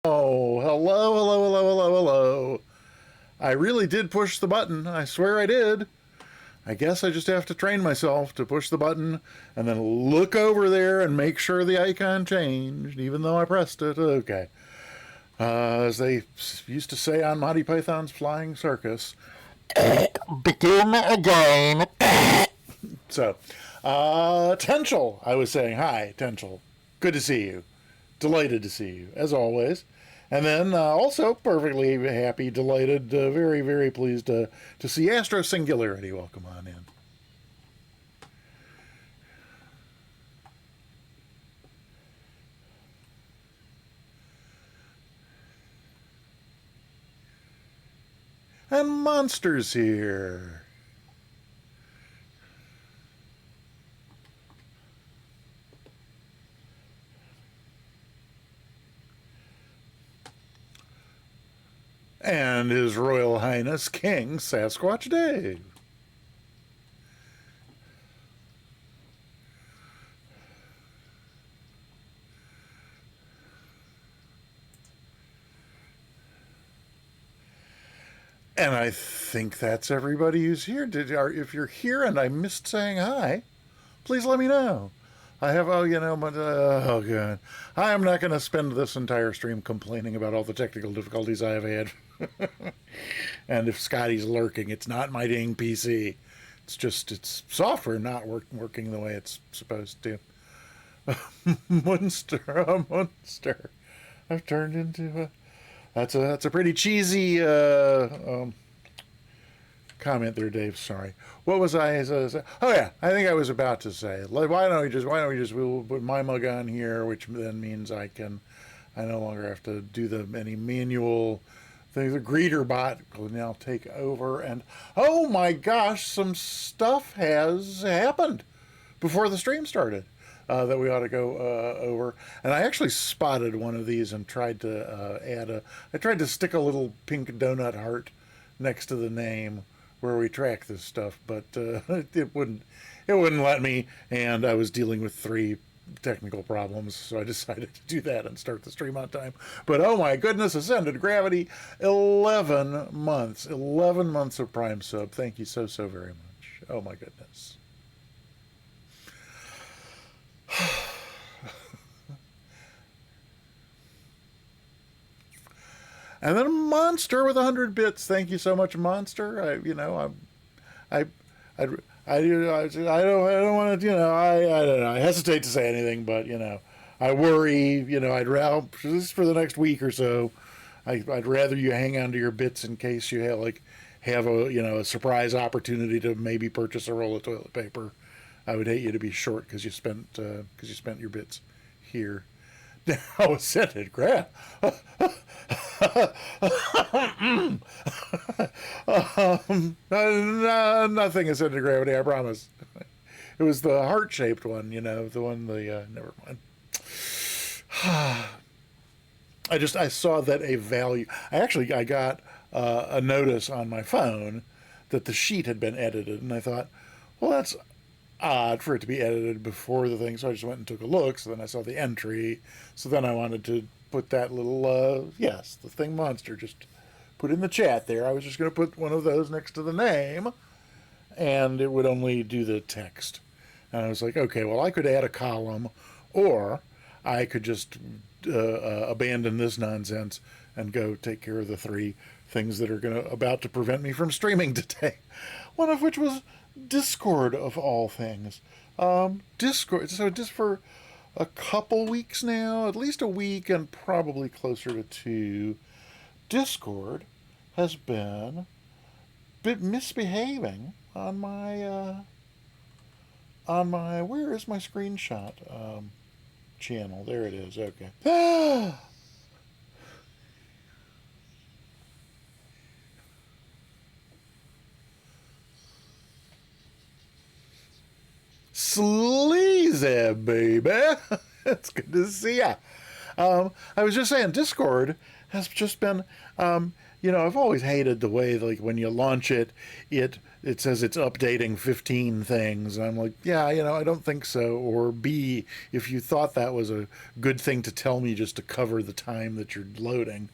Oh, hello, hello, hello, hello, hello. I really did push the button. I swear I did. I guess I just have to train myself to push the button and then look over there and make sure the icon changed, even though I pressed it. Okay. As they used to say on Monty Python's Flying Circus, begin again. So, Tenchel, I was saying, hi, Tenchel. Good to see you. Delighted to see you, as always. And then also perfectly happy, delighted, very, very pleased to see Astro Singularity. Welcome on in. And Monster's here. And His Royal Highness King Sasquatch Dave. And I think that's everybody who's here. If you're here and I missed saying hi, please let me know. I have, oh God. I am not going to spend this entire stream complaining about all the technical difficulties I have had. And if Scotty's lurking, it's not my dang PC. It's software not working the way it's supposed to. A monster. I've turned into a... That's a pretty cheesy comment there, Dave. Sorry. What was I? Oh yeah, I think I was about to say. Why don't we just we'll put my mug on here, which then means I no longer have to do any manual things. The greeter bot will now take over, and oh my gosh, some stuff has happened before the stream started. That we ought to go over. And I actually spotted one of these and tried to I tried to stick a little pink donut heart next to the name where we track this stuff, but it wouldn't let me, and I was dealing with 3 technical problems, so I decided to do that and start the stream on time. But oh my goodness, Ascended Gravity, 11 months of Prime sub. Thank you so very much. Oh my goodness. And then a Monster with 100 bits. Thank you so much, Monster. I don't want to, I don't know. I hesitate to say anything, but I worry. I'd rather, at least for the next week or so, I'd rather you hang on to your bits in case you have a surprise opportunity to maybe purchase a roll of toilet paper. I would hate you to be short because you spent your bits here. Now Ascended Grab. Nothing Ascended Gravity, I promise. It was the heart-shaped one, the one never mind. I saw that a value. I got a notice on my phone that the sheet had been edited, and I thought, well, that's odd for it to be edited before the thing, so I just went and took a look. So then I saw the entry, so then I wanted to put that little the thing Monster just put in the chat there. I was just going to put one of those next to the name, and it would only do the text. And I was like, okay, well, I could add a column, or I could just abandon this nonsense and go take care of the 3 things that are about to prevent me from streaming today. One of which was Discord, of all things. Discord. So just for a couple weeks now, at least a week and probably closer to 2, Discord has been a bit misbehaving on my where is my screenshot channel? There it is. Okay. Sleazy, baby. It's good to see ya. I was just saying, Discord has just been, I've always hated the way, like, when you launch it, it says it's updating 15 things. And I'm like, yeah, I don't think so. Or B, if you thought that was a good thing to tell me just to cover the time that you're loading,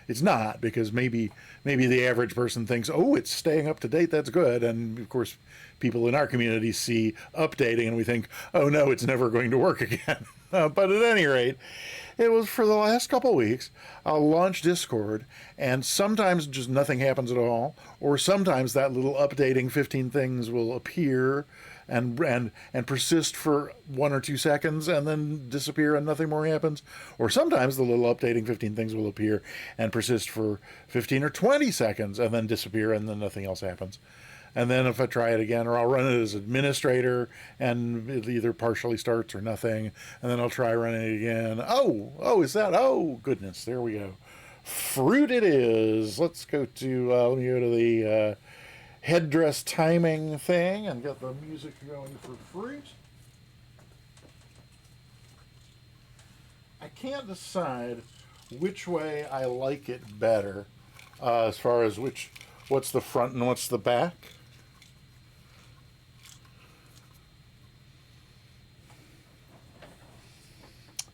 it's not, because maybe the average person thinks, oh, it's staying up to date, that's good. And of course, people in our community see updating and we think, oh no, it's never going to work again. But at any rate, it was for the last couple of weeks. I'll launch Discord, and sometimes just nothing happens at all, or sometimes that little updating 15 things will appear and persist for 1 or 2 seconds and then disappear and nothing more happens. Or sometimes the little updating 15 things will appear and persist for 15 or 20 seconds and then disappear and then nothing else happens. And then if I try it again, or I'll run it as administrator and it either partially starts or nothing, and then I'll try running it again. Is that? Oh, goodness, there we go. Fruit it is. Let's go to, let me go to the headdress timing thing and get the music going for fruit. I can't decide which way I like it better, as far as what's the front and what's the back.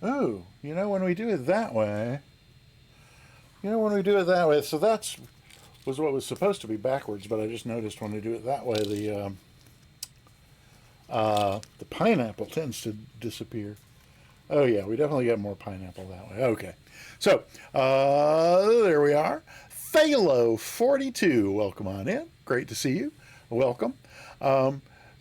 Oh, when we do it that way, so that's was what was supposed to be backwards, but I just noticed when we do it that way, the pineapple tends to disappear. Oh yeah, we definitely get more pineapple that way. Okay, so there we are. Phalo42, welcome on in. Great to see you. Welcome.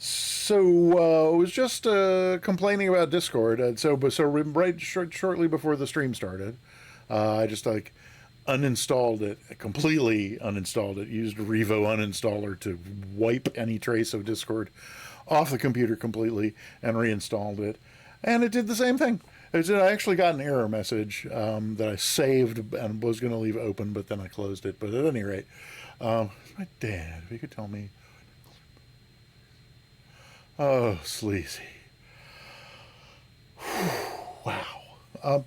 So I was just complaining about Discord. Shortly before the stream started, I just uninstalled it, completely uninstalled it. Used Revo uninstaller to wipe any trace of Discord off the computer completely and reinstalled it, and it did the same thing. I actually got an error message that I saved and was going to leave open, but then I closed it. But at any rate, my dad, if you could tell me. Oh, sleazy. Wow.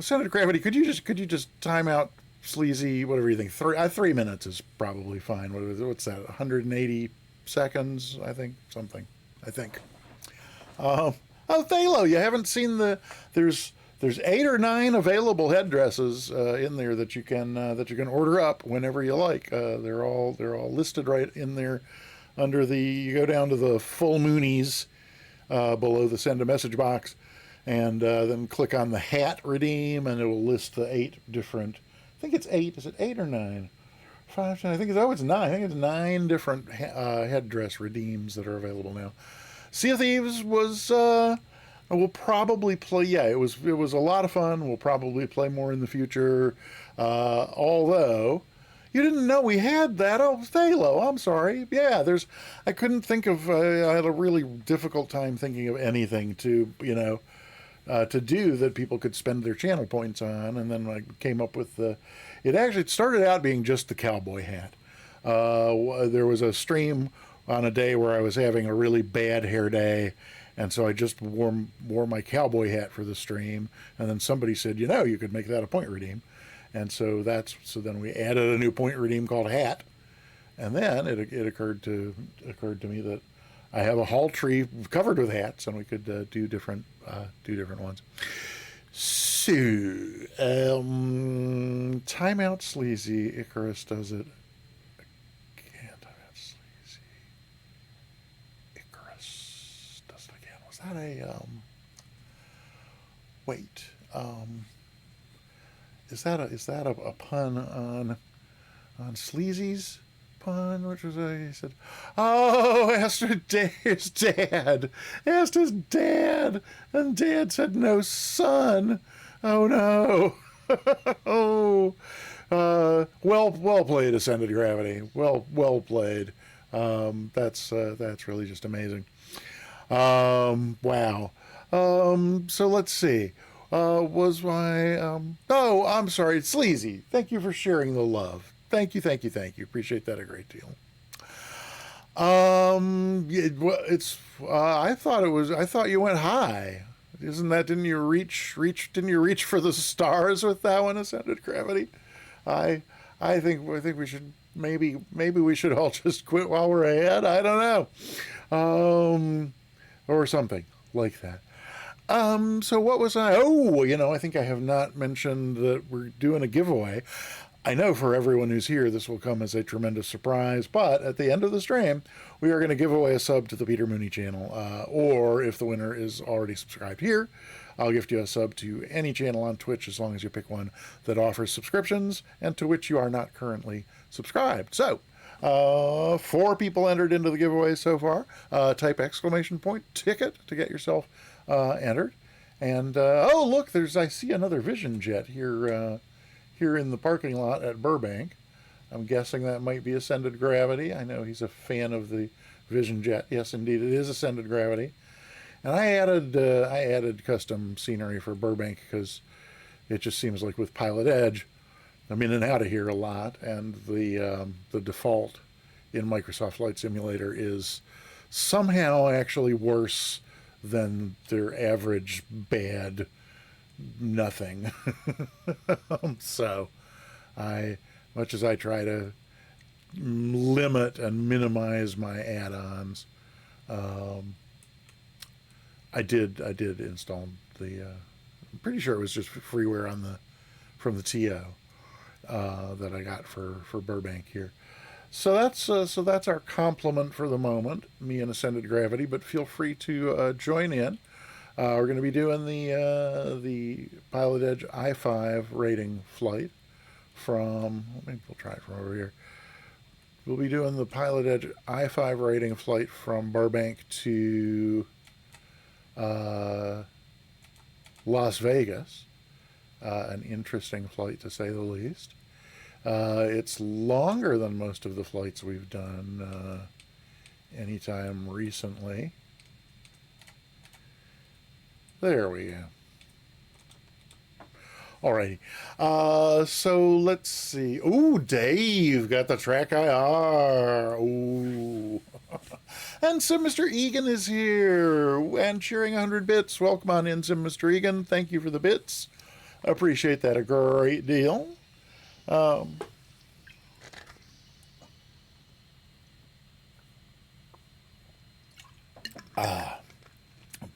Senator Gravity, could you just time out sleazy, whatever you think? 3 minutes is probably fine. What's that? 180 seconds, I think, something. I think. Oh, Thalo, you haven't seen there's 8 or 9 available headdresses in there that you can order up whenever you like. They're all listed right in there. You go down to the full moonies below the send a message box, and then click on the hat redeem, and it will list the 8 different. I think it's 8. Is it 8 or 9? 5, 10. It's 9. I think it's 9 different headdress redeems that are available now. Sea of Thieves was. We'll probably play. Yeah, it was a lot of fun. We'll probably play more in the future. Although. You didn't know we had that? Oh, Thalo, I'm sorry. Yeah, I couldn't think of, I had a really difficult time thinking of anything to do that people could spend their channel points on, and then I came up with it started out being just the cowboy hat. There was a stream on a day where I was having a really bad hair day, and so I just wore my cowboy hat for the stream, and then somebody said, you could make that a point redeem. And so then we added a new point redeem called hat, and then it occurred to me that I have a hall tree covered with hats, and we could do different ones. So timeout sleazy. Icarus does it again. Timeout sleazy. Icarus does it again. Was that a wait? Is that a pun on Sleazy's pun? Which was he said, "Oh, asked his dad, and Dad said no, son. Oh no." Oh, well played, Ascended Gravity. Well played. That's really just amazing. Wow. So let's see. Was my I'm sorry, it's Sleazy. Thank you for sharing the love. Thank you. Appreciate that a great deal. I thought you went high. didn't you reach for the stars with that one, Ascended Gravity? I I think we should maybe we should all just quit while we're ahead. I don't know, or something like that. So what was I? Oh, I think I have not mentioned that we're doing a giveaway. I know for everyone who's here, this will come as a tremendous surprise, but at the end of the stream, we are going to give away a sub to the Peter Mooney channel. Or if the winner is already subscribed here, I'll gift you a sub to any channel on Twitch as long as you pick one that offers subscriptions and to which you are not currently subscribed. So, 4 people entered into the giveaway so far. Type !ticket to get yourself entered. And, oh, look, I see another Vision Jet here in the parking lot at Burbank. I'm guessing that might be Ascended Gravity. I know he's a fan of the Vision Jet. Yes, indeed, it is Ascended Gravity. And I added custom scenery for Burbank because it just seems like with Pilot Edge, I'm in and out of here a lot, and the default in Microsoft Flight Simulator is somehow actually worse than their average bad nothing. So much as I try to limit and minimize my add-ons, I did install I'm pretty sure it was just freeware from the TO that I got for Burbank here. So that's our compliment for the moment, me and Ascended Gravity. But feel free to join in. We're going to be doing the Pilot Edge I-5 rating flight from. Maybe we'll try it from over here. We'll be doing the Pilot Edge I-5 rating flight from Burbank to Las Vegas. An interesting flight to say the least. It's longer than most of the flights we've done anytime recently. There we go. Alrighty. So let's see. Ooh, Dave got the track IR. Ooh. And Sim Mr. Egan is here and cheering 100 bits. Welcome on in, Sim Mr. Egan. Thank you for the bits. Appreciate that a great deal.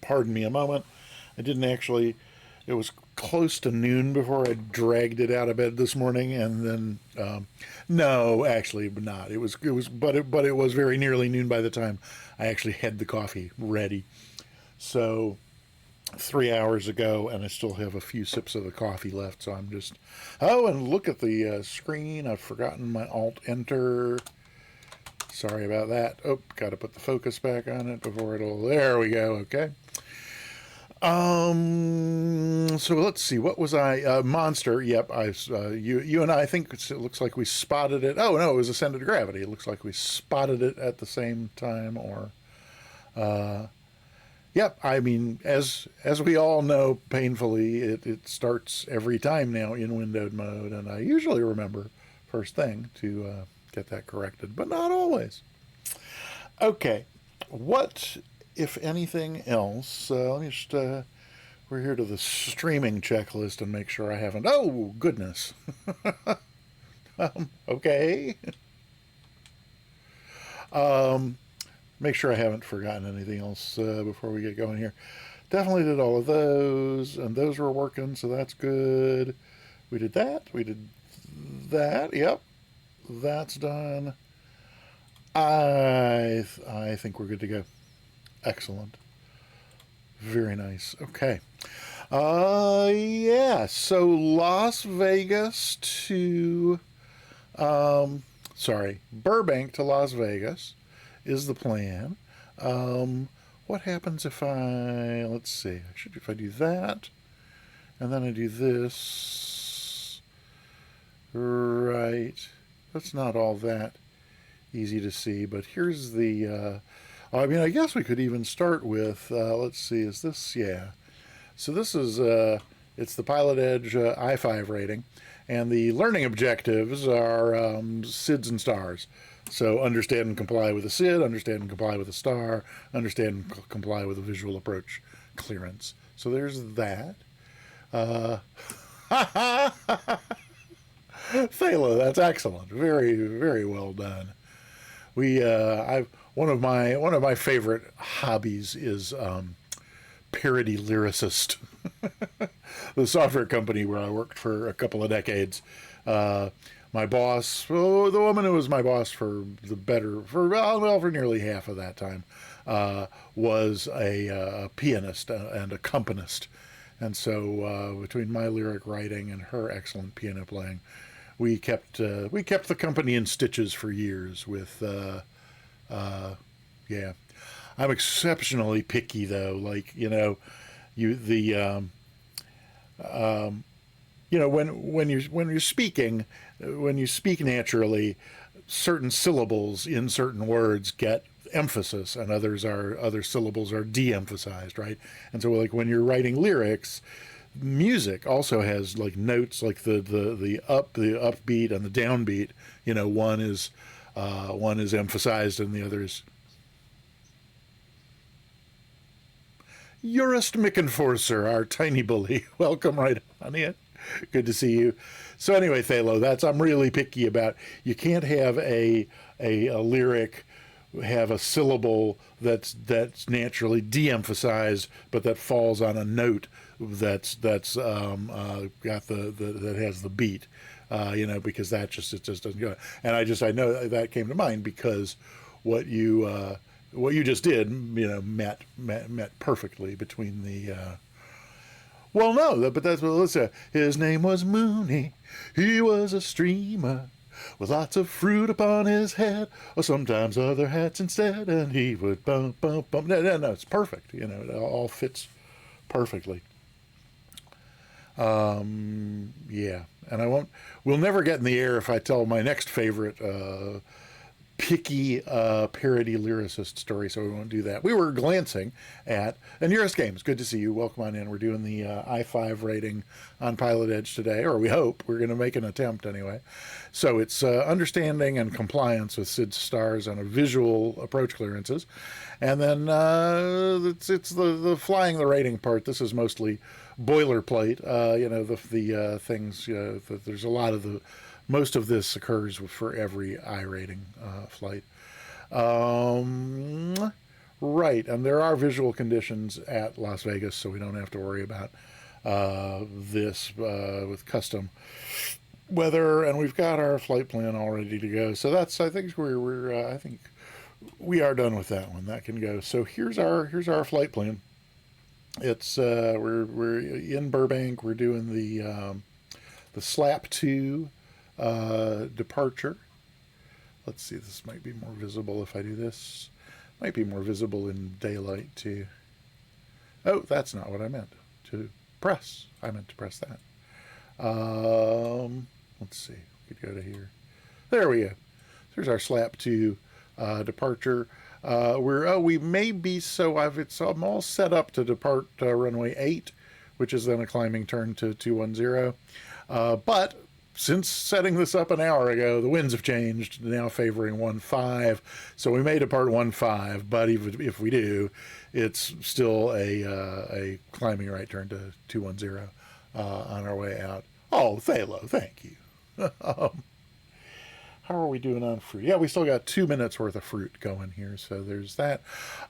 Pardon me a moment. I didn't actually. It was close to noon before I dragged it out of bed this morning, and then no, actually, not. It was, but it was very nearly noon by the time I actually had the coffee ready. So 3 hours ago, and I still have a few sips of the coffee left. So I'm just. Oh, and look at the screen. I've forgotten my Alt-Enter. Sorry about that. Oh, got to put the focus back on it before it'll. There we go. Okay. So let's see. What was I? Monster. Yep. You and I think it looks like we spotted it. Oh no, it was Ascended Gravity. It looks like we spotted it at the same time. Or, yep. I mean, as we all know, painfully, it starts every time now in windowed mode, and I usually remember first thing to get that corrected, but not always. Okay. What, if anything else, let me just, we're here to the streaming checklist and make sure I haven't, oh, goodness. Okay. Make sure I haven't forgotten anything else before we get going here. Definitely did all of those, and those were working, so that's good. We did that. We did that. Yep. That's done. I think we're good to go. Excellent. Very nice. Okay. Yeah. So Las Vegas to, Burbank to Las Vegas is the plan. What happens if let's see, if I do that, and then I do this, right? That's not all that easy to see, but here's the, I mean, I guess we could even start with, let's see, is this, yeah. So this is, it's the Pilot Edge I-5 rating, and the learning objectives are SIDS and stars. So understand and comply with a SID, understand and comply with a star, understand and comply with a visual approach clearance. So there's that. Uh, Thela, that's excellent. Very, very well done. I one of my favorite hobbies is parody lyricist. The software company where I worked for a couple of decades. Uh, my boss, well, the woman who was my boss for for nearly half of that time, was a pianist and accompanist, and so between my lyric writing and her excellent piano playing, we kept the company in stitches for years. Yeah, I'm exceptionally picky though. Like you the when you're speaking, when you speak naturally, certain syllables in certain words get emphasis, and other syllables are de-emphasized, right? And so, like when you're writing lyrics, music also has like notes, like the upbeat and the downbeat. One is emphasized and the other is. Eurist Mickenforcer, our tiny bully. Welcome right on in. Good to see you. So anyway, Thalo, I'm really picky about. You can't have a lyric have a syllable that's naturally de-emphasized, but that falls on a note that's got that has the beat. Because it just doesn't go. And I know that came to mind because what you just did, met perfectly between the. Well, no, but that's what. Let's say his name was Mooney. He was a streamer with lots of fruit upon his head, or sometimes other hats instead, and he would bump, bump, bump. No, it's perfect. It all fits perfectly. Yeah, and we'll never get in the air if I tell my next favorite picky parody lyricist story, so we won't do that. We were glancing at N.Eur Games. Good to see you. Welcome on in. We're doing the I-5 rating on Pilot Edge today, or we hope. We're going to make an attempt anyway. So it's understanding and compliance with SID stars on a visual approach clearances. And then it's the flying the rating part. This is mostly boilerplate. The things, there's a lot of most of this occurs for every I rating flight. Right, and there are visual conditions at Las Vegas, so we don't have to worry about this with custom weather, and we've got our flight plan all ready to go. So I think I think we are done with that one. That can go. So here's our flight plan. It's we're in Burbank. We're doing the SLAP 2 departure. Let's see, this might be more visible if I do this. Might be more visible in daylight too. Oh, that's not what I meant to press. I meant to press that. Let's see, we could go to here. There we go. There's our SLAP 2 departure. We may be I'm all set up to depart runway 8, which is then a climbing turn to 210. But since setting this up an hour ago, the winds have changed, now favoring 1-5. So we may depart 1-5, but even if we do, it's still a climbing right turn to 210 on our way out. Oh, Thalo, thank you. How are we doing on fruit? Yeah, we still got 2 minutes worth of fruit going here, so there's that.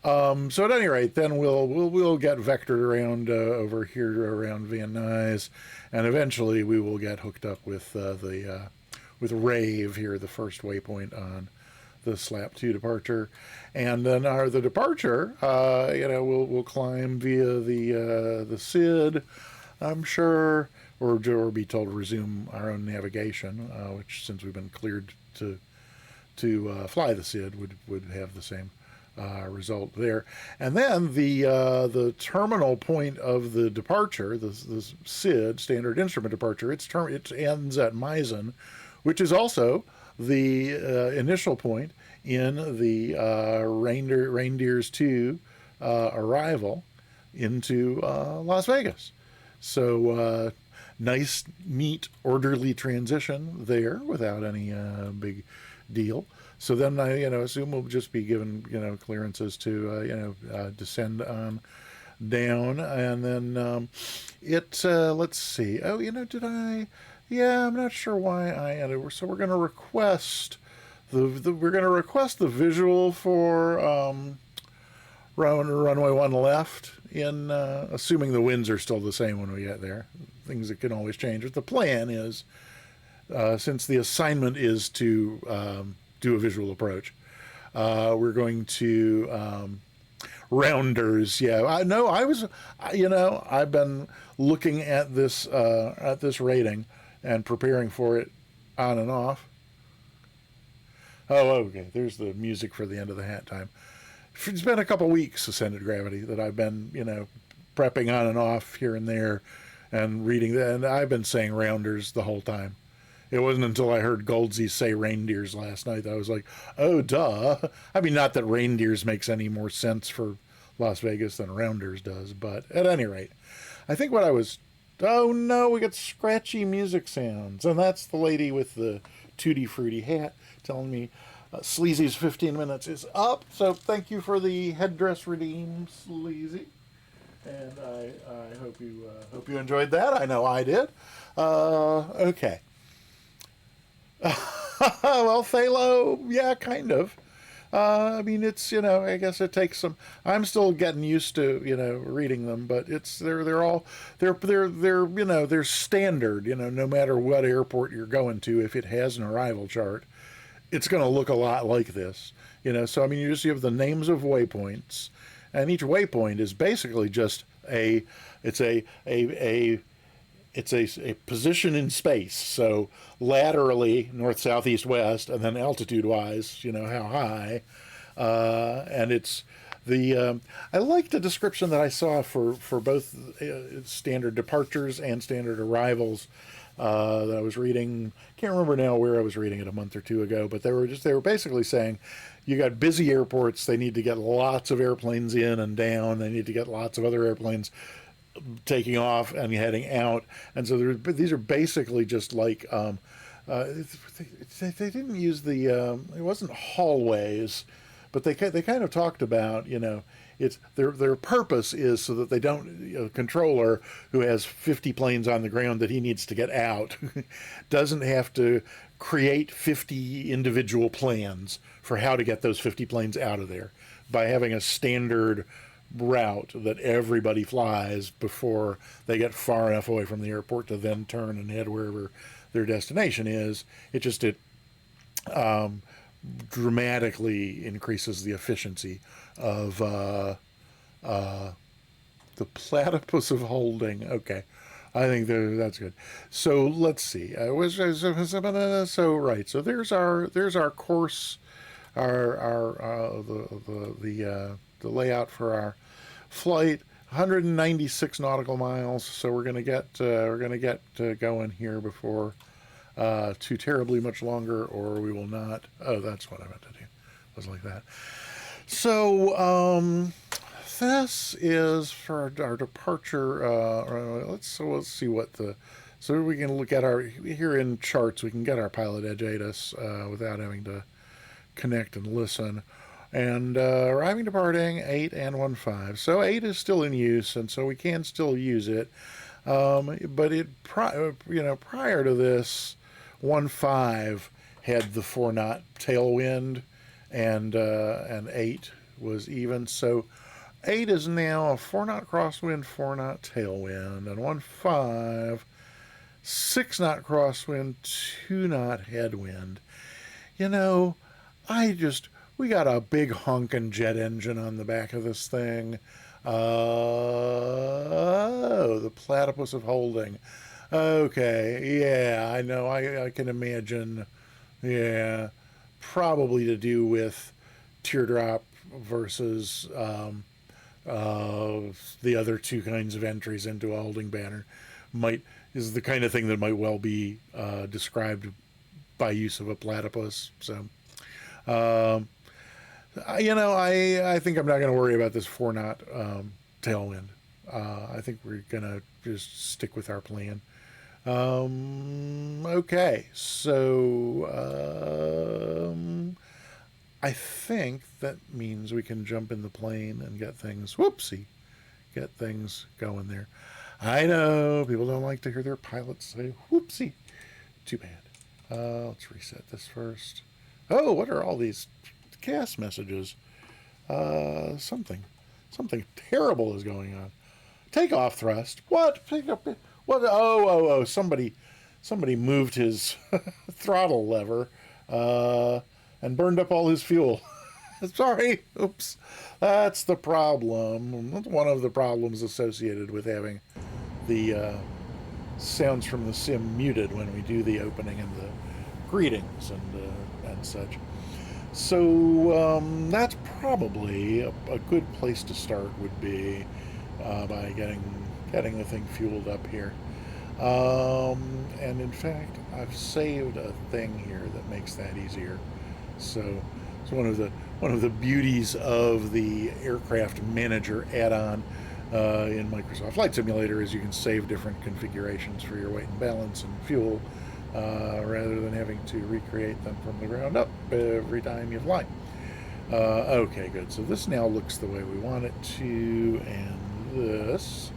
So at any rate, then we'll get vectored around over here around Van Nuys, and eventually we will get hooked up with with Rave here, the first waypoint on the SLAP 2 departure, and then the departure, we'll climb via the SID, I'm sure, or be told to resume our own navigation, which, since we've been cleared to fly the SID, would have the same result there. And then the terminal point of the departure, the SID, standard instrument departure, it ends at Meissen, which is also the initial point in the Reindeers 2 arrival into Las Vegas. So nice, neat, orderly transition there without any big deal. So then I assume we'll just be given clearances to descend on down, and then let's see. Oh, did I? Yeah, I'm not sure why I added. So we're going to request we're going to request the visual for runway one left. In assuming the winds are still the same when we get there, things that can always change. But the plan is, since the assignment is to do a visual approach, we're going to rounders. Yeah, I know. I've been looking at this rating and preparing for it on and off. Oh, okay. There's the music for the end of the hat time. It's been a couple weeks, Ascended Gravity, that I've been, prepping on and off here and there and reading that. And I've been saying rounders the whole time. It wasn't until I heard Goldsey say reindeers last night that I was like, oh, duh. I mean, not that reindeers makes any more sense for Las Vegas than rounders does, but at any rate, I think what I was. Oh no, we got scratchy music sounds. And that's the lady with the Tutti Frutti hat telling me Sleazy's 15 minutes is up. So thank you for the headdress redeem, Sleazy. And I hope you enjoyed that. I know I did. Okay. Well, Phalo, yeah, kind of. I mean, it's I guess it takes some. I'm still getting used to reading them, but they're standard. No matter what airport you're going to, if it has an arrival chart, it's going to look a lot like this. So I mean, you have the names of waypoints, and each waypoint is basically just it's a position in space. So laterally, north, south, east, west, and then altitude-wise, how high. And it's I like the description that I saw for both standard departures and standard arrivals that I was reading. Can't remember now where I was reading it a month or two ago, but they were basically saying you got busy airports. They need to get lots of airplanes in and down. They need to get lots of other airplanes taking off and heading out, and so these are basically just like they didn't use it wasn't hallways, but they kind of talked about it's their purpose is so that they don't a controller who has 50 planes on the ground that he needs to get out doesn't have to create 50 individual plans for how to get those 50 planes out of there by having a standard route that everybody flies before they get far enough away from the airport to then turn and head wherever their destination is. It dramatically increases the efficiency of the platypus of holding. Okay, I think that's good. So let's see. So right. So there's our course, the layout for our flight. 196 nautical miles. So we're gonna get going here before too terribly much longer, or we will not. Oh, that's what I meant to do. It was like that. So this is for our departure. Let's see what so we can look at our here in charts. We can get our pilot edge ATIS without having to connect and listen. And arriving, departing 8 and 15. So 8 is still in use, and so we can still use it. But prior to this, 15 had the 4-knot tailwind, and 8 was even. So 8 is now a 4-knot crosswind, 4-knot tailwind, and 15 6-knot crosswind, 2-knot headwind. We got a big honking jet engine on the back of this thing. Oh, the platypus of holding. Okay, yeah, I know. I can imagine. Yeah, probably to do with teardrop versus the other two kinds of entries into a holding banner. Is the kind of thing that might well be described by use of a platypus. So. I think I'm not going to worry about this 4-knot tailwind. I think we're going to just stick with our plan. Okay, so I think that means we can jump in the plane and get things, get things going there. I know people don't like to hear their pilots say whoopsie. Too bad. Let's reset this first. Oh, what are all these CAS messages? Something terrible is going on. Takeoff thrust. What? What? Oh! Somebody moved his throttle lever and burned up all his fuel. Sorry. Oops. That's the problem. That's one of the problems associated with having the sounds from the sim muted when we do the opening and the greetings and such. So that's probably a good place to start would be by getting the thing fueled up here. And in fact, I've saved a thing here that makes that easier. So it's one of the beauties of the aircraft manager add-on in Microsoft Flight Simulator is you can save different configurations for your weight and balance and fuel rather than having to recreate them from the ground up every time you fly. Okay, good. So this now looks the way we want it to, and this.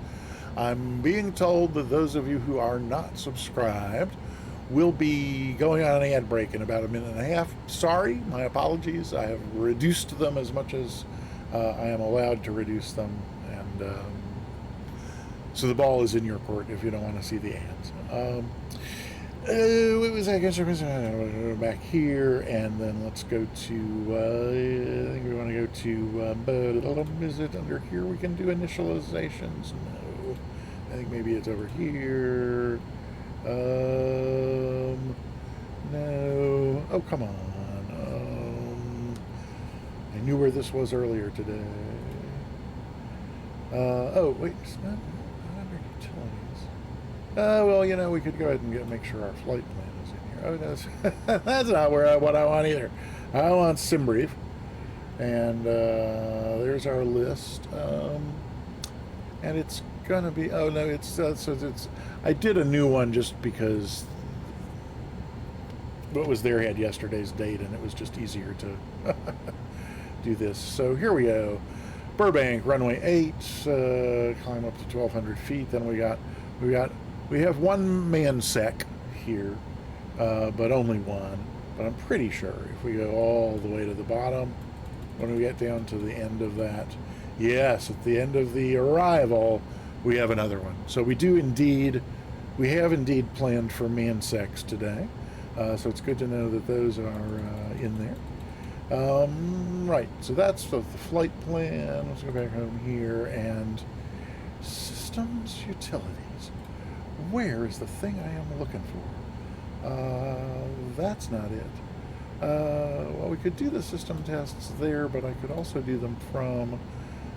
I'm being told that those of you who are not subscribed will be going on an ad break in about a minute and a half. Sorry, my apologies. I have reduced them as much as I am allowed to reduce them, and so the ball is in your court if you don't want to see the ads. What was I guess back here, and then let's go to I think we want to go to is it under here we can do initializations? No, I think maybe it's over here. No, oh come on. I knew where this was earlier today. Oh wait, it's not under utilities. Well, you know, we could go ahead and make sure our flight plan is in here. Oh, no, that's not what I want either. I want SimBrief. And there's our list. And it's going to be, oh, no, I did a new one just because what was there had yesterday's date, and it was just easier to do this. So here we go. Burbank, runway 8, climb up to 1,200 feet. Then we have one mansec here, but only one. But I'm pretty sure if we go all the way to the bottom, when we get down to the end of that, yes, at the end of the arrival, we have another one. So we have indeed planned for mansecs today. So it's good to know that those are in there. Right, so that's the flight plan. Let's go back home here and systems utilities. Where is the thing I am looking for? That's not it. Well, we could do the system tests there, but I could also do them from...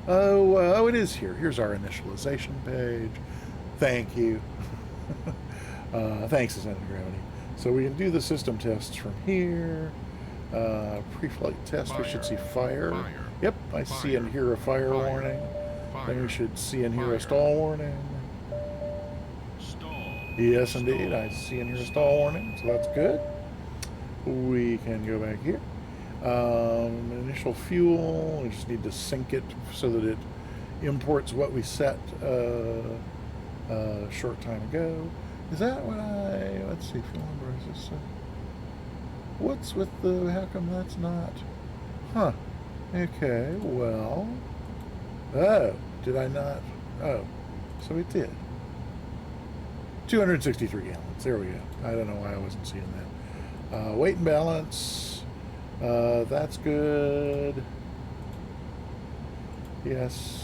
Oh, it is here. Here's our initialization page. Thank you. Thanks, Ascended Gravity. So we can do the system tests from here. Pre-flight test, we should see fire. Yep, I see and hear a fire warning. Then we should see and hear a stall warning. Yes, indeed, I see and hear a stall warning, so that's good. We can go back here. Initial fuel, we just need to sync it so that it imports what we set a short time ago. Is that what let's see, fuel embraces. What's with how come that's not? Huh. Okay, well. Oh, did I not? Oh, so it did. 263 gallons, there we go. I don't know why I wasn't seeing that. Weight and balance, that's good. Yes.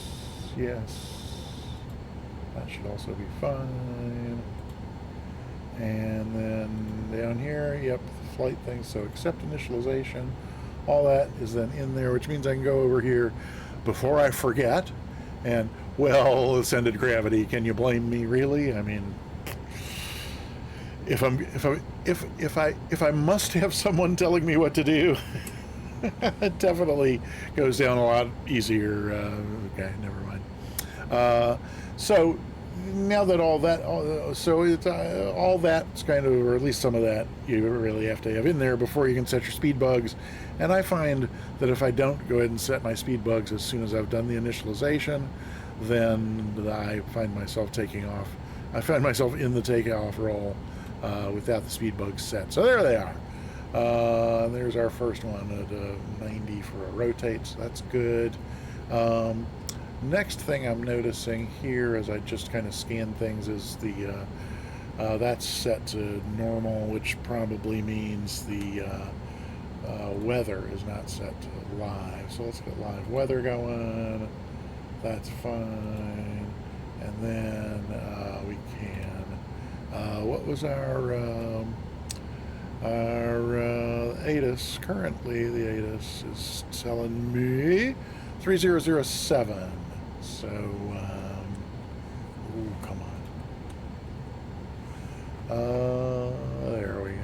That should also be fine. And then down here, yep, the flight thing, so accept initialization. All that is then in there, which means I can go over here before I forget. And, well, Ascended Gravity, can you blame me, really? I mean, if I must have someone telling me what to do, it definitely goes down a lot easier. Okay, never mind. So now that all that's kind of, or at least some of that, you really have to have in there before you can set your speed bugs. And I find that if I don't go ahead and set my speed bugs as soon as I've done the initialization, then I find myself taking off. I find myself in the takeoff roll without the speed bugs set. So there they are. There's our first one at 90 for a rotate, so that's good. Next thing I'm noticing here as I just kind of scan things is the that's set to normal, which probably means the weather is not set to live. So let's get live weather going. That's fine. And then we can. What was our ATIS? Currently, the ATIS is telling me 3007. So, ooh, come on. There we go.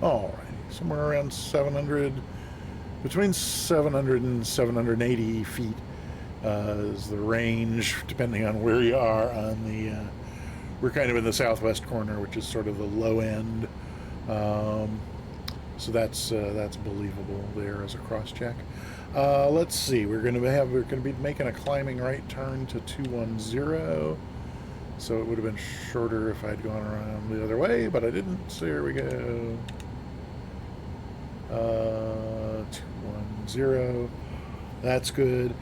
Alrighty, somewhere around 700, between 700 and 780 feet is the range, depending on where you are on the, we're kind of in the southwest corner, which is sort of the low end. So that's believable there as a cross check. Let's see, we're going to be making a climbing right turn to 210. So it would have been shorter if I'd gone around the other way, but I didn't. So here we go. 210. That's good.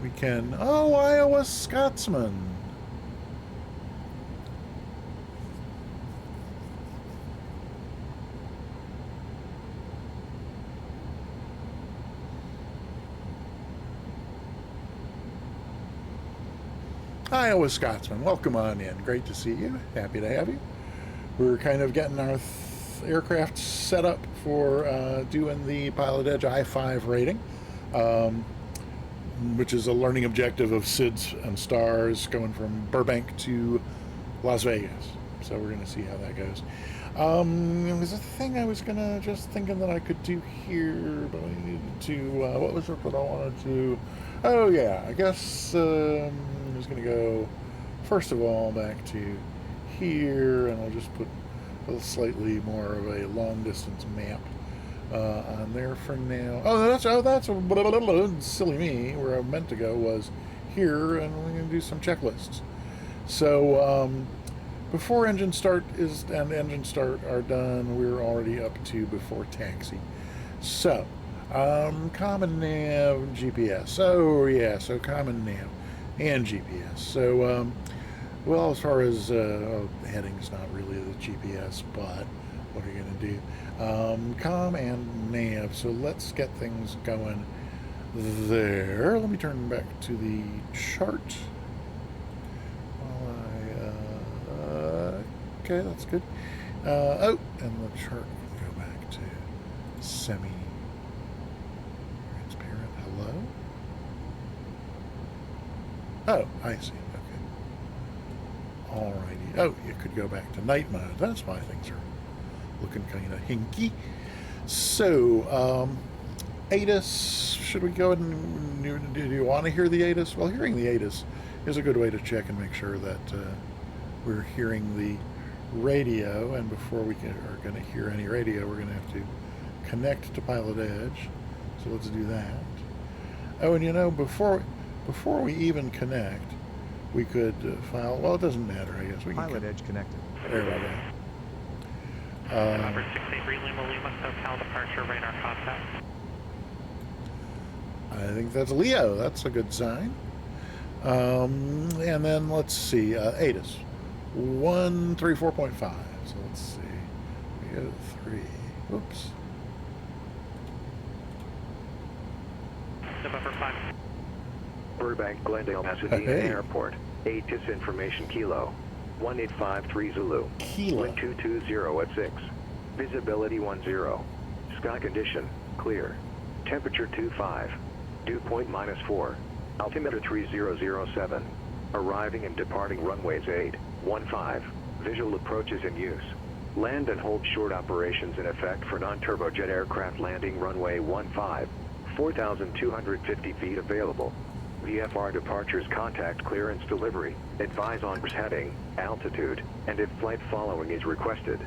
We can. Oh, Iowa Scotsman. Iowa Scotsman, welcome on in. Great to see you. Happy to have you. We're kind of getting our aircraft set up for doing the Pilot Edge I-5 rating, which is a learning objective of SIDS and stars going from Burbank to Las Vegas. So we're going to see how that goes. There's a thing I was going to just thinking that I could do here, but I needed to, what was it that I wanted to, oh yeah, I guess I'm just going to go, first of all, back to here, and I'll just put a slightly more of a long distance map on there for now. That's silly me. Where I meant to go was here, and we're going to do some checklists. So before engine start and engine start are done, we're already up to before taxi. So common nav, GPS. Oh yeah, so common nav and GPS. So well, as far as heading's not really the GPS, but what are you going to do? Com and nav. So let's get things going there. Let me turn back to the chart. Okay, that's good. Oh, and the chart can go back to semi-transparent. Hello? Oh, I see. Alrighty. Oh, you could go back to night mode. That's why things are looking kind of hinky. So, ATIS, should we go ahead and do you want to hear the ATIS? Well, hearing the ATIS is a good way to check and make sure that we're hearing the radio. And before we are going to hear any radio, we're going to have to connect to Pilot Edge. So let's do that. Oh, and you know, before we even connect, we could file, well, it doesn't matter, I guess. We can Pilot Edge connected. There we go. Number 683 Lima Lima, SoCal departure, radar contact. I think that's Leo. That's a good sign. And then let's see, ATIS 134.5. So let's see. We go to 3. Whoops. November 5. Burbank, Glendale, Pasadena Airport. ATIS information Kilo 1853 Zulu. Kilo. Wind 220 at 6. Visibility 10. Sky condition clear. Temperature 25. Dew point -4. Altimeter 3007. Arriving and departing runways 815. Visual approaches in use. Land and hold short operations in effect for non-turbojet aircraft landing runway 15. 4,250 feet available. VFR departures contact clearance delivery. Advise on heading, altitude, and if flight following is requested.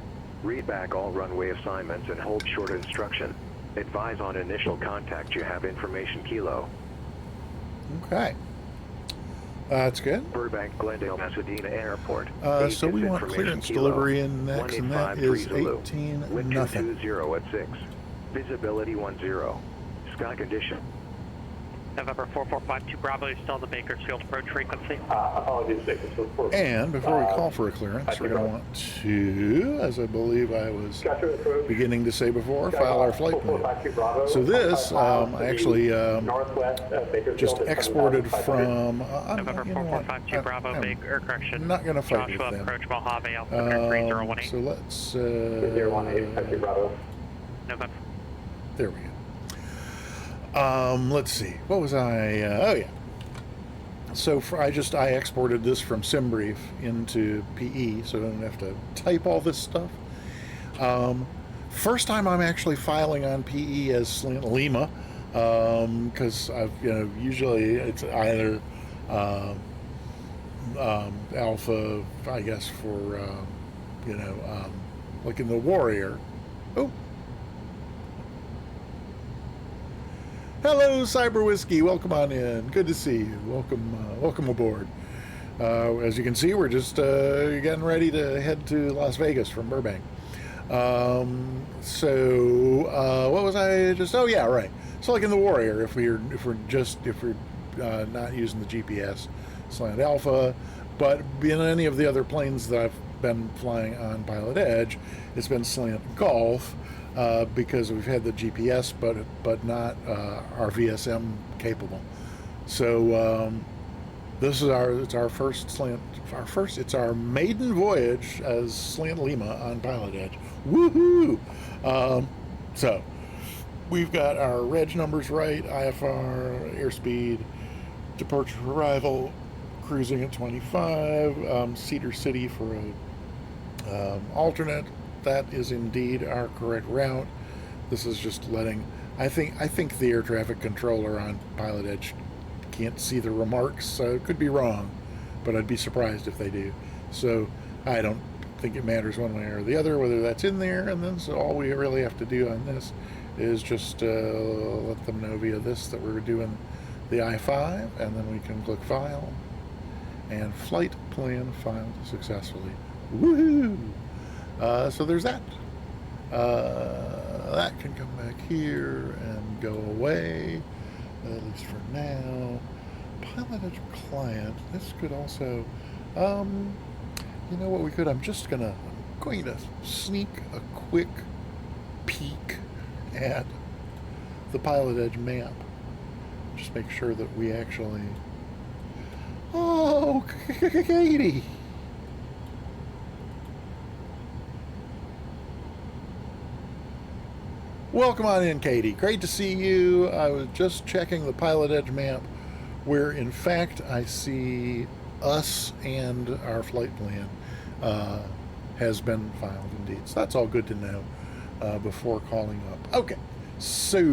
Read back all runway assignments and hold short instruction. Advise on initial contact you have information kilo. Okay. That's good. Burbank, Glendale, Pasadena Airport. So we want clearance delivery in next, and that is 18 nothing. 20 at 6. Visibility 10. Sky condition. November 4452 Bravo, you're still in the Bakersfield approach frequency. Apologies, Bakersfield. And before we call for a clearance, we're going to want to, as I believe I was beginning to say before, file our flight plan. So this, I actually just exported from... November 4452 Bravo, correction. Not going to fight Joshua, with them. approach Mojave, altimeter 3018. So let's... 018, Bravo. November. There we go. Let's see. What was I? Oh yeah. So I exported this from SimBrief into PE, so I don't have to type all this stuff. First time I'm actually filing on PE as Slant Lima, because I've usually it's either Alpha, I guess, for like in the Warrior. Oh. Hello, Cyber Whiskey. Welcome on in. Good to see you. Welcome aboard. As you can see, we're just getting ready to head to Las Vegas from Burbank. What was I just? Oh yeah, right. So like in the Warrior, if we're not using the GPS, Slant Alpha, but in any of the other planes that I've been flying on Pilot Edge, it's been Slant Golf. Because we've had the GPS, but not our VSM capable. So this is our first Slant. It's our maiden voyage as Slant Lima on Pilot Edge. Woohoo! So we've got our reg numbers right, IFR, airspeed, departure arrival, cruising at 25, Cedar City for a alternate. That is indeed our correct route. This is just letting... I think the air traffic controller on Pilot Edge can't see the remarks, so it could be wrong, but I'd be surprised if they do. So I don't think it matters one way or the other whether that's in there, and then so all we really have to do on this is just let them know via this that we're doing the I-5, and then we can click File, and Flight Plan filed successfully. Woohoo! So there's that. That can come back here and go away, at least for now. Pilot Edge client. This could also, you know what we could? I'm going to sneak a quick peek at the Pilot Edge map. Just make sure that we actually. Oh, Katie. Welcome on in, Katie. Great to see you. I was just checking the Pilot Edge map where, in fact, I see us and our flight plan has been filed indeed. So that's all good to know before calling up. Okay, so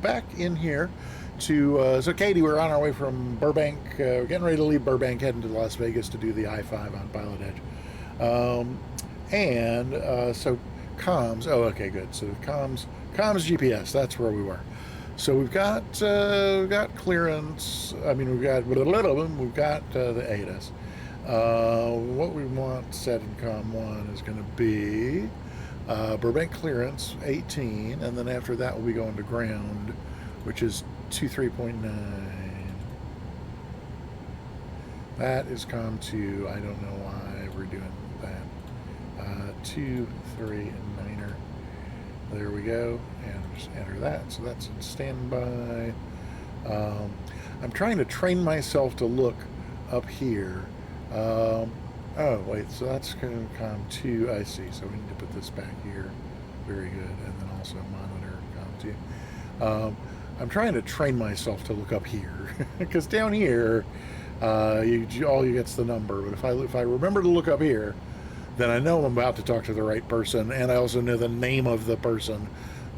back in here to... so, Katie, we're on our way from Burbank. We're getting ready to leave Burbank, heading to Las Vegas to do the I-5 on Pilot Edge. So... comms. Oh, okay, good. So comms GPS. That's where we were. So we've got clearance. I mean, we've got the ATIS. What we want set in comm 1 is going to be Burbank clearance 18, and then after that we'll be going to ground, which is 23.9. That is comm 2. I don't know why we're doing that. 2, 3, and 9er. There we go, and just enter that. So that's in standby. I'm trying to train myself to look up here. Oh wait, so that's going to COM 2. I see. So we need to put this back here. Very good, and then also monitor COM 2. I'm trying to train myself to look up here because down here, all you get's the number. But if I remember to look up here, then I know I'm about to talk to the right person, and I also know the name of the person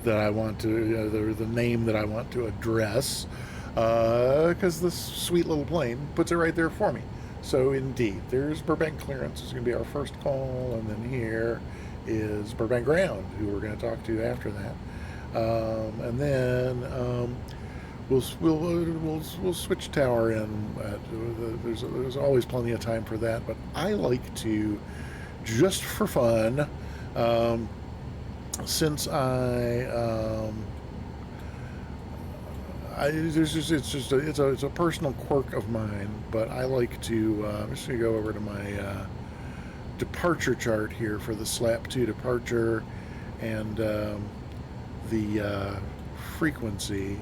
that I want to, the name that I want to address, because this sweet little plane puts it right there for me. So indeed, there's Burbank clearance is going to be our first call, and then here is Burbank ground, who we're going to talk to after that, and then we'll switch tower in. There's always plenty of time for that, but I like to, just for fun, since it's a personal quirk of mine, but I like to. I'm just gonna go over to my departure chart here for the SLAP 2 departure, and the frequency,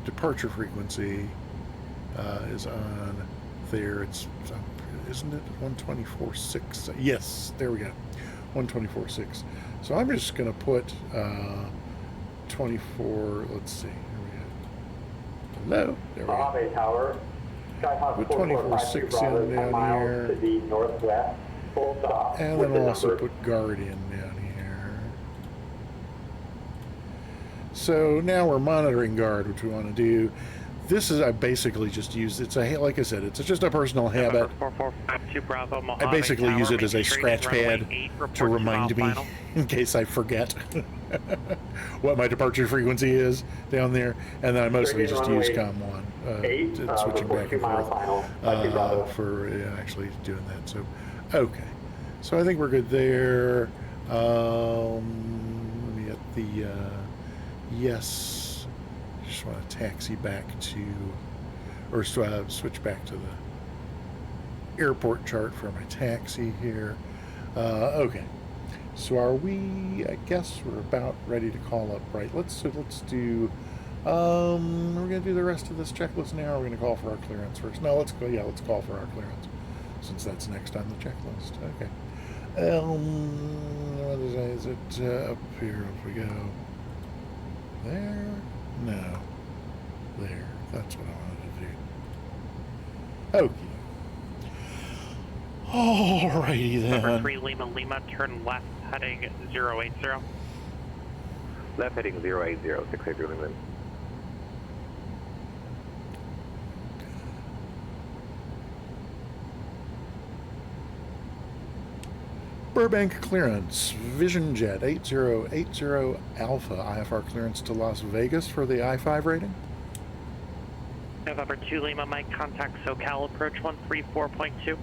departure frequency, is on there. Isn't it 124.6? Yes, there we go, 124.6. So I'm just gonna put 24. Let's see. Hello. There we go. Mojave Tower. Skyhawk Put 4452 24.6 Bravo, in 10 down miles here. to the northwest. Full stop. And with then the also number. put Guardian down here. So now we're monitoring guard, which we want to do. This is, I basically just use, like I said, it's just a personal habit. 4452 Bravo, Mojave I basically Tower, use it as a main street, scratch runway pad 8, to report remind me, final. in case I forget what my departure frequency is down there. And then I mostly just use COM1, 8, switching report back and 2 mile forth final. 52 Bravo. for actually doing that. So, okay. So I think we're good there. Let me get the, yes. Just want to taxi back to, or switch back to the airport chart for my taxi here. Okay. So are we, I guess we're about ready to call up, right? Let's do, we're going to do the rest of this checklist now. We're going to call for our clearance first. No, let's call for our clearance, since that's next on the checklist. Okay. What is it up here? If we go there, no, there. That's what I wanted to do. Okay. Alrighty then. Number 3 Lima Lima, turn left heading 080. Left heading 080, 683 Lima. Burbank clearance, Vision Jet 8080 Alpha, IFR clearance to Las Vegas for the I-5 rating. November 2 Lima Mike, contact SoCal approach 134.2.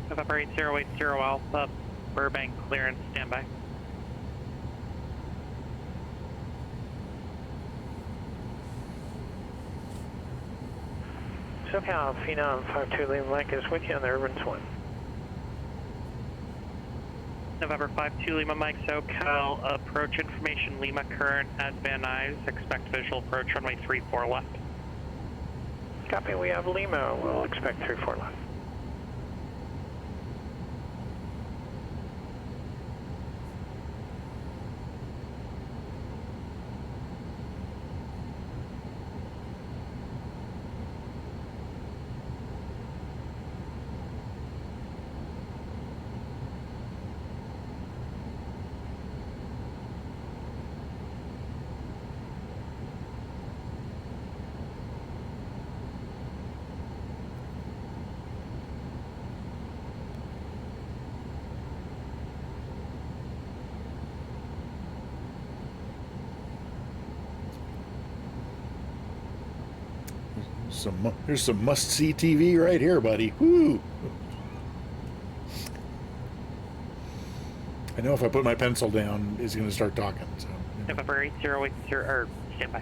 November 8080 Alpha, Burbank clearance, standby. SoCal Phenom 52 Lima Mike is with you on the Urban Twin. November 52 Lima Mike, SoCal approach information Lima current at Van Nuys, expect visual approach runway 34 left. Copy, we have Lima, we'll expect 34 left. There's some must-see TV right here, buddy. Woo! I know if I put my pencil down, he's going to start talking. So. November 8080, or standby.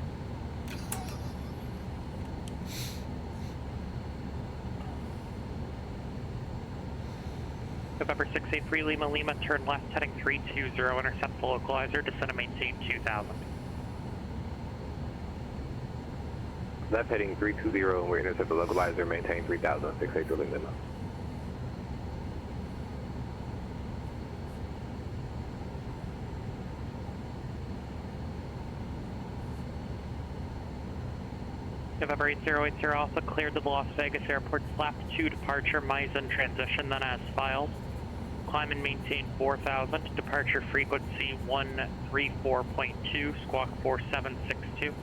November 683 Lima Lima, turn left heading 320, intercept the localizer, descend and maintain 2000. Left heading 320, and we're intercept the localizer, maintain 3000, 683 Lima. November 8080 Alpha, cleared to the Las Vegas Airport, SLAP 2 departure, MISA in transition, then as filed. Climb and maintain 4,000. Departure frequency 134.2, squawk 4762.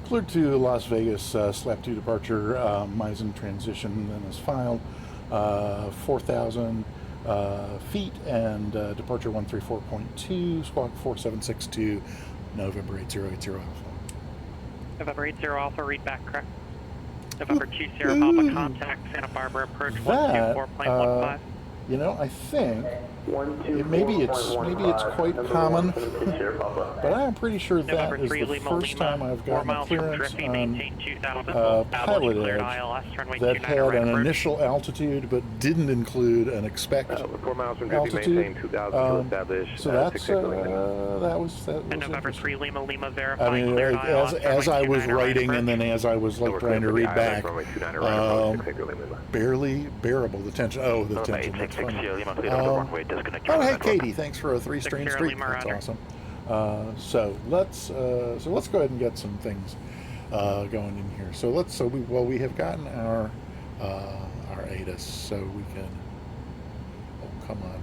Cleared to Las Vegas, slap 2 departure, Meisen transition then is filed, 4,000 feet, and departure 134.2, squawk 4762, November 8080 Alpha. November 80 Alpha, read back correct. November 2 Sierra Papa, contact Santa Barbara approach 124.15. You know, I think maybe it's 124.15, quite number common, 176 Sierra Papa. but I'm pretty sure that November is 3 the Lima first Lima, time I've 4 gotten a miles from clearance Driftney, on maintain 2,000. pilot Cleared edge ILS, runway that 29 had right an approach. initial altitude but didn't include an expected 4 miles from Driftney, altitude. maintain 2,000 to establish. So that's 6 Lima. that was And November interesting. 3 Lima Lima, I verifying mean, cleared ILS, as I was writing and then approach. as I was like trying to read back, barely bearable the tension. Oh, the tension. That's funny. Oh, hey, Katie, thanks for a 3-stream 6 streak. Lima, That's roger. awesome. So let's go ahead and get some things going in here. So we have gotten our ATIS, so we can. Oh, come on.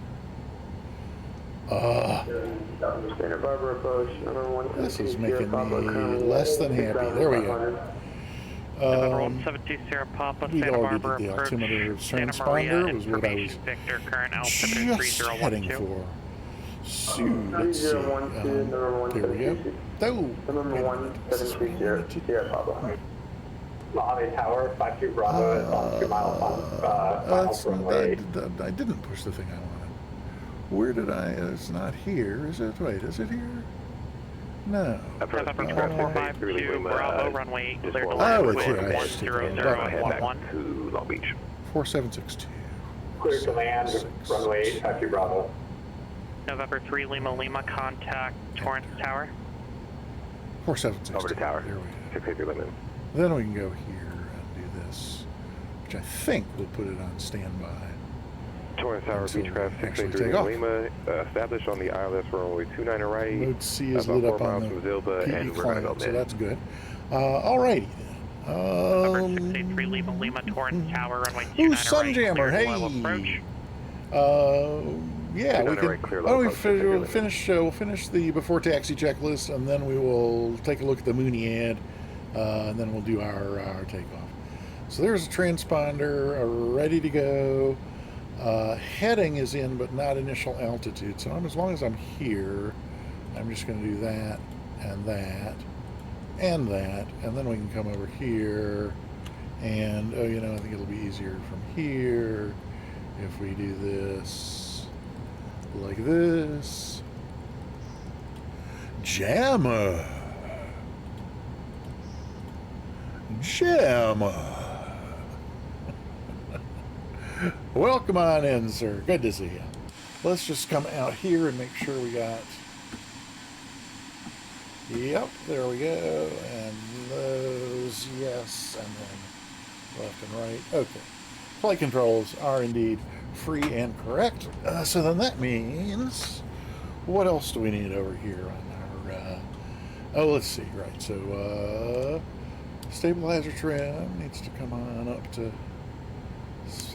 Santa Barbara approach, number 172 This is Sierra making Papa, me currently less than happy. There we go. 6,500. November 172 Sierra Papa, We'd Santa already Barbara did the approach. altimeter Santa Maria, transponder was what I was information Victor, current altitude just heading 3012. for. So let's see. 3012, number There we go. 172. Oh, Number wait a minute. This is 172 Sierra Papa. Mojave Tower, 52 Bravo, is on 2 miles on that's, runway. I didn't push the thing I wanted. Where did I? It's not here. Is it? Wait, is it here? No. November 4452 Bravo, runway 8, clear to Oh, land it's with here. I just did that. 10011. To Long Beach. 4762. Clear to land, runway 8, 52 Bravo. November 3 Lima Lima, contact Torrance Tower. 4762. Over to tower. There we go. 6 Lima. Then we can go here and do this, which I think will put it on standby. Torrance Tower, Until Beechcraft we actually 683 take off. Lima, established on the ILS runway 29 right. Mode C is about lit 4 up on miles the from Zilba, PE and we're going to go client, so mid. that's good. Alrighty then. November 683 Lima Lima, Torrance Tower, runway 29 Ooh, right, Sunjammer, clear to low hey! approach. Yeah, we 29 can. right, clear Why don't low we approach, 6 Lima. we'll finish the before taxi checklist, and then we will take a look at the Mooney ad, and then we'll do our takeoff. So there's a transponder ready to go. Heading is in, but not initial altitude. So as long as I'm here, I'm just going to do that, and that, and that, and then we can come over here, and I think it'll be easier from here if we do this like this. Jammer. Welcome on in, sir. Good to see you. Let's just come out here and make sure we got. Yep, there we go. And those, yes, and then left and right. Okay. Flight controls are indeed free and correct. So then that means, what else do we need over here on our, oh, let's see, right. So, stabilizer trim needs to come on up to,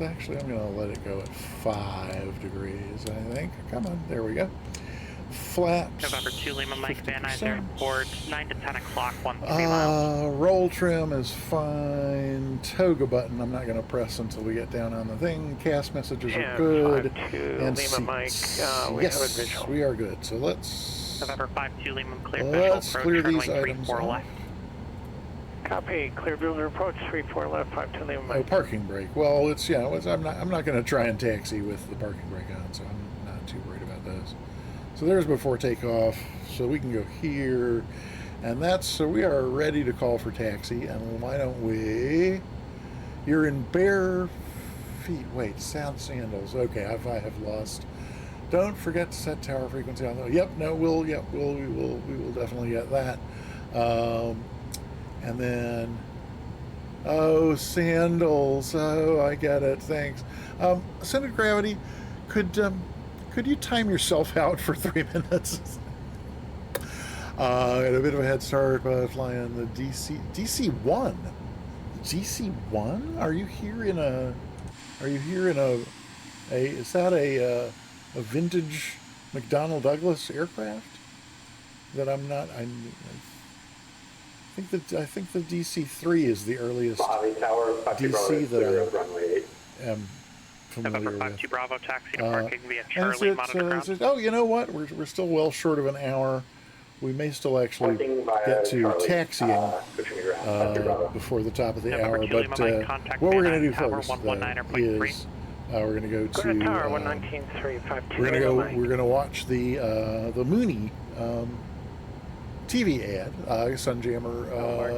actually, I'm going to let it go at 5 degrees, I think. Come on, there we go. Flaps. November 2 Lima Mike Van Nuys 50%. Airport, 9 to 10 o'clock, 13 miles. Roll trim is fine. Toga button I'm not going to press until we get down on the thing. Cast messages are good. 52 And Lima Mike, seats. we have a Yes, visual. we are good. So let's November 52 Lima clear let's visual clear approach, these runway items 34 off. left. Copy, clear visual approach 34 left, 52 Lima Oh, Mike. parking brake. Well, I'm not going to try and taxi with the parking brake on, so I'm not too worried about those. So there's before takeoff. So we can go here, and so we are ready to call for taxi. And why don't we? You're in bare feet. Wait, sound sandals. Okay, I have lost. Don't forget to set tower frequency on the. Yep, no, we will definitely get that. And then, oh, sandals. Oh, I get it. Thanks. Center of gravity, could you time yourself out for 3 minutes? Got a bit of a head start by flying the DC1. DC1? Are you here in a Are you here in is that a vintage McDonnell Douglas aircraft? That I'm not. I think the DC-3 is the earliest Mojave Tower, 52 Bravo DC is that clear I of runway 8. am November familiar 52 with. Bravo, taxi to parking via And Charlie, monitor ground. oh, you know what? We're still well short of an hour. We may still actually Parking get via to Charlie, taxiing switching to ground, 52 Bravo. before the top of the November hour. 2 But Lima Mike, contact what we're Van going to Nuys do Tower first 119.3. is we're going to go Go to tower to 119.352. we're going to go Mike. we're going to watch the Mooney TV ad. Sunjammer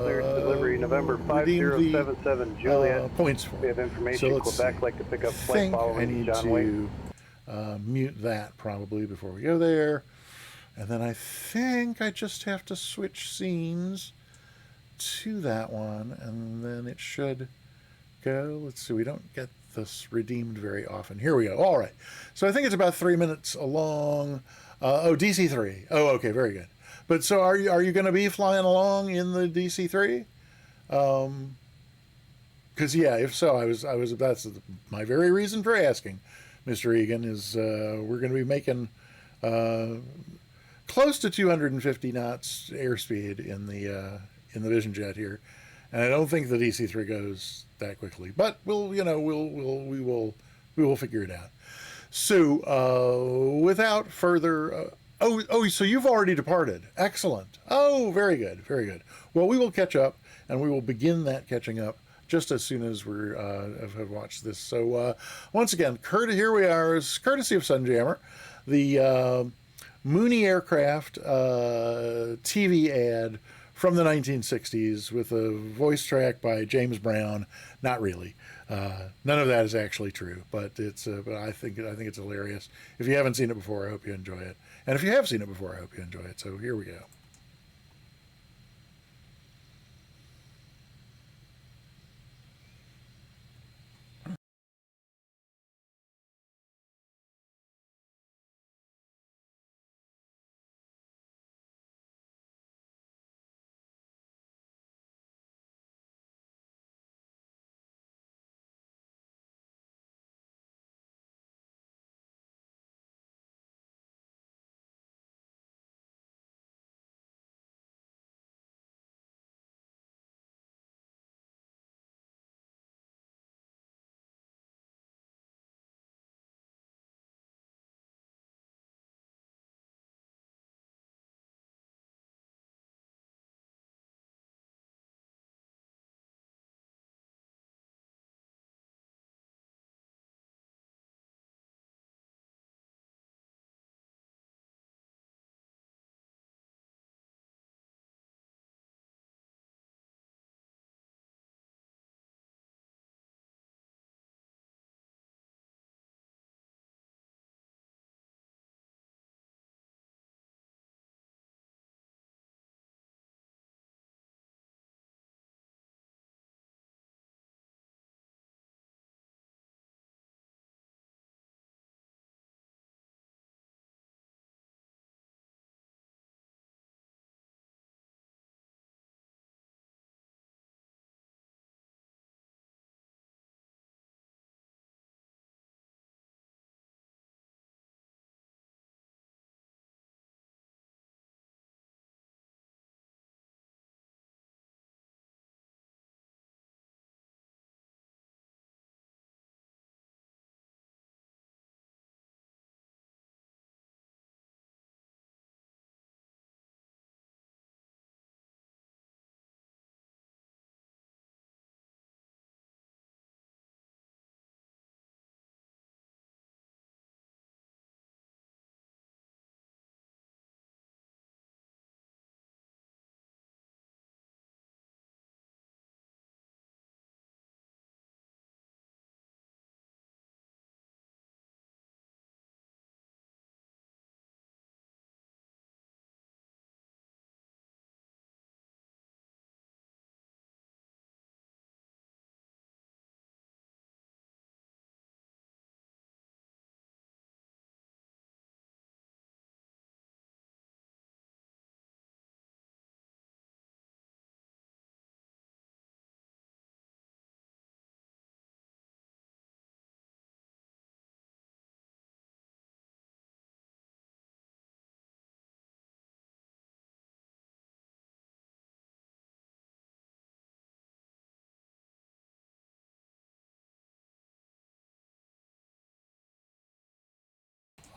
Clear delivery November redeemed the 5077 Juliet. points for. We have So information let's Quebec see. like to pick up I flight think I following need John Wayne. to mute that probably before we go there. And then I think I just have to switch scenes to that one, and then it should go. Let's see, we don't get this redeemed very often. Here we go. All right. So I think it's about 3 minutes along. DC-3. Oh, okay, very good. But so are you going to be flying along in the DC-3? Because yeah, if so, I was that's my very reason for asking, Mr. Egan, is we're going to be making close to 250 knots airspeed in the Vision Jet here, and I don't think the DC-3 goes that quickly. But we will figure it out. So without further, so you've already departed. Excellent. Oh, very good, very good. Well, we will catch up, and we will begin that catching up just as soon as we have watched this. So once again, here we are, as courtesy of Sunjammer, the Mooney aircraft TV ad from the 1960s with a voice track by James Brown. Not really. None of that is actually true, but but I think it's hilarious. If you haven't seen it before, I hope you enjoy it. And if you have seen it before, I hope you enjoy it. So here we go.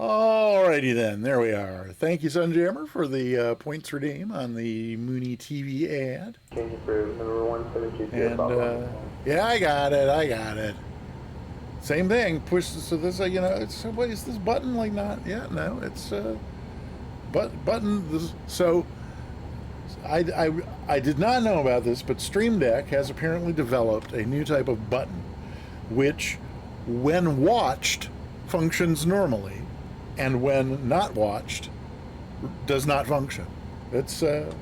Alrighty then, there we are. Thank you, Sunjammer, for the points redeem on the Mooney TV ad. Change approved. Number 172 And Bravo. yeah, I got it. Same thing. Push. So this, you know, it's what is this button like? Not yeah, no, it's button. So I did not know about this, but Stream Deck has apparently developed a new type of button, which, when watched, functions normally, and when not watched, does not function. It's oh,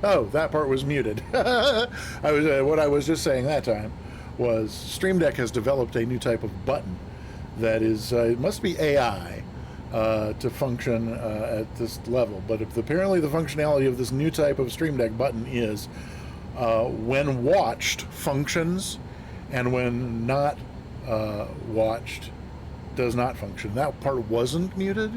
that part was muted. What I was just saying that time was Stream Deck has developed a new type of button that is it must be AI to function at this level. But apparently the functionality of this new type of Stream Deck button is when watched functions, and when not watched does not function. That part wasn't muted.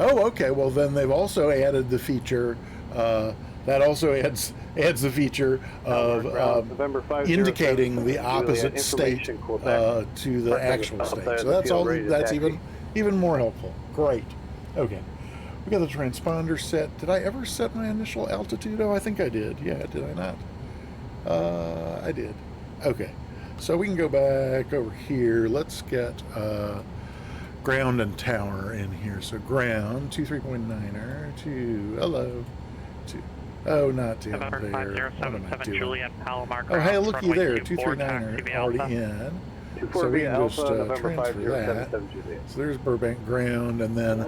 Oh, okay. Well, then they've also added the feature that also adds the feature of November 5, indicating the 07, opposite Juliet, state information Quebec. to the actual outside state. of So the that's field, all. ready to That's taxi. even more helpful. Great. Okay. We got the transponder set. Did I ever set my initial altitude? Oh, I think I did. Yeah, did I not? I did. Okay. So we can go back over here. Let's get ground and tower in here. So ground, 23.9er, to, hello, to, oh, not down November there. What am I 5077 doing? Juliet Palomar. Oh, hey, ground, looky runway there, 24, 239er taxi already Alpha. in. 24 So we via can Alpha, just November transfer that. 5077 Juliet. So there's Burbank ground, and then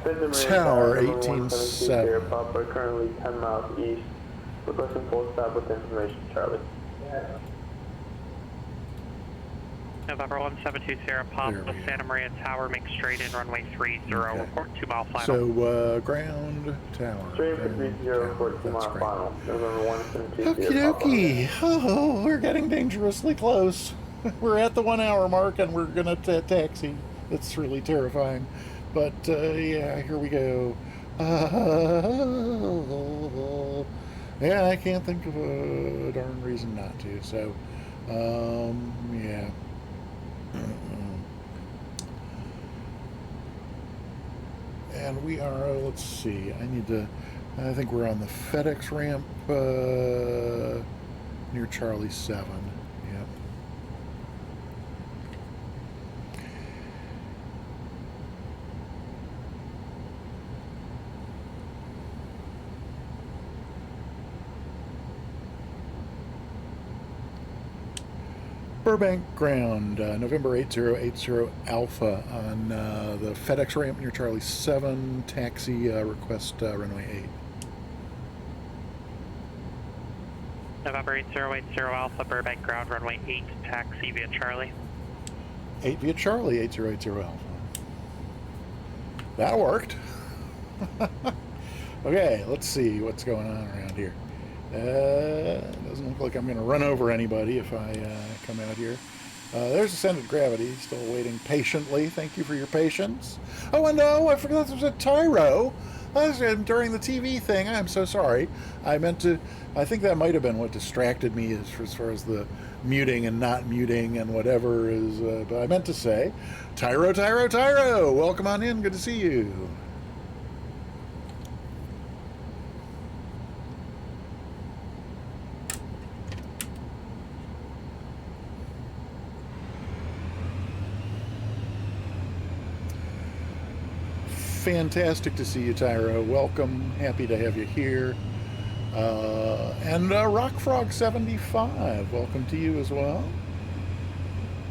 Visit Marine tower, number 18.7. 172 Papa, currently 10 miles east. Requesting full stop with information, Charlie. November 1720 Papa, There we go. Santa Maria Tower, make straight in runway 30, Okay. report 2 mile final. So ground, tower. Straight for ground, 30, tower. report 2 That's mile great. final. November 172 Okie Papa. dokie. Oh, we're getting dangerously close. We're at the 1 hour mark, and we're gonna taxi. It's really terrifying, but yeah, here we go. Yeah, I can't think of a darn reason not to. So, yeah. And we are. Let's see. I think we're on the FedEx ramp near Charlie 7. Yep. Burbank ground, November 8080 Alpha on the FedEx ramp near Charlie 7. Taxi request runway 8. November 8080 Alpha, Burbank ground, runway 8, taxi via Charlie. 8 via Charlie, 8080 Alpha. That worked. Okay, let's see what's going on around here. Doesn't look like I'm going to run over anybody if I come out here. There's ascended gravity, still waiting patiently. Thank you for your patience. Oh, and no, I forgot there's a Tyro. That was during the TV thing. I'm so sorry. I think that might have been what distracted me as far as the muting and not muting and whatever is. But I meant to say, Tyro, Tyro, Tyro. Welcome on in. Good to see you. Fantastic to see you, Tyro. Welcome. Happy to have you here. And RockFrog75, welcome to you as well.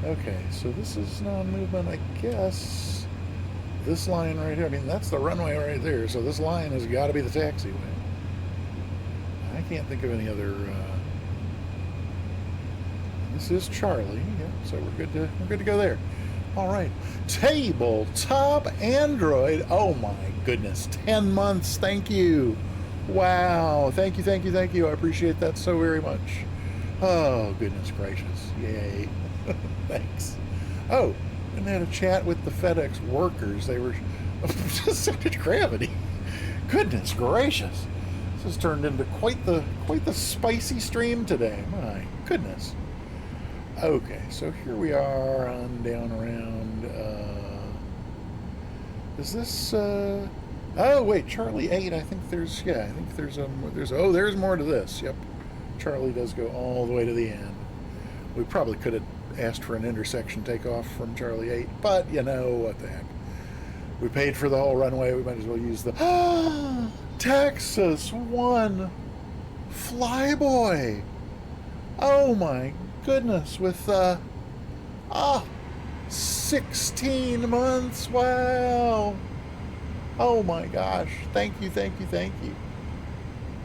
Okay, so this is non-movement, I guess. This line right here, I mean, that's the runway right there, so this line has got to be the taxiway. I can't think of any other... This is Charlie, yeah, so we're good to go there. All right, tabletop Android. Oh my goodness, 10 months. Thank you. Wow, thank you. I appreciate that so very much. Oh goodness gracious, yay! Thanks. Oh, and I had a chat with the FedEx workers. They were just at gravity. Goodness gracious, this has turned into quite the spicy stream today. My goodness. Okay, so here we are on down around Is this? Oh wait, Charlie 8. I think there's. Yeah, I think there's a. Oh, there's more to this. Yep, Charlie does go all the way to the end. We probably could have asked for an intersection takeoff from Charlie 8, but you know what the heck. We paid for the whole runway. We might as well use the Texas 1 Flyboy. Oh my goodness, with 16 months. Wow. Oh my gosh. Thank you.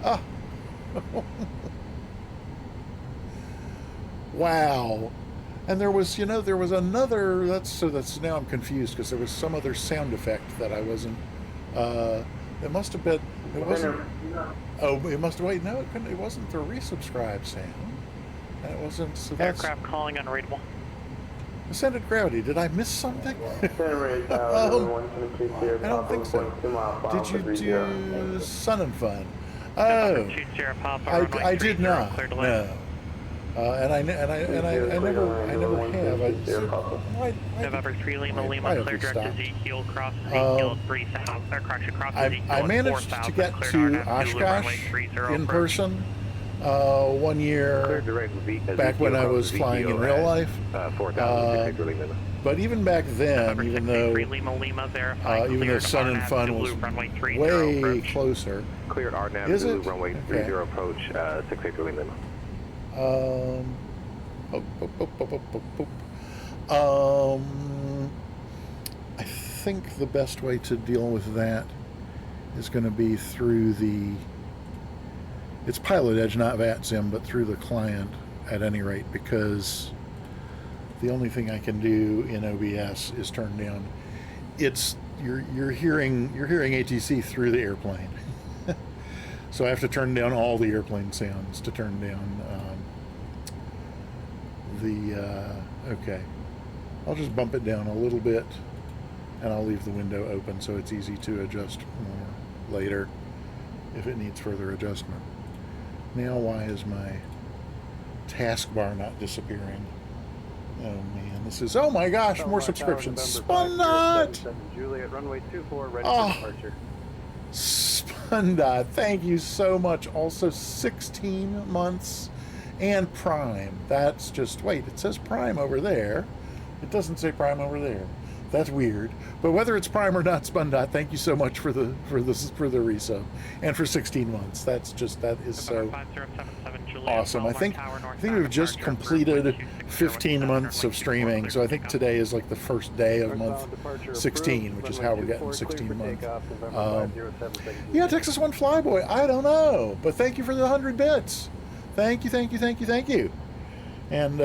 Ah. Wow. And there was another, that's now I'm confused because there was some other sound effect that I wasn't, it must have been, it wasn't, it must have, wait, no, it wasn't the resubscribe sound. And it wasn't, so that's. Aircraft calling unreadable. Ascended gravity, did I miss something? I don't think so. Did you do Sun and Fun? Oh, I did not. No. And I never have. November 3 Lima Lima, clear direct to Z, heel cross Z, heel 3 south, or correction, cross Z, I managed to get to Oshkosh in person 1 year back when I was flying in real life. But even back then, even though Sun and Fun was way closer. Cleared RNAV Is to it? runway 30 approach, 683 Lima. I think the best way to deal with that is going to be through it's Pilot Edge, not VATSIM, but through the client at any rate, because the only thing I can do in OBS is turn down. You're hearing ATC through the airplane. So I have to turn down all the airplane sounds to turn down okay. I'll just bump it down a little bit and I'll leave the window open so it's easy to adjust more later if it needs further adjustment. Now why is my taskbar not disappearing? Oh man, this is, oh my gosh, more subscriptions. Spundot! Juliet, runway 24, ready Oh. for departure. Spundot, thank you so much. Also 16 months and Prime. That's just, wait, it says Prime over there. It doesn't say Prime over there. That's weird. But whether it's Prime or not, Spundot, thank you so much for the resub and for 16 months. That is so awesome. I think we've just completed 15 months of streaming, so I think today is like the first day of month 16, which is how we're getting 16 months. Yeah, Texas 1 Flyboy, I don't know, but thank you for the 100 bits. Thank you. And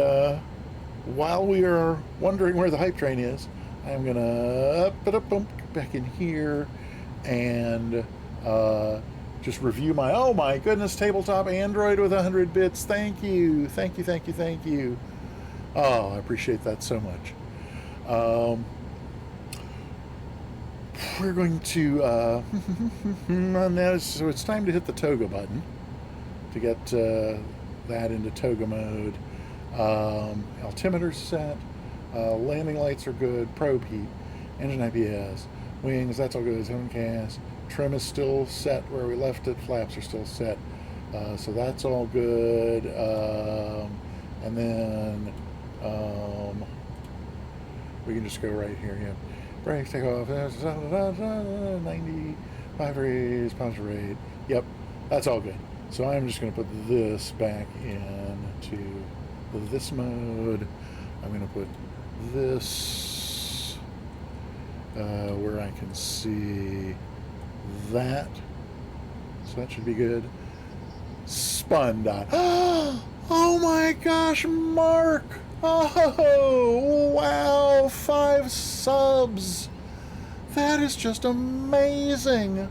while we are wondering where the hype train is, I'm gonna bump back in here and just review my, oh my goodness, tabletop Android with 100 bits. Thank you. Oh, I appreciate that so much. We're going to now, so it's time to hit the toga button to get that into toga mode. Altimeter's set. Landing lights are good. Probe heat. Engine IPS. Wings, that's all good. Zone cast. Trim is still set where we left it. Flaps are still set. So that's all good. And then we can just go right here. Yeah. Brakes, take off. 95 degrees, positive rate. Yep, that's all good. So I'm just going to put this back into this mode. I'm going to put this where I can see that. So that should be good. Spundot. Oh my gosh, Mark! Oh, wow, 5 subs. That is just amazing.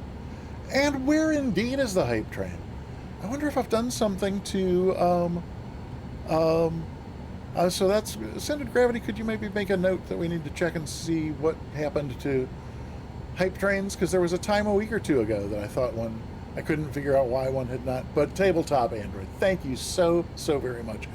And where indeed is the hype train? I wonder if I've done something to, so that's Ascended Gravity. Could you maybe make a note that we need to check and see what happened to hype trains? Because there was a time a week or two ago that I thought I couldn't figure out why one had not. But Tabletop Android, thank you so very much.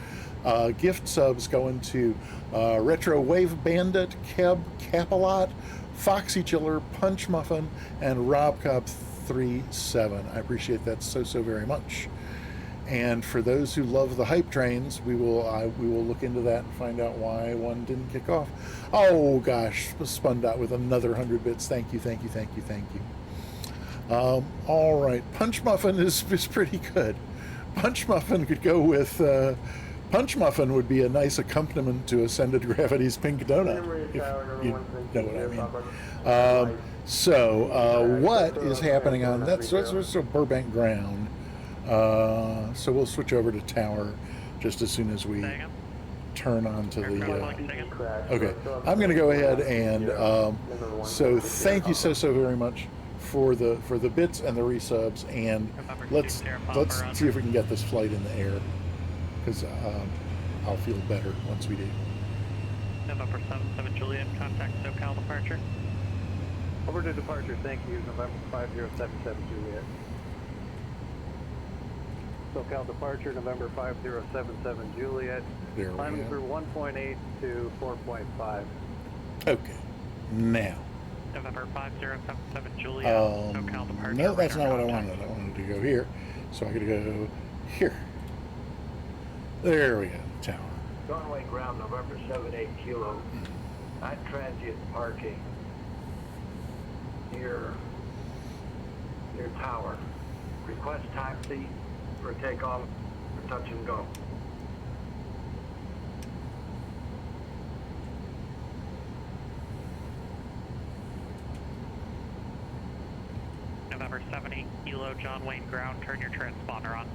Gift subs going to Retro Wave Bandit, Keb Capalot, Foxy Chiller, Punch Muffin, and Rob Cobb 37. I appreciate that so very much. And for those who love the hype trains, we will look into that and find out why one didn't kick off. Oh gosh, Spun Dot with another 100 bits. Thank you. All right, Punch Muffin is pretty good. Punch Muffin could go with. Punch Muffin would be a nice accompaniment to Ascended Gravity's Pink Donut, if you know what I mean. What is happening on that? So it's Burbank ground. So we'll switch over to tower just as soon as we turn on to the. Okay, I'm going to go ahead and so thank you so very much for the bits and the resubs, and let's see if we can get this flight in the air, because I'll feel better once we do. November 77 Juliet, contact SoCal departure. Over to departure, thank you. November 5077 Juliet. SoCal departure, November 5077 Juliet. There we Climbing go. through 1.8 to 4.5. Okay, now. November 5077 Juliet, SoCal departure. No, that's not what I radar wanted. I wanted to go here, so I got to go here. There we go, tower. Runway ground, November 78 Kilo. At transient parking near tower. Request taxi for takeoff for touch and go. November 70 Kilo, John Wayne ground, turn your transponder on.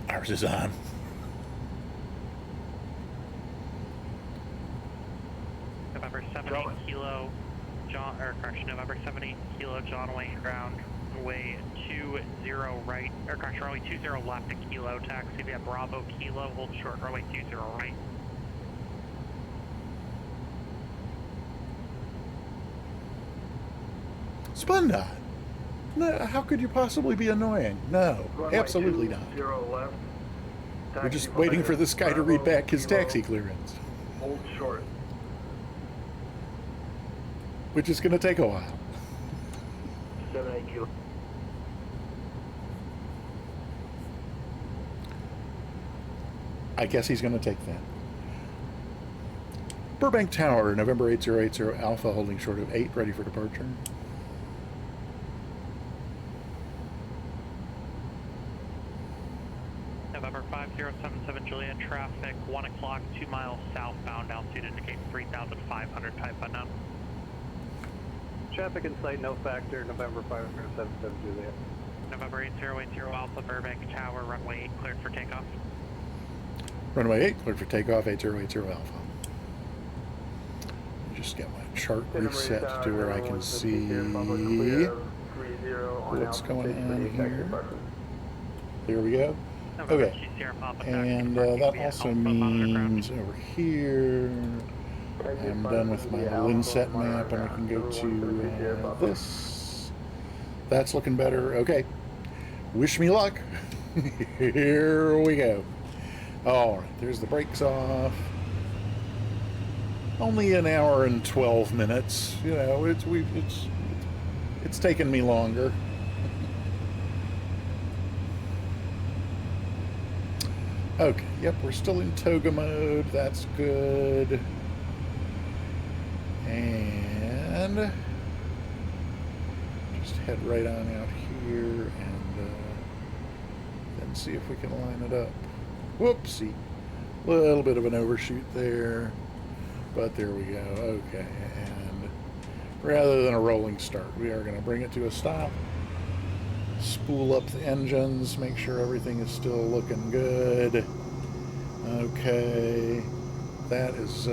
Ours is on. November 70 Kilo, November 70 Kilo, John Wayne ground, runway 20 right, or correction, runway 20 left to Kilo, taxi via Bravo Kilo, hold short, runway 20 right. Spun Dot. No, how could you possibly be annoying? No, Runway absolutely 20 not. left. We're Taxi just waiting for this guy to read Bravo back his Kilo, taxi clearance, Hold short. which is going to take a while. 78 Kilo. I guess he's going to take that. Burbank Tower, November 8080 Alpha, holding short of 8, ready for departure. November 5077 Juliet, traffic 1 o'clock, 2 miles southbound, altitude indicates 3,500, type unknown. Traffic in sight, no factor. November 5077 Juliet. November 8080 Alpha, Burbank Tower, runway 8 cleared for takeoff. Runway 8, cleared for takeoff, 8080 Alpha. Just get my chart reset to where I can see what's going on here. There we go. Okay, and that also means over here, I'm done with my little inset map, and we can go to this. That's looking better. Okay, wish me luck. Here we go. All right, there's the brakes off. Only an hour and 12 minutes. You know, it's taken me longer. Okay, yep, we're still in toga mode. That's good. And just head right on out here and then see if we can line it up. Whoopsie. A little bit of an overshoot there. But there we go. Okay, and rather than a rolling start, we are going to bring it to a stop. Spool up the engines, make sure everything is still looking good. Okay, that is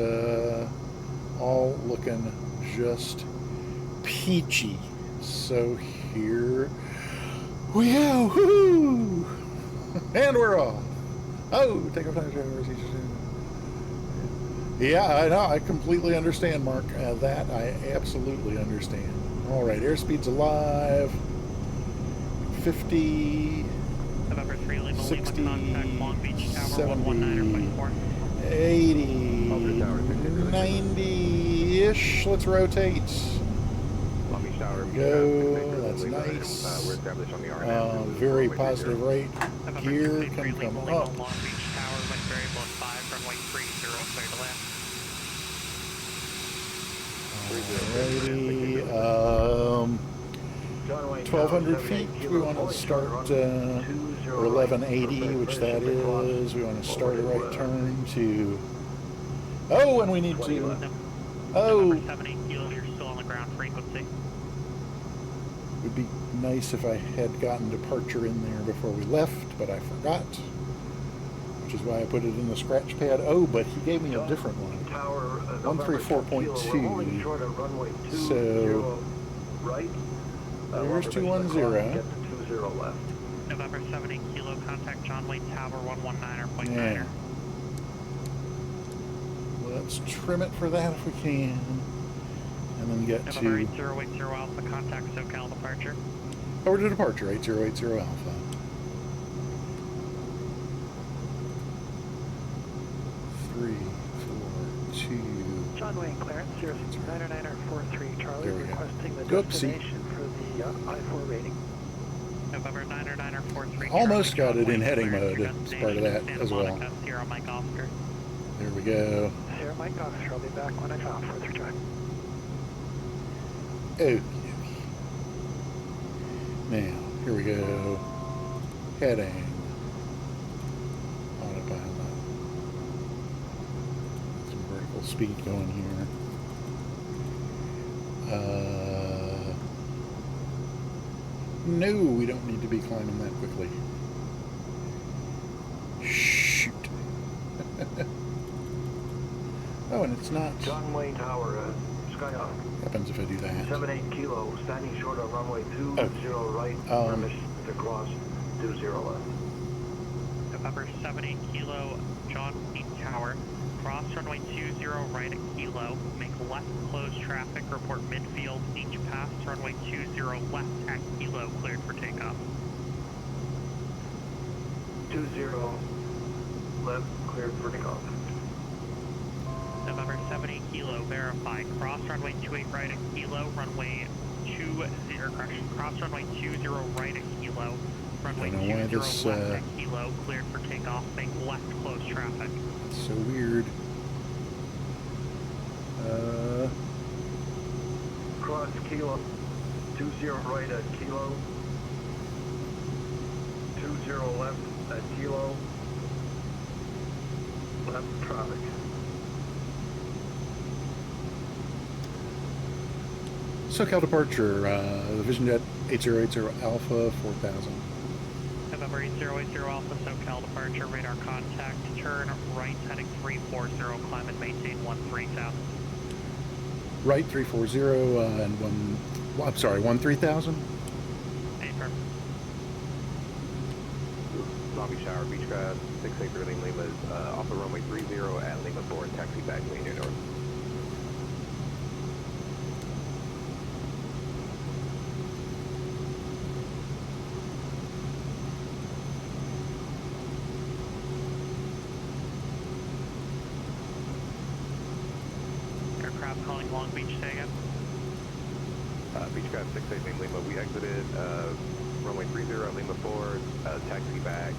all looking just peachy. So here we go. Woo-hoo! And we're off. Oh, take off. Yeah, I know. I completely understand, Mark. That I absolutely understand. All right, airspeed's alive. 50, November 3 Lima 60, Lima contact Long Beach Tower 70, 119.4. 80, 90-ish. Let's rotate. Long Beach Tower. There we go. That's nice. We're established on the RNN. Very positive rate. November Gear 63 can Lima come Lima up. Long Beach Tower wind variable 5 runway 30 clear to land. Alrighty. John Wayne 1,200 Tower, feet. 78 We want kilo, to start, short or run, 20 1180, right, which that Pacific Cross, is. We want to start a over to, right turn to. Oh, and we need 20 to. left. Oh, November 70 kilo, you're still on the ground frequency. would be nice if I had gotten departure in there before we left, but I forgot. Which is why I put it in the scratch pad. Oh, but he gave me a different one. Tower, 134.2. We're holding short of runway 20 So, right. there's Pacific 210. Get to 20 left. November 70 kilo, contact John Wayne Tower 119.9er. Yeah. Let's trim it for that if we can. And then get November to 8080 Alpha, contact SoCal departure. over to departure, 8080 Alpha. 3, 4, 2. John Wayne clearance 069943 Charlie, There we go. requesting the Oopsie. destination for the I-4 rating. November 99943. Almost got it in John Wayne, heading clearance, mode your as part of destination, that Santa as well. Monica, Sierra Mike Oscar. There we go. Sierra Mike Officer, I'll be back when I file further drive. Okay. Now, here we go. Heading. Autopilot. Some vertical speed going here. No, we don't need to be climbing that quickly. Shoot. Oh, and it's not. John Wayne Tower, Skyhawk. Happens if I do that. 78 kilo, standing short on runway 20 right, permission to cross 20 left. November 70 kilo, John Wayne Tower. Cross runway 20 right at kilo. Make left close traffic. Report midfield. Each pass runway 20 left at kilo. Cleared for takeoff. 20 left, cleared for takeoff. November 70 kilo, verify. Cross runway 28 right at kilo. Runway 20, cross runway 20 right at kilo. Runway Don't know why 20 this, left at kilo. Cleared for takeoff. Make left close traffic. It's so weird. Cross kilo, 20 right at kilo. 20 left at kilo. Left traffic. SoCal departure, the Vision Jet 8080 Alpha 4000. November 8080 Alpha, SoCal departure. Radar contact. Turn right heading 340. Climb and maintain 13,000. Right 340 and well, I'm sorry, 13,000. Affirm. Long Beach Tower, Beechcraft, 683 Lima Lima is off the runway 30 at Lima 4 and taxi back to N.Eur North. Aircraft calling Long Beach, say again. Beechcraft 683 Lima, we exited runway 30 at Lima 4, taxi back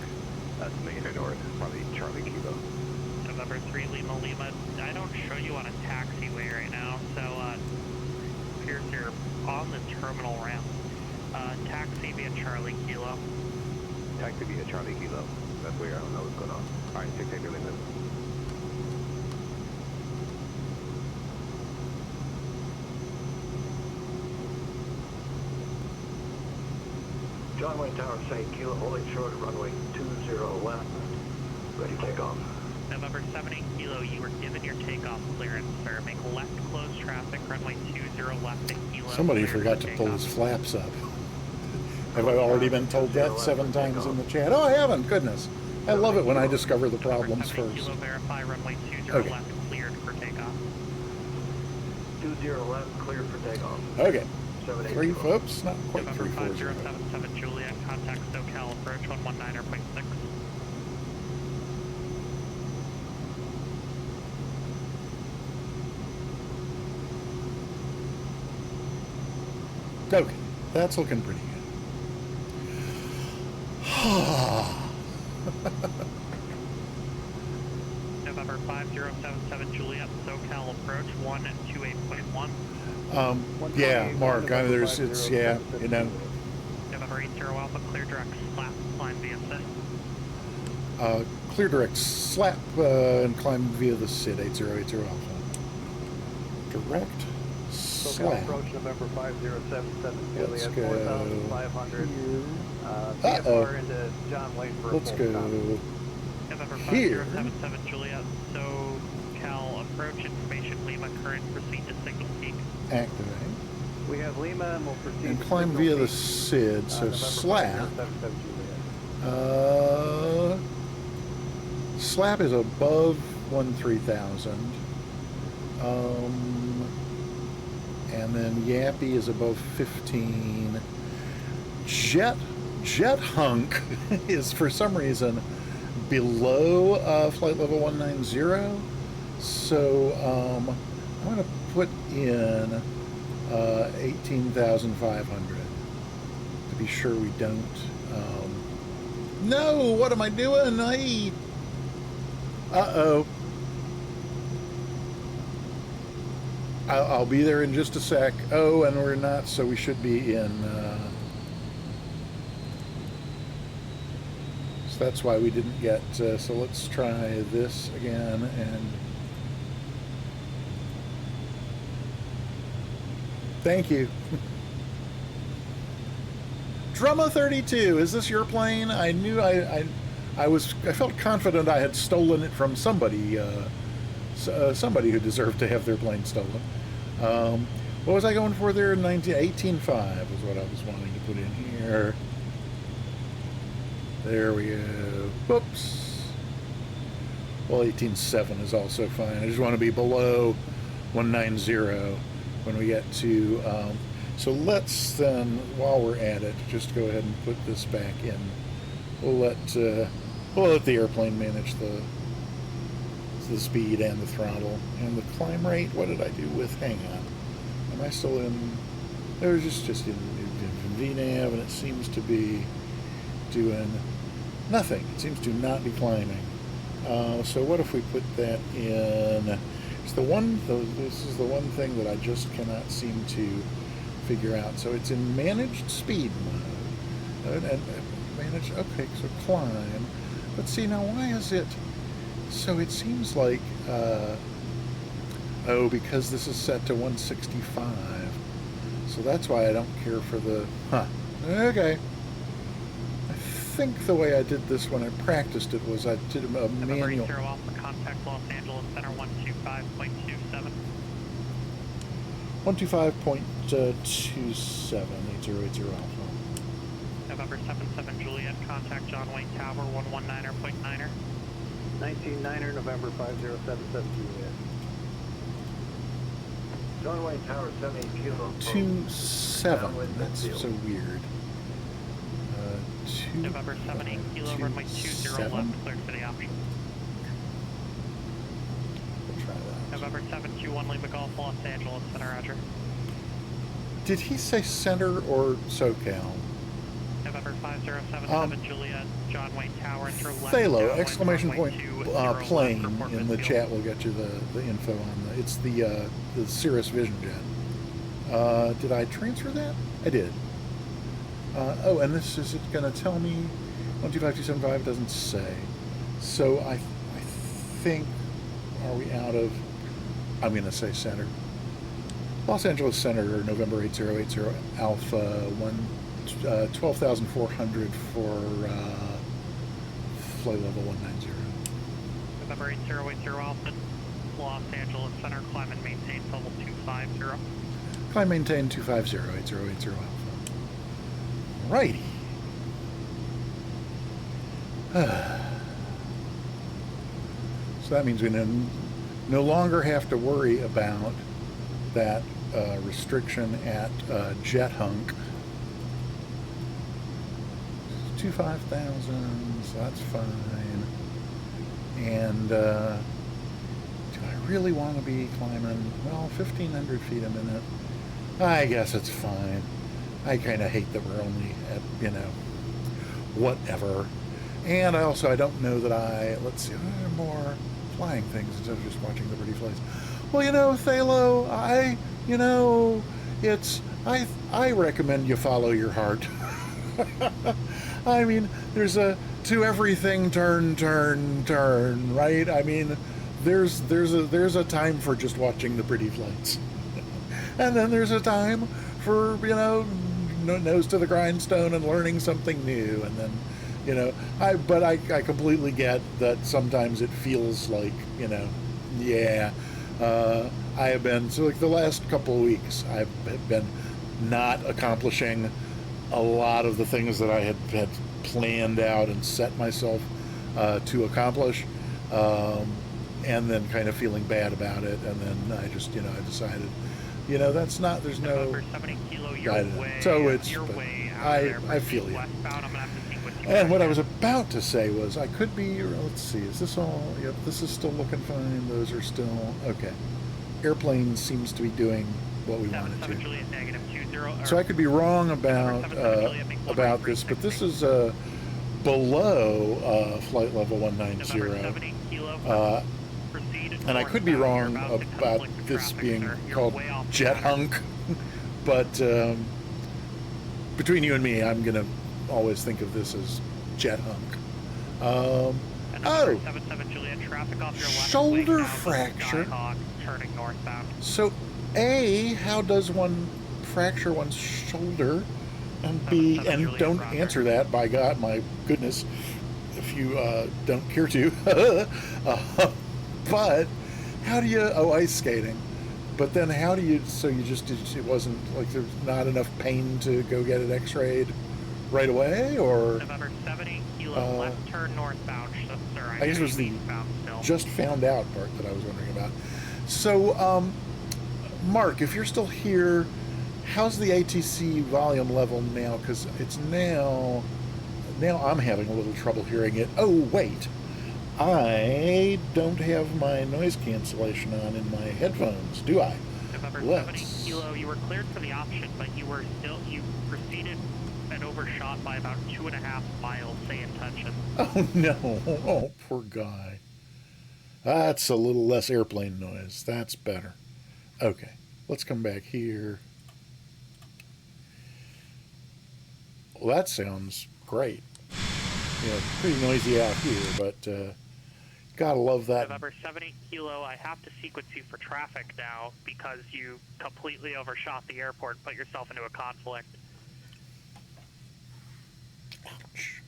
to N.Eur North, probably Charlie Kilo. November 3 Lima Lima. I don't show you on a taxiway right now, so appears you're on the terminal ramp. Taxi via Charlie Kilo. Taxi via Charlie Kilo. That's where I don't know what's going on. Alright, 683 Lima. John Wayne Tower, St. Kilo, holding short at runway 20 left. Ready takeoff. November 70 Kilo, you were given your takeoff clearance, sir. Make left close traffic, runway 20 left at Kilo. Somebody cleared forgot for to pull takeoff. his flaps up. Have I already been told that 7 times in the chat? Oh, I haven't. Goodness. I love it when I discover the problems November 70 first. Kilo, verify runway 20 Okay. left, cleared for takeoff. 20 left, cleared for takeoff. Okay. Three, oops, not quite November 340. 5077 Juliet, contact SoCal approach 119.6. Okay, that's looking pretty good. November 5077 Juliet, SoCal approach 128.1. Yeah, Mark, it's, yeah, you know. November 80 Alpha, clear direct slap, climb via SID. Clear direct slap and climb via the SID 8080 Alpha. Direct SoCal slap. approach November 5077 Let's Juliet, go 4,500. here. VFR into John Wayne for a Let's full go stop. November here. 5077 Juliet, SoCal approach information Lima, current proceed to Signal Peak. Activate. We have Lima and we'll proceed And to climb Signal via the Peak, SID, so November slap. 5077 Juliet. Slap is above 13,000. And then Yappy is above 15. Jet Hunk is for some reason below flight level 190. So I'm going to put in 18,500 to be sure we don't. No, what am I doing? Uh-oh. I'll be there in just a sec. Oh, and we're not, so we should be in. So that's why we didn't get. So let's try this again and. Thank you. Drumma 32, is this your plane? I knew I felt confident I had stolen it from somebody. Somebody who deserved to have their plane stolen. What was I going for there? 18.5 was what I was wanting to put in here. There we go. Whoops. Well, 18.7 is also fine. I just want to be below 190 when we get to... so let's then, while we're at it, just go ahead and put this back in. We'll let the airplane manage the speed and the throttle and the climb rate. What did I do with? Hang on. Am I still in? It was just in VNAV, and it seems to be doing nothing. It seems to not be climbing. So what if we put that in? It's this is the one thing that I just cannot seem to figure out. So it's in managed speed mode and manage. Okay, so climb. But see now, why is it? So it seems like, oh, because this is set to 165. So that's why I don't care for the, okay. I think the way I did this when I practiced it was I did a manual. November 80 Alpha, contact Los Angeles Center 125.27. 125.27, 8080 Alpha. November 77 Juliet, contact John Wayne Tower 119.9er. 19.9er, November 5077 Juliet. John Wayne Tower, 78 kilo. 27, that's so weird. November 78 kilo, runway 20 left, cleared for the option. We'll try that. November 721 Lima Golf, Los Angeles Center, roger. Did he say center or SoCal? November 5077 Juliet, John Wayne Tower, enter left. Phalo, downwind exclamation runway point, 20 plane left, report in the midfield. chat will get you the info on the, it's the Cirrus Vision Jet. Did I transfer that? I did. Oh, and this is it going to tell me 125275 doesn't say. So I think, are we out of, I'm going to say center. Los Angeles Center, November 8080 Alpha 12,400 for flight level 190. November 8080 Alpha, Los Angeles Center, climb and maintain level 250. Climb maintain 250, 8080 Alpha. Righty. So that means we no longer have to worry about that restriction at jet hunk. 25,000, so that's fine. And do I really want to be climbing? Well, 1,500 feet a minute. I guess it's fine. I kind of hate that we're only at, you know, whatever. And I don't know that let's see, are there more flying things instead of just watching the pretty flights? Well, you know, Thalo, I recommend you follow your heart. I mean, there's a to everything turn, right? I mean, there's a time for just watching the pretty flights. And then there's a time for, you know, nose to the grindstone and learning something new. And then, you know, I completely get that sometimes it feels like, you know, yeah, I have been, so like the last couple of weeks, I've been not accomplishing a lot of the things that I had planned out and set myself to accomplish, and then kind of feeling bad about it. And then I just, you know, I decided, you know, that's not, there's no, 70 kilo, so it's, I feel you. Westbound, I'm gonna have to see what And what I was about to say was I could be, let's see, is this all, yep, this is still looking fine, those are still, okay. Airplane seems to be doing what we want it to. Juliet, -20, So I could be wrong about this, but this is below flight level 190. And I could be wrong about this being called jet hunk, but between you and me, I'm going to always think of this as jet hunk. Oh, 77 Juliet, traffic off your left, shoulder fracture. Turning northbound. So, A, how does one fracture one's shoulder? And B, and don't answer that, by God, my goodness, if you don't care to. But how do you, ice skating. But then how do you, so you just, it wasn't, like there's not enough pain to go get it x-rayed right away, or? November 70 kilo, left turn northbound, sir. I guess it was the just found out part that I was wondering about. So, Mark, if you're still here, how's the ATC volume level now? Because it's now I'm having a little trouble hearing it. Oh, wait. I don't have my noise cancellation on in my headphones, do I? November 70 kilo, you were cleared for the option, but you proceeded and overshot by about 2.5 miles, say intention. Oh, no. Oh, poor guy. That's a little less airplane noise. That's better. Okay, let's come back here. Well, that sounds great. You know, pretty noisy out here, but gotta love that. November 70 kilo, I have to sequence you for traffic now because you completely overshot the airport, put yourself into a conflict. Ouch.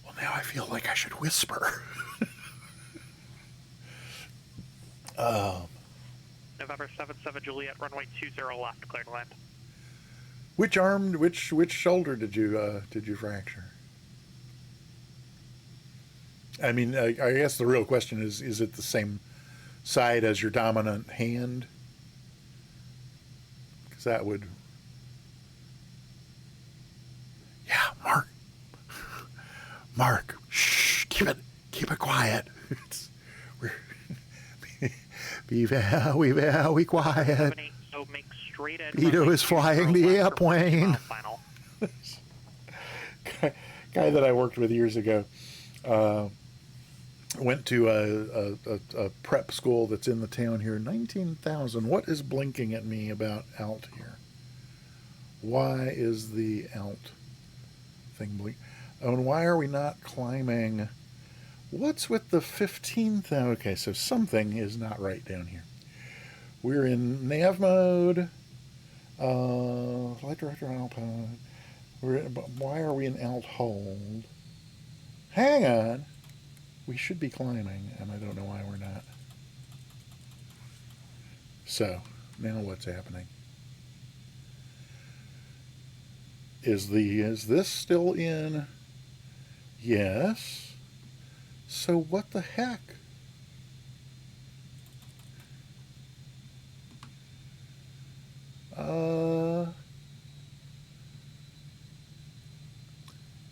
Well, now I feel like I should whisper. November 77 Juliet, runway 20 left, clear to land. Which shoulder did you fracture? I mean, I guess the real question is it the same side as your dominant hand? Because that would... Yeah, Mark, shh, keep it quiet. Be very quiet. So make straight in. Vito is flying the airplane. Guy that I worked with years ago went to a prep school that's in the town here. 19,000. What is blinking at me about alt here? Why is the alt thing blink? Oh, and why are we not climbing? What's with the 15th? Okay, so something is not right down here. We're in nav mode. Flight director Alpine. Why are we in alt hold? Hang on. We should be climbing, and I don't know why we're not. So, now what's happening? Is this still in? Yes. So what the heck?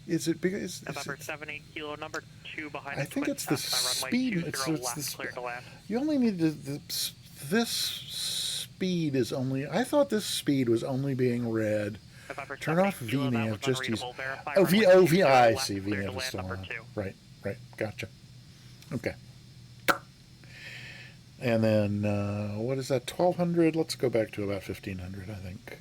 Is it because November 78 kilo, number 2 behind. I think it's the speed. It's the clear to land. You only need this speed is only. I thought this speed was only being read. November Turn off 78 kilo, that VNAV. was Just use. unreadable. Verify Oh, runway I 20 left, see. clear to VNAV is land, still number on. 2. Right. Gotcha. Okay. And then what is that? 1200. Let's go back to about 1500. I think.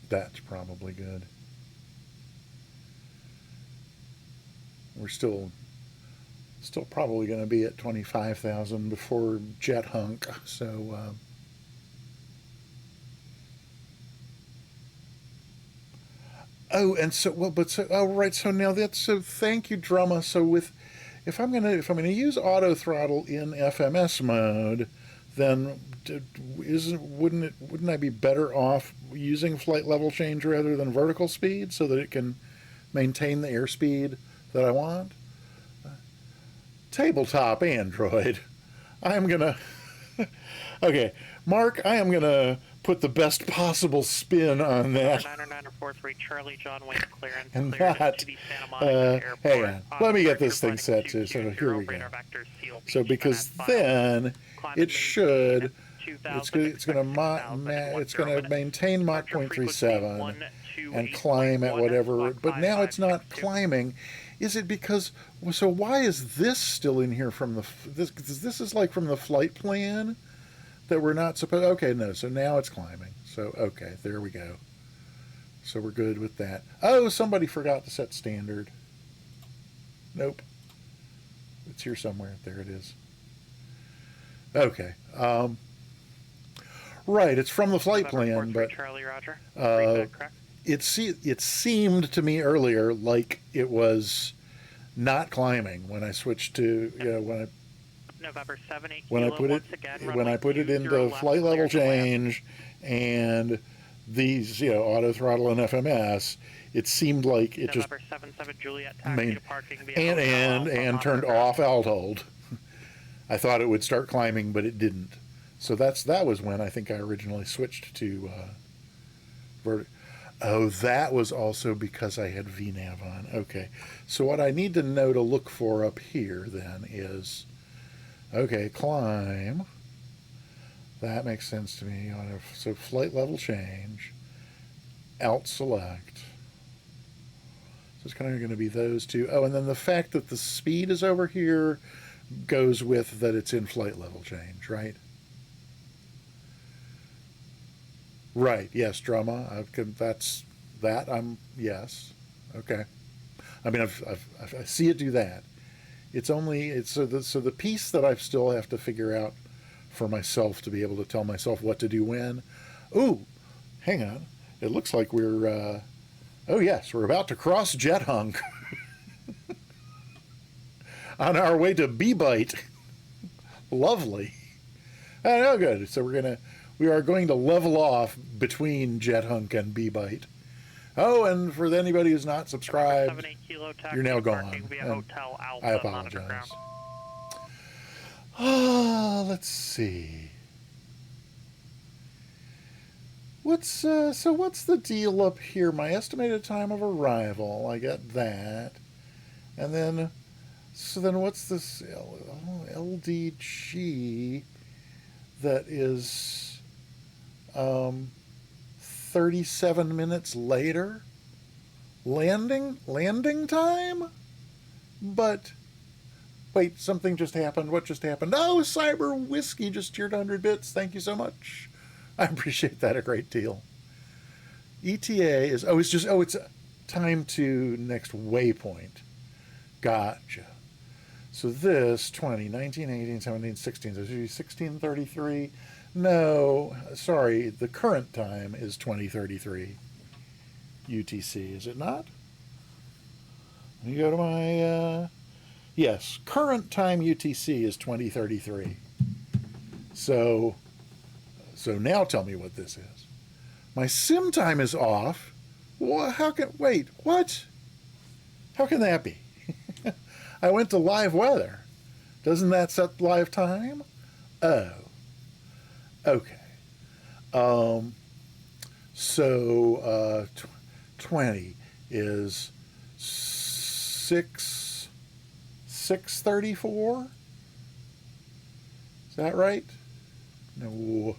That's probably good. We're still probably going to be at 25,000 before jet hunk. So oh, and so well, but so oh right. So now that's so. Thank you, Drumma. So with if I'm gonna use auto throttle in FMS mode, then wouldn't I be better off using flight level change rather than vertical speed so that it can maintain the airspeed that I want? Tabletop Android. I'm gonna okay, Mark, I am gonna put the best possible spin on that. 94943 Charlie John Wayne clearance And cleared that, to the Santa Monica Airport. hang on, let me get this thing Departure set to, so flight here we go. radar vector seal So beach, because finance then file. it should, 2000, it's going to maintain Mach Departure 0.37 and climb at whatever, but now it's not climbing. Is it because, so why is this still in here from this is like from the flight plan that we're not supposed, okay, no, so now it's climbing. So, okay, there we go. So we're good with that. Oh, somebody forgot to set standard. Nope. It's here somewhere. There it is. Okay. Right, it's from the flight plan, but Charlie, Roger. it seemed to me earlier like it was not climbing when I switched to, November 7, 8 when I put it into flight level change and these, auto throttle and FMS, it seemed like it just November 7 Juliet taxi to parking via and turned off alt hold. I thought it would start climbing, but it didn't. So that was when I think I originally switched to Oh, that was also because I had VNAV on. Okay, so what I need to know to look for up here then is, okay, climb. That makes sense to me. So flight level change, alt select. So it's kind of going to be those two. Oh, and then the fact that the speed is over here goes with that it's in flight level change, right? Right, yes, Drama. That's that. Yes. Okay. I mean, I see it do that. It's so the piece that I still have to figure out for myself to be able to tell myself what to do when. Ooh, hang on. It looks like we're. Oh yes, we're about to cross jet hunk on our way to B-Bite. Lovely. Oh, good. So we are going to level off between jet hunk and B-Bite. Oh, and for anybody who's not subscribed, you're now gone. I apologize. Let's see. What's the deal up here? My estimated time of arrival. I got that. And then, what's this LDG that is 37 minutes later? Landing time? But wait, something just happened. What just happened? Oh, Cyber Whiskey just tiered 100 bits. Thank you so much. I appreciate that a great deal. ETA is, it's time to next waypoint. Gotcha. So this, 20, 19, 18, 17, 16, so it should be 1633. No, sorry, the current time is 2033. UTC, is it not? Let me go to my, yes, current time UTC is 2033. So now tell me what this is. My sim time is off. Well, wait, what? How can that be? I went to live weather. Doesn't that set live time? Oh, okay. 20 is 6:34. Is that right? No.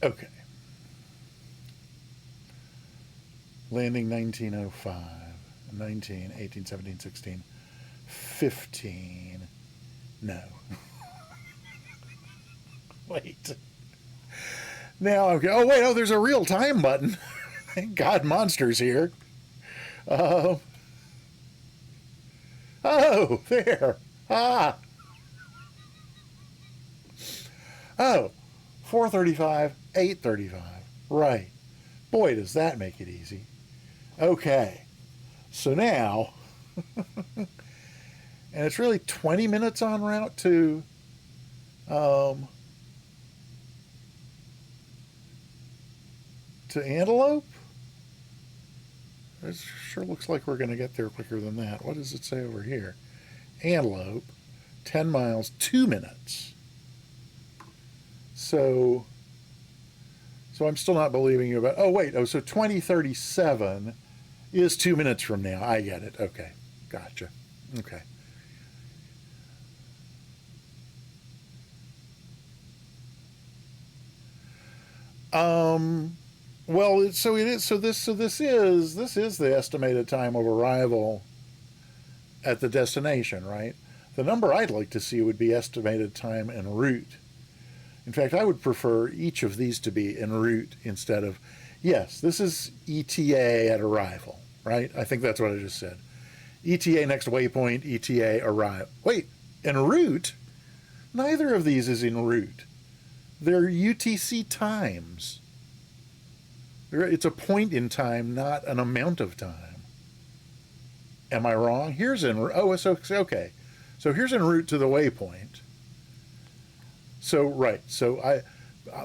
Okay. Landing 1905, 19, 18, 17, 16, 15. No. Wait. Now I'm oh wait, oh there's a real time button. Thank God Monster's here. Oh, there. Ah. Oh, 4:35, 8:35. Right. Boy, does that make it easy. Okay. So now, and it's really 20 minutes en route to Antelope? It sure looks like we're going to get there quicker than that. What does it say over here? Antelope, 10 miles, 2 minutes. So I'm still not believing you about, oh wait, oh, so 2037 is 2 minutes from now. I get it. Okay. Gotcha. Okay. Well, so it is. So this is the estimated time of arrival at the destination, right? The number I'd like to see would be estimated time en route. In fact, I would prefer each of these to be en route instead of, yes, this is ETA at arrival, right? I think that's what I just said. ETA next waypoint, ETA arrival. Wait, en route? Neither of these is en route. They're UTC times. It's a point in time, not an amount of time. Am I wrong? Here's en route. Oh, it's okay. So here's en route to the waypoint. So, right. So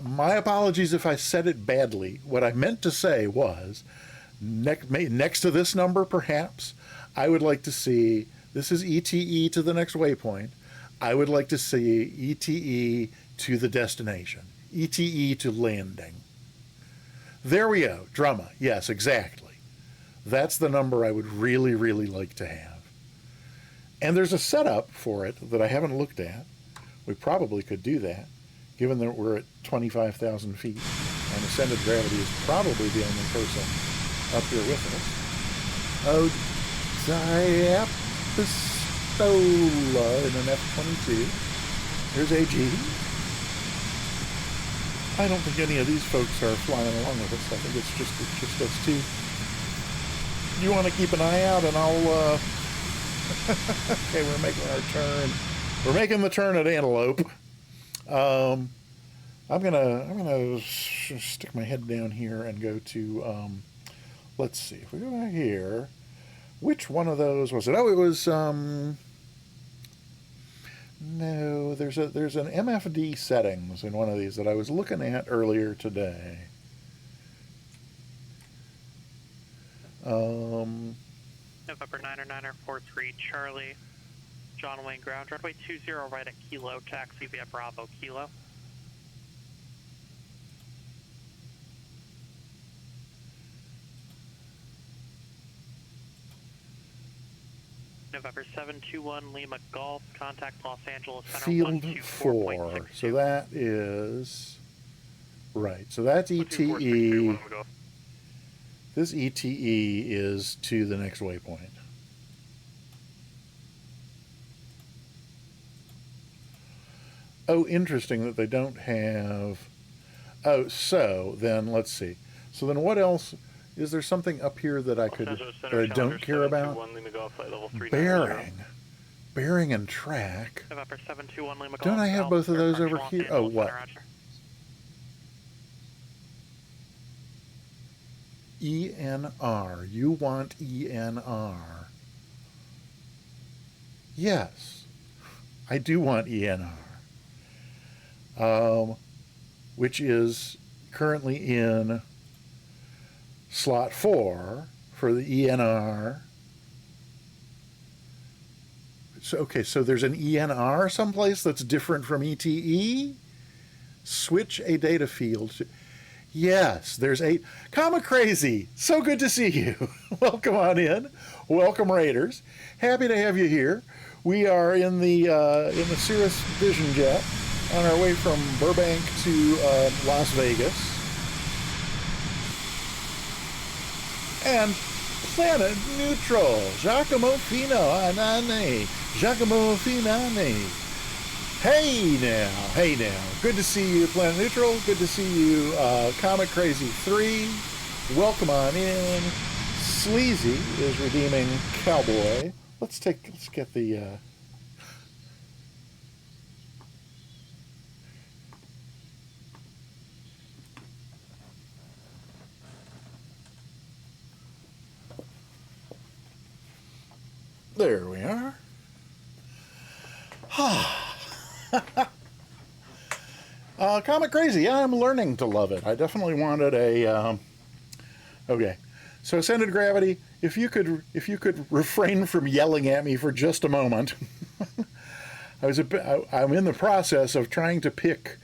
my apologies if I said it badly. What I meant to say was, next to this number, perhaps, I would like to see, this is ETE to the next waypoint. I would like to see ETE to the destination. ETE to landing. There we go. Drama. Yes, exactly. That's the number I would really, really like to have. And there's a setup for it that I haven't looked at. We probably could do that, given that we're at 25,000 feet, and ascended gravity is probably the only person up here with us. Oh, Diapistola in an F-22. Here's AG. I don't think any of these folks are flying along with us. I think it's just us two. You want to keep an eye out, and I'll. Okay, we're making our turn. We're making the turn at Antelope. I'm gonna stick my head down here and go to. Let's see if we go back here. Which one of those was it? Oh, it was. No, there's an MFD settings in one of these that I was looking at earlier today. November 9er Charlie, John Wayne ground, runway 20 right at Kilo, taxi via Bravo Kilo. November 721 Lima Golf, contact Los Angeles Center. Field 4. So that is right. So that's ETE. This ETE is to the next waypoint. Oh, interesting that they don't have. Oh, so then let's see. So then what else? Is there something up here that I don't care about? Bearing. bearing and track. November 721 Lima Don't I have both of those over here? Oh, what? ENR. You want ENR. Yes, I do want ENR, which is currently in slot 4 for the ENR. So, okay, so there's an ENR someplace that's different from ETE? Switch a data field. Yes, there's a... Comic Crazy, so good to see you. Welcome on in. Welcome, Raiders. Happy to have you here. We are in the Cirrus Vision Jet on our way from Burbank to Las Vegas. And Planet Neutral, Giacomo Fino Anane, Giacomo Finane. Hey now. Good to see you, Planet Neutral. Good to see you, Comic Crazy 3. Welcome on in. Sleazy is redeeming Cowboy. Let's get the there we are. Comic Crazy, I'm learning to love it. I definitely wanted a okay. So Ascended Gravity, if you could refrain from yelling at me for just a moment. I'm in the process of trying to pick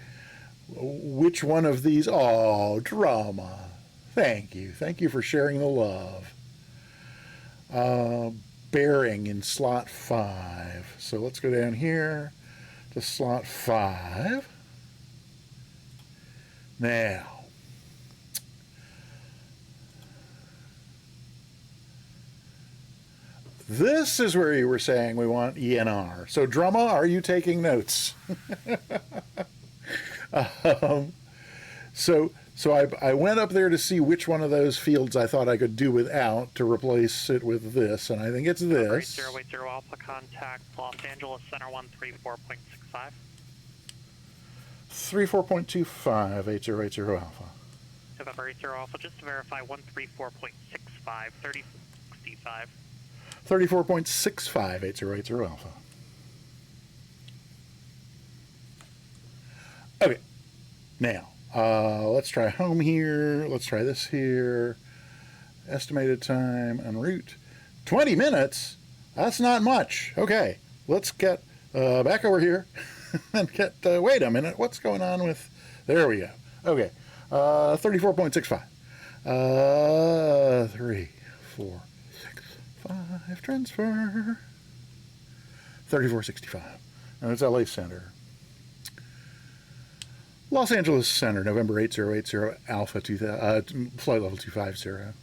which one of these. Oh, drama. Thank you for sharing the love. Bearing in slot 5. So let's go down here to slot 5. Now, this is where you were saying we want ENR. So, Drama, are you taking notes? So I went up there to see which one of those fields I thought I could do without to replace it with this, and I think it's this. 080 Alpha, contact Los Angeles Center 134.65. 34.25, 8080 Alpha. November 80 Alpha, just to verify, 134.65, 3065. 34.65, 8080 Alpha. Okay, now, let's try home here. Let's try this here. Estimated time en route. 20 minutes? That's not much. Okay, let's get back over here and get, wait a minute, what's going on with, there we go. Okay, 34.65. 3, 4, 6, 5, transfer. 3465. And it's LA Center. Los Angeles Center, November 8080 Alpha, flight level 250.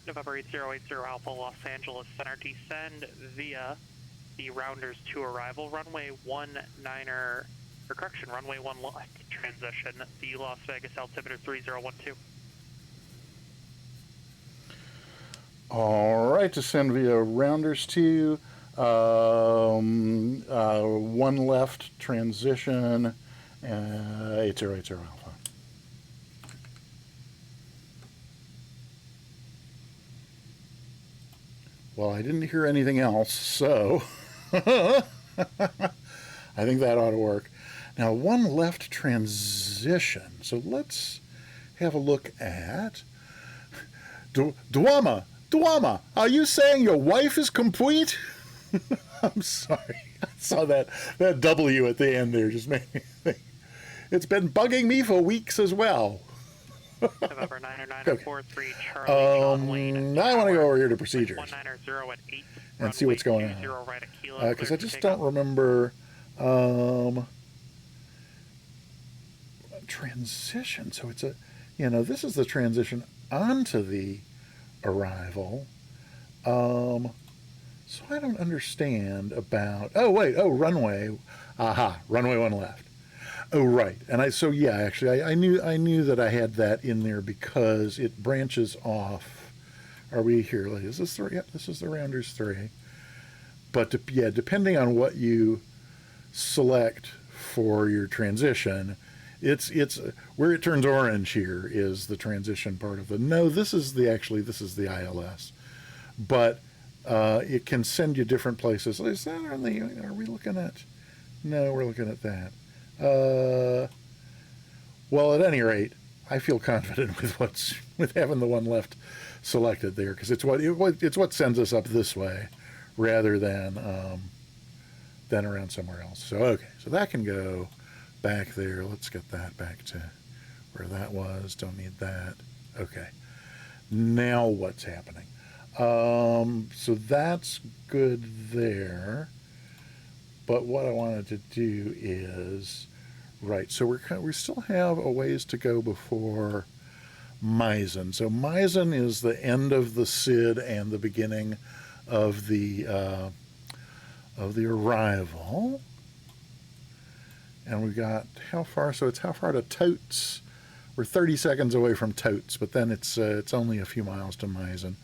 November 8080 Alpha, Los Angeles Center, descend via the Rounders 2 arrival, runway 19er, or correction, runway 1 left transition, the Las Vegas altimeter 3012. All right, descend via Rounders 2, 1 left transition, 8080 Alpha. Well, I didn't hear anything else, so I think that ought to work. Now, 1 left transition. So let's have a look at Duama. Duama, are you saying your wife is complete? I'm sorry. I saw that W at the end there just made me think. It's been bugging me for weeks as well. November 90943 Charlie John Wayne. I want to go over here to procedures 190 at 8 and see what's going on. Right at Kilo, because I just don't remember transition. So it's a, this is the transition onto the arrival. So I don't understand about, runway. Aha, runway 1 left. Oh, right. And I knew that I had that in there because it branches off. Are we here? Is this 3? Yep, this is the Rounders 3. but yeah, depending on what you select for your transition, it's where it turns orange here is the transition part of the. No, this is the ILS, but it can send you different places. Is that are we looking at? No, we're looking at that. Well, at any rate, I feel confident with having the one left selected there, because it's what sends us up this way rather than around somewhere else. So okay, so that can go back there. Let's get that back to where that was. Don't need that. Okay. Now what's happening? So that's good there. But what I wanted to do is, right, so we still have a ways to go before Meissen. So Meissen is the end of the SID and the beginning of the arrival. And we got how far? So it's how far to Totes? We're 30 seconds away from Totes, but then it's only a few miles to Meissen.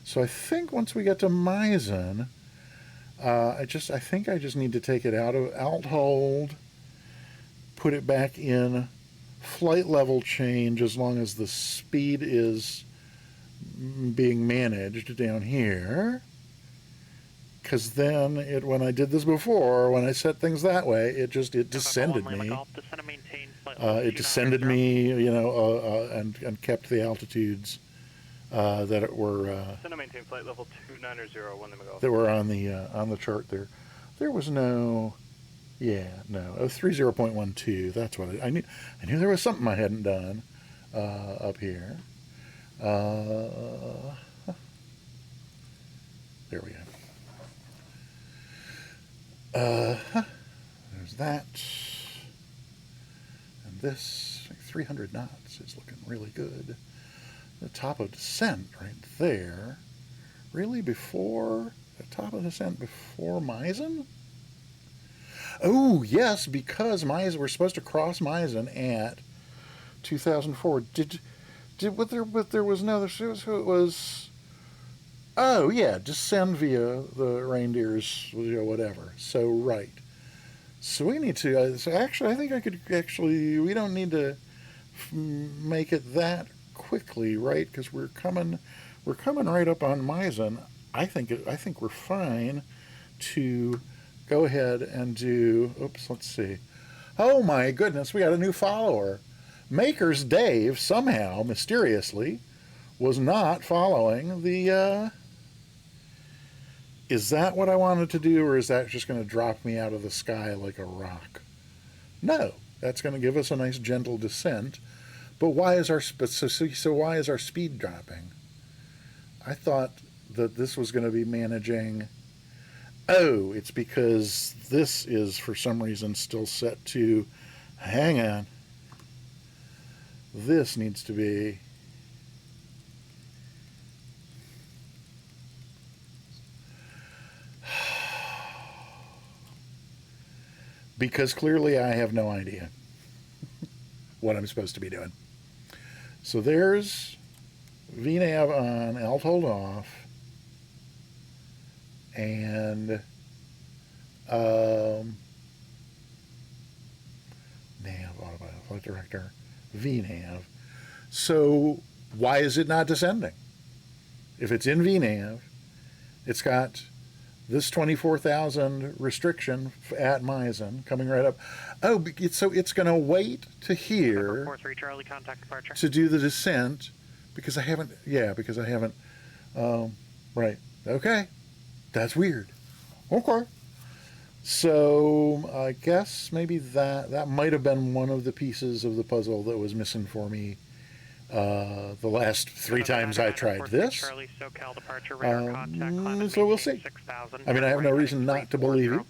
So I think once we get to Meissen, I think I just need to take it out of alt hold, put it back in flight level change as long as the speed is being managed down here. Because then when I did this before, when I set things that way, it descended me. It descended me, and kept the altitudes that were maintain flight level 2901 that were on the chart there. There was no, no, 30.12. That's what I knew. I knew there was something I hadn't done up here. There we go. There's that. And this 300 knots is looking really good. The top of descent right there. Really before the top of descent before Meissen? Oh yes, because we're supposed to cross Meissen at 2004. But there was no. So it was. Oh yeah, descend via the reindeers, whatever. So right. So we need to. So actually, I think I could actually. We don't need to make it that quickly, right? Because we're coming right up on Meissen. I think we're fine to go ahead and do. Oops, let's see. Oh my goodness, we got a new follower. Makers Dave somehow mysteriously was not following the. Is that what I wanted to do, or is that just going to drop me out of the sky like a rock? No, that's going to give us a nice gentle descent. But why is our why is our speed dropping? I thought that this was going to be managing. Oh, it's because this is for some reason still set to. Hang on. This needs to be. Because clearly I have no idea what I'm supposed to be doing. So there's VNav on, alt hold off, and nav, autopilot, flight director, VNav. So why is it not descending? If it's in VNav, it's got this 24,000 restriction at Meissen coming right up. Oh, so it's going to wait to here 43 Charlie, contact departure. To do the descent because I haven't. Yeah, because I haven't. Right. Okay. That's weird. Okay. So I guess maybe that might have been one of the pieces of the puzzle that was missing for me. The last 3 times I tried this. Charlie, SoCal departure, radar contact, so we'll see. 6,000, I mean, I have no reason not to believe you.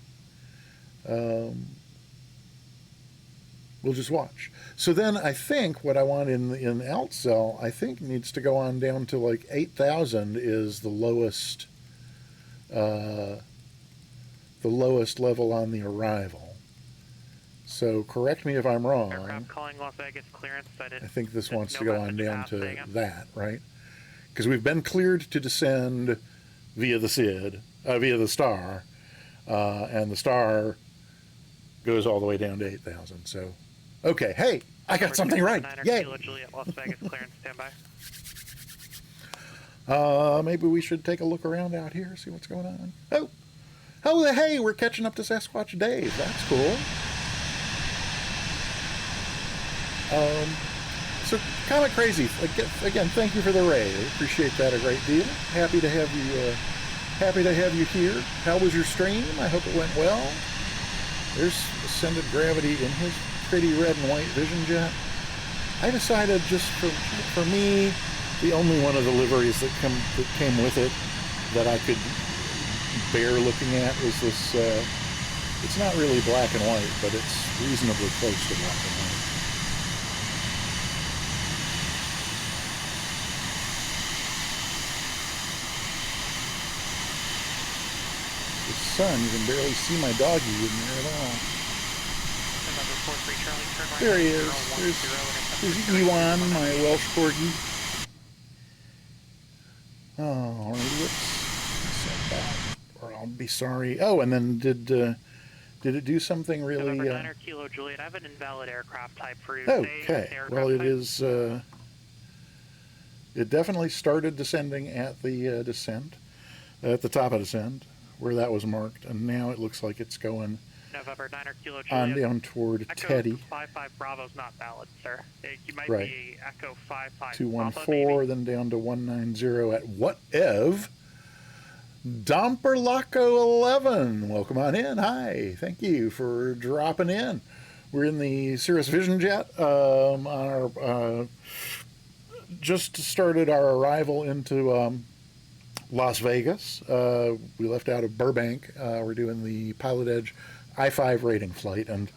We'll just watch. So then I think what I want in alt cell, I think needs to go on down to like 8,000 is the lowest level on the arrival. So correct me if I'm wrong. Aircraft calling Las Vegas clearance. I think this wants to go on down to that, right? Because we've been cleared to descend via the SID, via the star, and the star goes all the way down to 8,000. So, okay, hey, I got something right. Yay! Kilo Juliet, Las Vegas, clearance, standby. Maybe we should take a look around out here, see what's going on. Oh, hey, we're catching up to Sasquatch Dave. That's cool. So, Comic Crazy, again, thank you for the raid. I appreciate that a great deal. Happy to have you here. How was your stream? I hope it went well. There's Ascended Gravity in his pretty red and white Vision Jet. I decided just for me, the only one of the liveries that came with it that I could bear looking at was this, it's not really black and white, but it's reasonably close to black and white. The sun, you can barely see my doggy in there at all. There he is. There's Ewan, my Welsh Corgi. Oh, whoops. Or I'll be sorry. Oh, and then did it do something really? November 9 Kilo Juliet, I have an invalid aircraft type for you. Okay. Well, it is. It definitely started descending at the descent, at the top of descent, where that was marked, and now it looks like it's going November 9 Kilo Juliet. On down toward Echo Teddy. 55 Bravo's not valid, sir. You might Right. be Echo 55 214, then down to 190 at whatever. Domperlaco 11, welcome on in. Hi, thank you for dropping in. We're in the Cirrus Vision Jet. On our just started our arrival into Las Vegas. We left out of Burbank. We're doing the Pilot Edge I-5 rating flight, and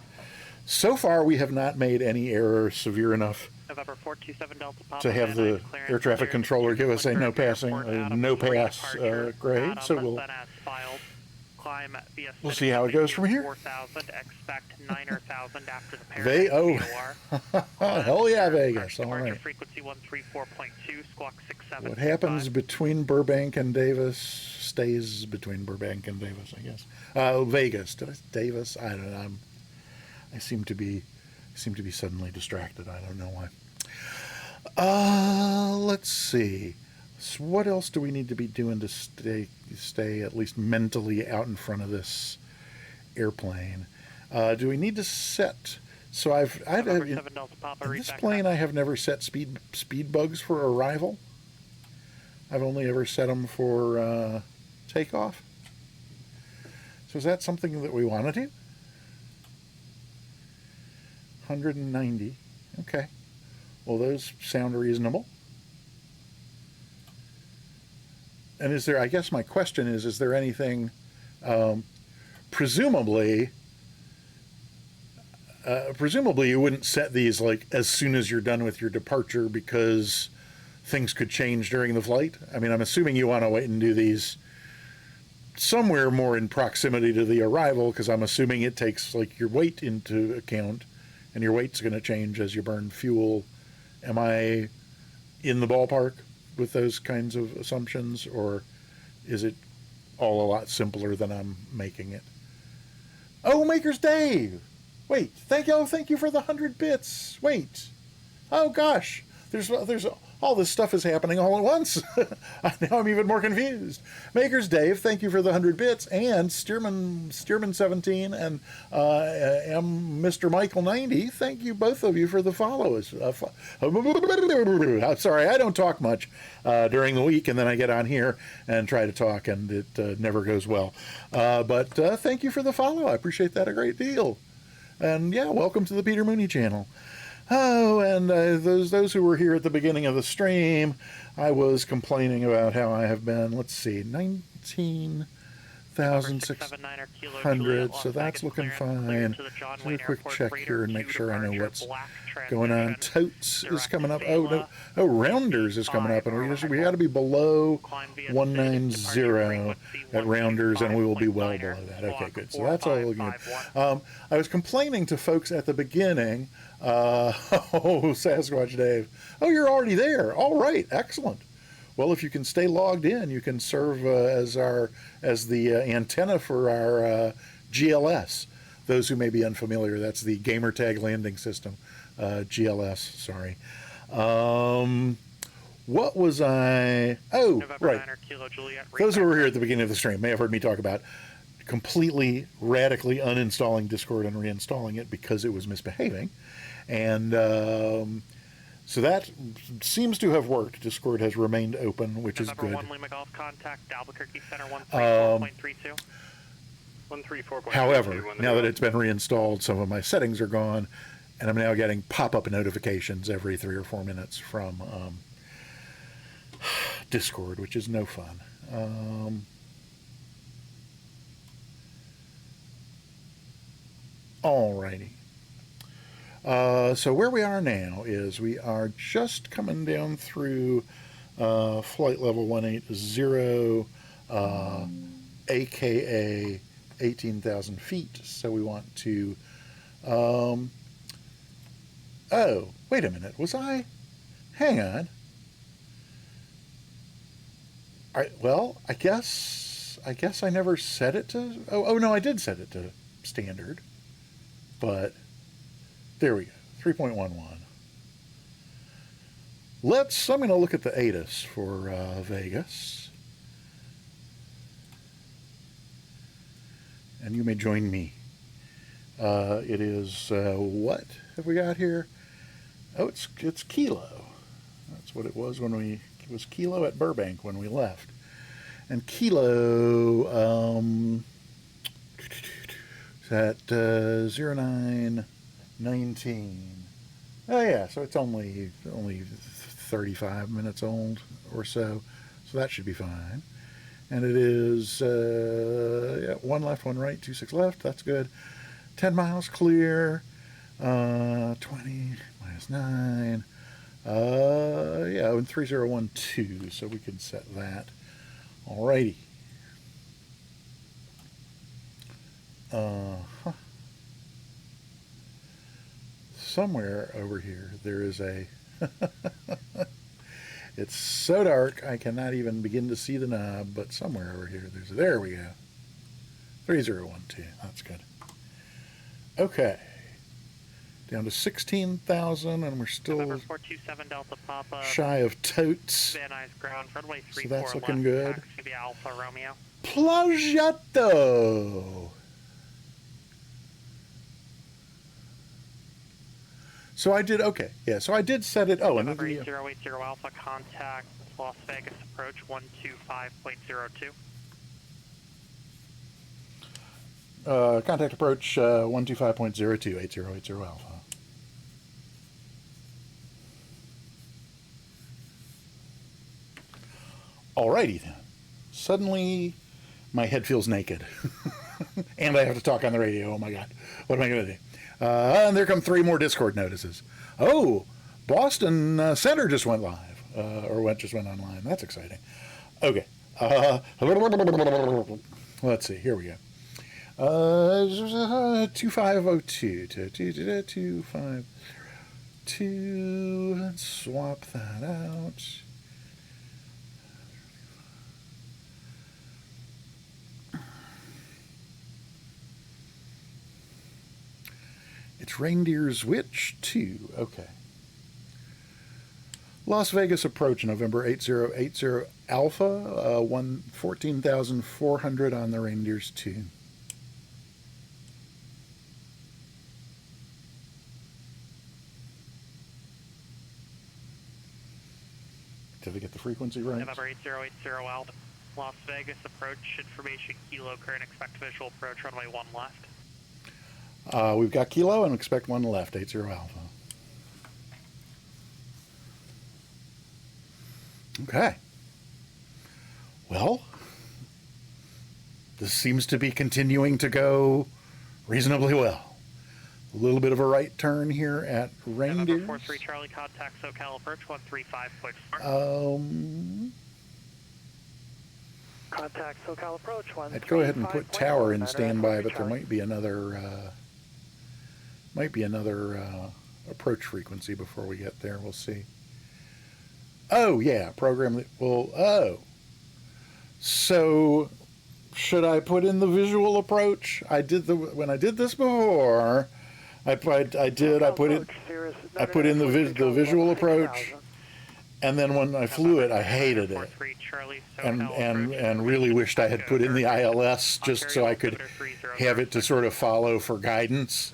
so far we have not made any error severe enough November 427 Delta Papa to have the air traffic controller give us a no passing, no pass grade. So we'll see how it goes from here. 4,000, expect 9,000 after the hell yeah, Vegas! All right. Frequency 134.2, squawk 67. What happens between Burbank and Davis stays between Burbank and Davis, I guess. Vegas. Did I say Davis? I don't know. I seem to be suddenly distracted. I don't know why. Let's see. So what else do we need to be doing to stay at least mentally out in front of this airplane? Do we need to set? So I've in this plane I have never set speed bugs for arrival. I've only ever set them for takeoff. So is that something that we want to do? 190. Okay. Well, those sound reasonable. And is there, I guess my question is there anything, presumably you wouldn't set these like as soon as you're done with your departure because things could change during the flight? I mean, I'm assuming you want to wait and do these somewhere more in proximity to the arrival, because I'm assuming it takes like your weight into account, and your weight's going to change as you burn fuel. Am I in the ballpark with those kinds of assumptions, or is it all a lot simpler than I'm making it? Oh, Maker's Dave! Wait, thank you for the 100 bits. Wait. Oh gosh, there's all this stuff is happening all at once. Now I'm even more confused. Maker's Dave, thank you for the 100 bits, and Stearman 17 and Mr. Michael 90, thank you both of you for the follows. I'm sorry, I don't talk much during the week, and then I get on here and try to talk, and it never goes well. But thank you for the follow. I appreciate that a great deal. And yeah, welcome to the Peter Mooney channel. Oh, and those who were here at the beginning of the stream, I was complaining about how I have been, let's see, 19,600, so that's looking fine. Do a quick check here and make sure I know what's going on. Totes is coming up. Oh, no. Oh, Rounders is coming up, and we got to be below 190 at Rounders, and we will be well below that. Okay, good. So that's all looking good. I was complaining to folks at the beginning. Oh, Sasquatch Dave. Oh, you're already there. All right, excellent. Well, if you can stay logged in, you can serve as the antenna for our GLS. Those who may be unfamiliar, that's the Gamer Tag Landing System, GLS. Sorry. What was I? Oh, November right. 9 or Kilo Juliet. Those who were here at the beginning of the stream may have heard me talk about completely, radically uninstalling Discord and reinstalling it because it was misbehaving. And so that seems to have worked. Discord has remained open, which is good. November 1 Lima Golf contact Albuquerque Center 134.32. 134.32. However, now that it's been reinstalled, some of my settings are gone, and I'm now getting pop-up notifications every 3 or 4 minutes from Discord, which is no fun. Alrighty. So where we are now is we are just coming down through flight level 180, aka 18,000 feet. So we want to, oh, wait a minute, hang on. I guess I never set it to, oh no, I did set it to standard, but there we go, 3.11. I'm going to look at the ATIS for Vegas. And you may join me. It is, what have we got here? Oh, it's Kilo. That's what it was it was Kilo at Burbank when we left. And Kilo, is at 0919. Oh yeah, so it's only 35 minutes old or so that should be fine. And it is 1 left, 1 right, 26 left. That's good. 10 miles clear. 20 minus 9. Yeah, and 3012. So we can set that. Alrighty. Somewhere over here there is a it's so dark I cannot even begin to see the knob, but somewhere over here there we go. 3012. That's good. Okay. Down to 16,000 and we're still November 427 Delta Papa. Shy of totes. Van Nuys ground, runway 34 So that's looking left, good. taxi via Alpha Romeo. Plagiato. So I did, okay, yeah, so I did set it, November 8080 Alpha contact Las Vegas approach 125.02. Contact approach 125.02, 8080 Alpha. Alrighty then. Suddenly, my head feels naked. And I have to talk on the radio. Oh my God. What am I going to do? And there come 3 more Discord notices. Oh, Boston Center just went live. Just went online. That's exciting. Okay. Let's see. Here we go. 2502. 2502. Let's swap that out. It's Reindeer's Witch 2. Okay. Las Vegas approach, November 8080 Alpha, 14,400 on the Reindeer's 2. Did I get the frequency right? November 8080 Alpha, Las Vegas approach, information Kilo, current expect visual approach, runway 1 left. We've got Kilo and expect 1 left, 80 Alpha. Okay. Well, this seems to be continuing to go reasonably well. A little bit of a right turn here at Reindeer. November 43 Charlie contact SoCal approach 135.4. Contact SoCal approach 135.4. I'd go ahead and put tower in standby, but there might be another approach frequency before we get there. We'll see. Oh, yeah, program that will, oh. So, should I put in the visual approach? When I did this before, I put in the visual approach, and then when I flew it, I hated it, and really wished I had put in the ILS just so I could have it to sort of follow for guidance.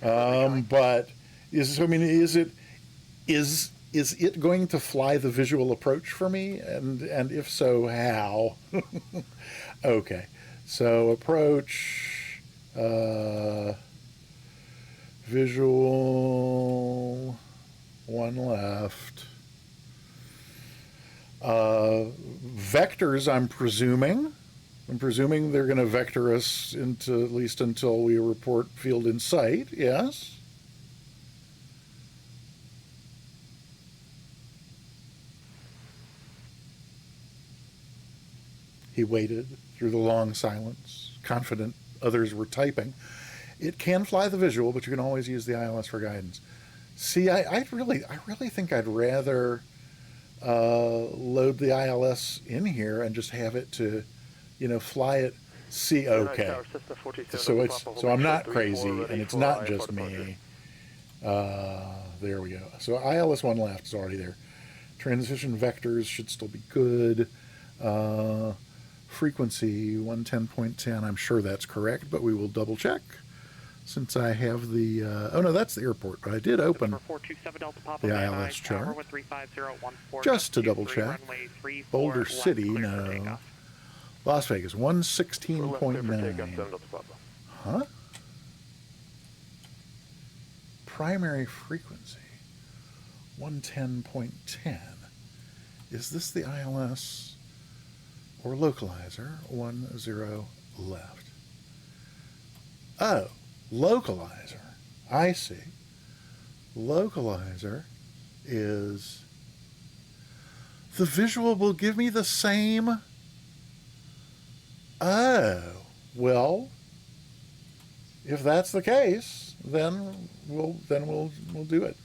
But is it going to fly the visual approach for me? And if so, how? Okay, so approach, visual, one left. Vectors, I'm presuming they're going to vector us into, at least until we report field in sight, yes? He waited through the long silence, confident others were typing. It can fly the visual, but you can always use the ILS for guidance. See, I really think I'd rather load the ILS in here and just have it to, fly it. See, okay. So I'm not crazy, and it's not just me. There we go. So ILS one left is already there. Transition vectors should still be good. Frequency 110.10. I'm sure that's correct, but we will double check since I have the. Oh no, that's the airport. But I did open the ILS chart just to double check. Boulder City, no. Las Vegas 116.9. Huh? Primary frequency 110.10. Is this the ILS or localizer? 10 left. Oh, localizer. I see. Localizer is the visual will give me the same. Oh, well, if that's the case, then we'll do it.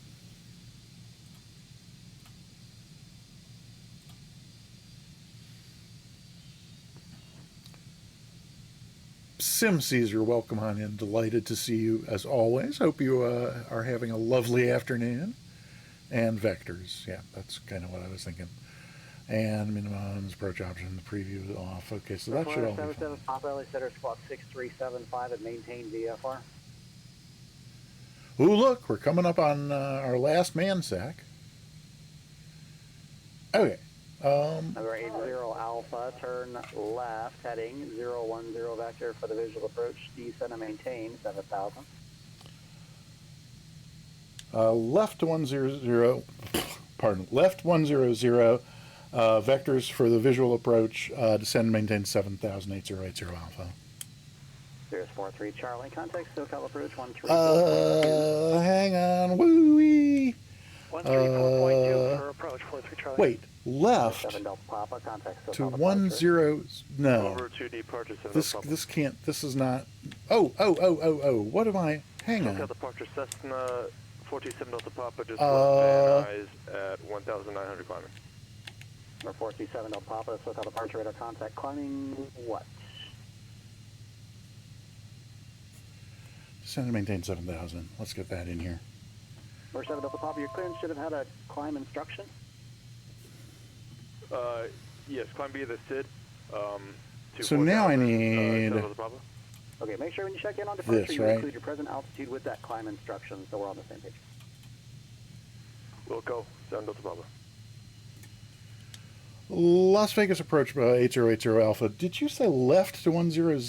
Sim Caesar, welcome on in. Delighted to see you as always. Hope you are having a lovely afternoon. And vectors, yeah, that's kind of what I was thinking. And minimums, approach options, preview off. Okay, so that should all be fine. Pop Valley Center squawk 6375 and maintain VFR. Ooh, look, we're coming up on our last man sack. Okay. Number 80 Alpha, turn left, heading 010 vector for the visual approach, descend and maintain 7,000. Left 100, pardon, left 100, vectors for the visual approach, descend and maintain 7,000, 8080 Alpha. Cirrus 43 Charlie, contact SoCal approach 13. Hang on, woo-wee. 134.2 for approach 43 Charlie. Wait, left 7 Delta Papa, contact to SoCal 10, no. Over to departure 7 This can't, this is not, oh, what am I, hang on. SoCal departure Cessna 47 Delta Papa, just eyes at 1,900 climbing. Number 47 Delta Papa, SoCal departure radar contact climbing what? Descend and maintain 7,000. Let's get that in here. Number 7 Delta Papa, your clearance should have had a climb instruction. Yes, climb via the SID. So now I need okay, make sure when you check in on departure, this, you right? include your present altitude with that climb instruction, so we're on the same page. We'll go 7 Delta Papa. Las Vegas approach 8080 Alpha. Did you say left to 100?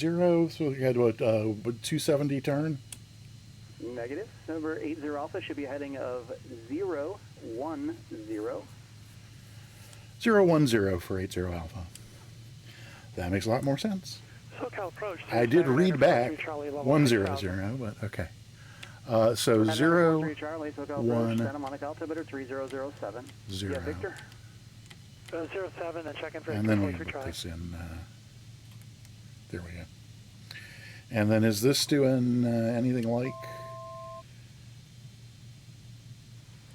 So you had what, 270 turn? Negative. Number 80 Alpha should be a heading of 010. 010 for 80 Alpha. That makes a lot more sense. SoCal approach. I did read back 100, but okay. So 0, Charlie, SoCal 1, Santa Monica altimeter 3007. 0. Yeah, Victor. 07 and check in for And then we 43 put Charlie. this in. There we go. And then is this doing anything like?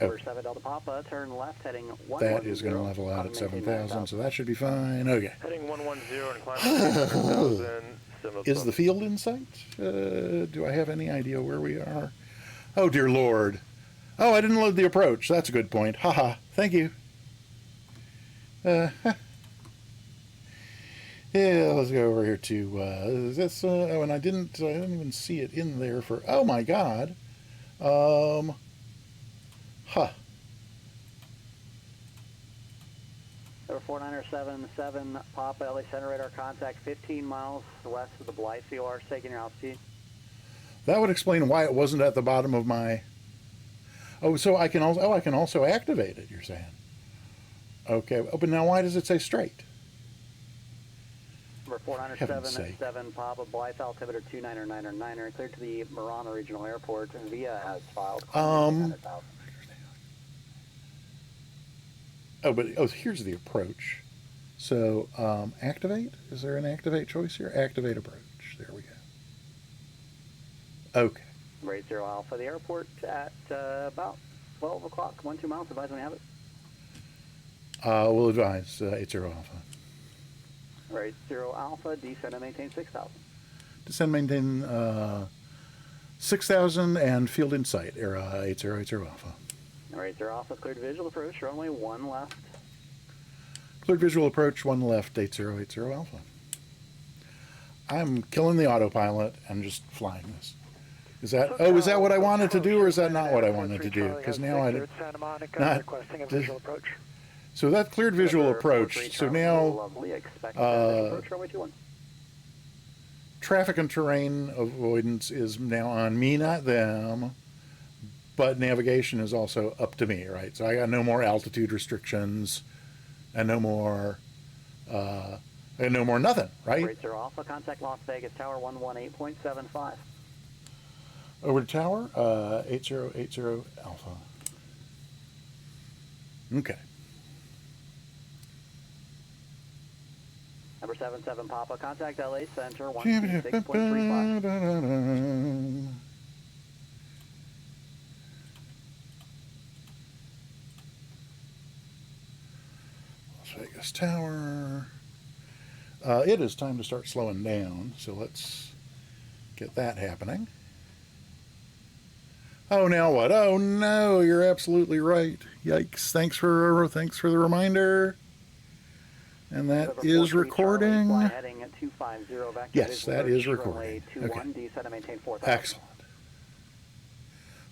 Number 7 Delta Papa, turn left heading 110. That is going to level out at 7,000, so that should be fine. Okay. Heading 110 and climbing 800,000. Is the field in sight? Do I have any idea where we are? Oh, dear Lord. Oh, I didn't load the approach. That's a good point. Haha. Thank you. Yeah, let's go over here to this. Oh, and I didn't even see it in there for. Oh my God. Huh. Number 4977 Papa LA Center radar contact 15 miles west of the Blythe COR, taking your altitude. That would explain why it wasn't at the bottom of my. Oh, so I can also. Oh, I can also activate it. You're saying. Okay. Oh, but now why does it say straight? Number 4977 Papa Blythe altimeter 29999 cleared to the Marana Regional Airport. VIA has filed. Oh, but here's the approach. So activate. Is there an activate choice here? Activate approach. There we go. Okay. Number 80 Alpha, the airport at about 12 o'clock, 12 miles. Advise when you have it. We'll advise 80 Alpha. Number 80 Alpha, descend and maintain 6,000. Descend, maintain 6,000 and field in sight. Era 8080 Alpha. Number 80 Alpha, cleared visual approach, runway 1 left. Cleared visual approach, 1 left, 8080 Alpha. I'm killing the autopilot and just flying this. Is that, oh, is that what I wanted to do, or is that not what I wanted to do? Because now I did not. So that cleared visual approach. So now traffic and terrain avoidance is now on me, not them. But navigation is also up to me, right? So I got no more altitude restrictions, and no more, nothing, right? Rates are off. Contact Las Vegas Tower 118.75. Over to tower, 8080 Alpha. Okay. Number 77 Papa, contact LA Center 126.35. Las Vegas Tower. It is time to start slowing down, so let's get that happening. Oh, now what? Oh no, you're absolutely right. Yikes! Thanks for the reminder. And that is recording. Yes, that is recording. Okay. Excellent.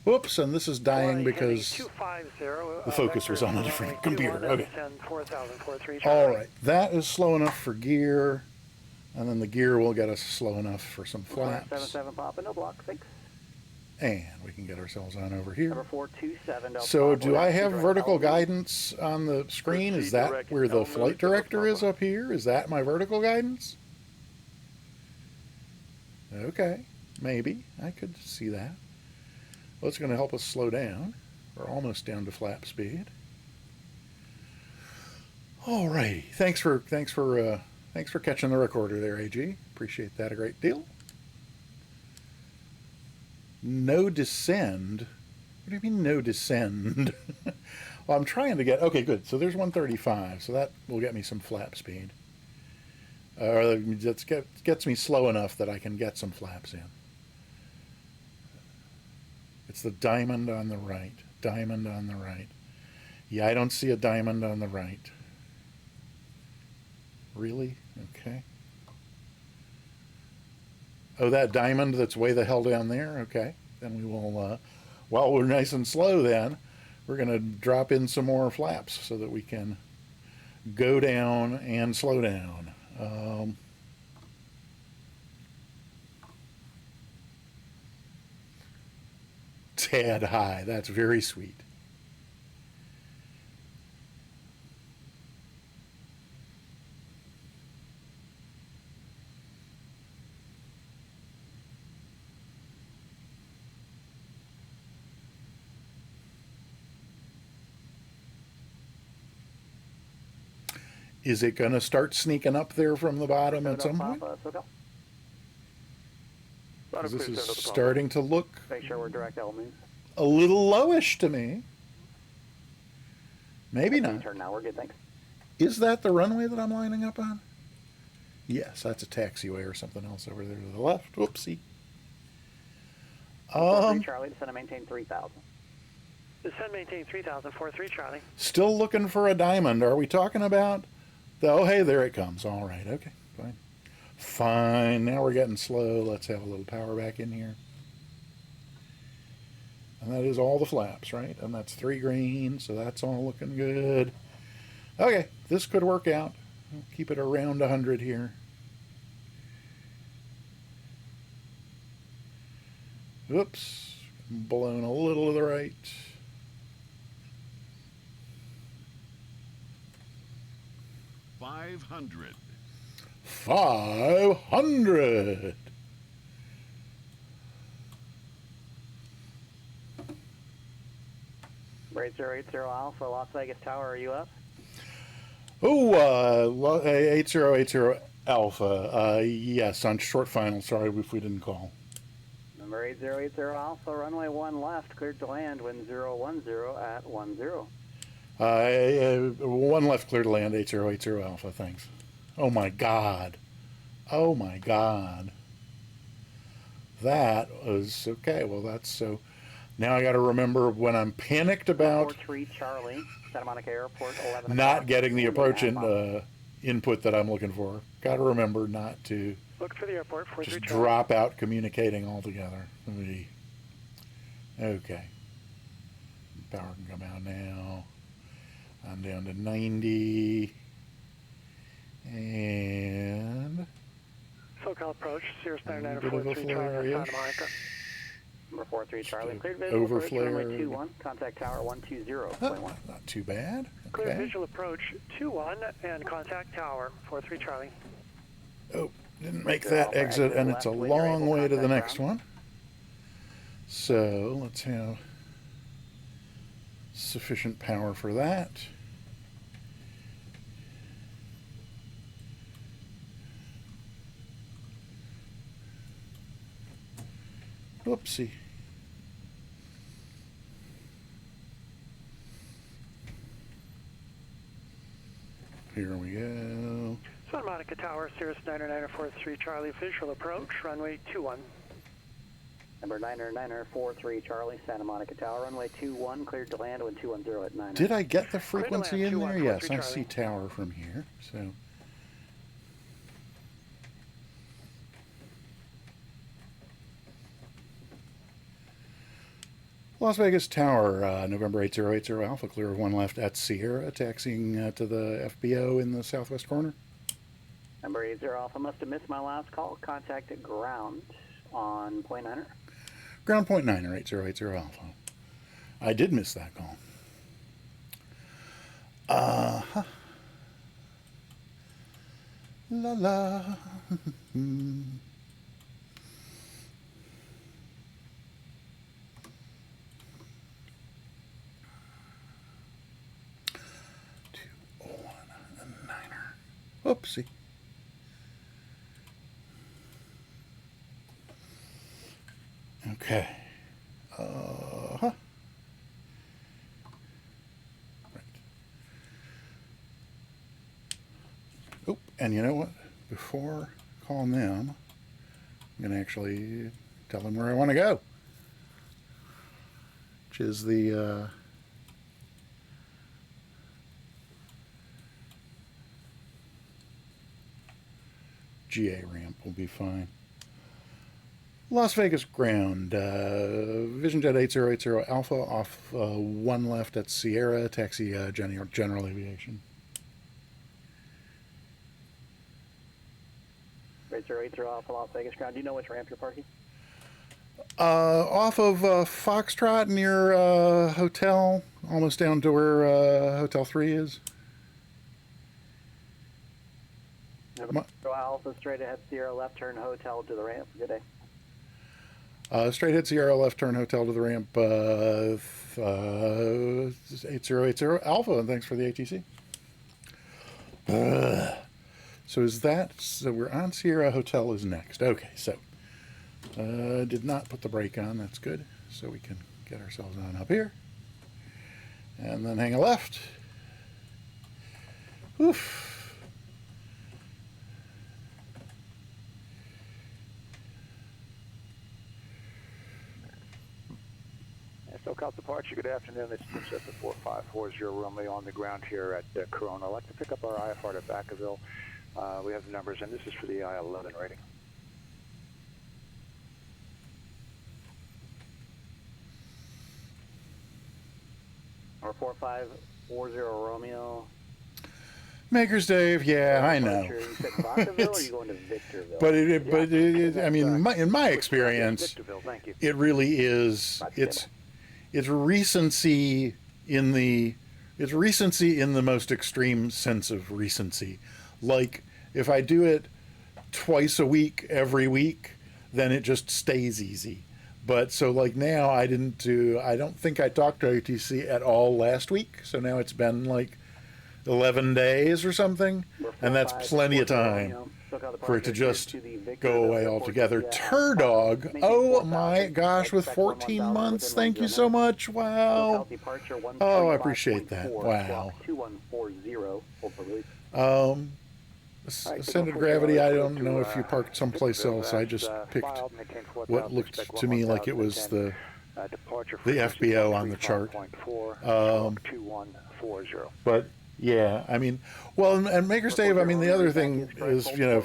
Whoops, and this is dying because the focus was on a different computer. Okay. All right, that is slow enough for gear, and then the gear will get us slow enough for some flaps. 77 Papa, no block, thanks. And we can get ourselves on over here. Number 427. So do I have vertical guidance on the screen? Is that where the flight director is up here? Is that my vertical guidance? Okay, maybe. I could see that. Well, it's going to help us slow down. We're almost down to flap speed. All righty. Thanks for catching the recorder there, AG. Appreciate that a great deal. No descend. What do you mean no descend? Well, I'm trying to get. Okay, good. So there's 135. So that will get me some flap speed. Or that gets me slow enough that I can get some flaps in. It's the diamond on the right. Diamond on the right. Yeah, I don't see a diamond on the right. Really? Okay. Oh, that diamond that's way the hell down there? Okay. Then we will, while we're nice and slow then, we're going to drop in some more flaps so that we can go down and slow down. Tad high. That's very sweet. Is it going to start sneaking up there from the bottom at some point? This is starting to look Make sure we're direct elements. a little lowish to me. Maybe not. Turn now. We're good, thanks. Is that the runway that I'm lining up on? Yes, that's a taxiway or something else over there to the left. Whoopsie. 43 Charlie, descend and maintain 3,000. Descend, maintain 3,000, 43 Charlie. Still looking for a diamond. Are we talking about the, oh, hey, there it comes. All right, okay, fine. Fine, now we're getting slow. Let's have a little power back in here. And that is all the flaps, right? And that's 3 green, so that's all looking good. Okay, this could work out. We'll keep it around 100 here. Oops, blown a little to the right. $500. 500. Braid 080 Alpha, Las Vegas Tower, are you up? Oh, 8080 Alpha. Yes, on short final. Sorry if we didn't call. Number 8080 Alpha, runway 1 left, cleared to land, wind 010 at 10. 1 left, clear to land, 8080 Alpha, thanks. Oh my God. Oh my God. That was, okay, well that's so, now I gotta remember when I'm panicked about 43 Charlie, Santa Monica Airport, 11 not getting the approach input that I'm looking for. Gotta remember not to Look for the airport, 43 just Charlie. drop out communicating altogether. Okay. Power can come out now. I'm down to 90. And SoCal approach, Sirius a 99 bit of a 43 Charlie, flare-ish. Santa Monica. Number 43 Charlie, Just cleared visual approach, overflare. runway 21, contact tower 120.1. Not too bad. Clear Okay. visual approach 21 and contact tower 43 Charlie. Oh, didn't make that exit, and it's a long way to the next one. So let's have sufficient power for that. Whoopsie. Here we go. Santa Monica Tower, Sirius 9943 Charlie, visual approach, runway 21. Number 943 Charlie, Santa Monica Tower, runway 21, cleared to land, wind 210 at 9. Did I get the frequency in there? Yes, I 2143 see tower from here. So Las Vegas Tower, November 8080 Alpha, clear of 1 left at Sierra, taxiing to the FBO in the southwest corner. Number 80 Alpha, must have missed my last call. Contact at ground on point 9er. Ground point 9er, 8080 Alpha. I did miss that call. La la. Oopsie. Okay. Right. Oh, and you know what? Before calling them, I'm going to actually tell them where I want to go, which is the GA ramp will be fine. Las Vegas ground, Vision Jet 8080 Alpha off 1 left at Sierra, taxi General Aviation. 8080 Alpha, Las Vegas ground. Do you know which ramp you're parking? Off of Foxtrot near hotel, almost down to where Hotel 3 is. Alpha, straight ahead, Sierra, left turn, hotel to the ramp. Good day. Straight ahead Sierra, left turn, hotel to the ramp, 8080 Alpha, and thanks for the ATC. So is that, so we're on Sierra, hotel is next. Okay, so did not put the brake on, that's good. So we can get ourselves on up here. And then hang a left. Oof. SoCal departure, good afternoon. It's Princess 4540 Romeo on the ground here at Corona. I'd like to pick up our IFR to Vacaville. We have the numbers, and this is for the I-11 rating. Or 4540 Romeo. Makers Dave, yeah, I know. You said Vacaville, or are you going to Victorville? But I mean, in my experience, Victorville, thank you. it really is. It's recency in the most extreme sense of recency. Like if I do it twice a week, every week, then it just stays easy. But so like now I don't think I talked to ATC at all last week. So now it's been like 11 days or something, and that's plenty of time for it to just go away altogether. Turdog, oh my gosh, with 14 months, thank you so much. Wow. Oh, I appreciate that. Wow. Center of gravity, I don't know if you parked someplace else. I just picked what looked to me like it was the FBO on the chart. But yeah, I mean, well, and Maker's Dave, I mean, the other thing is, you know,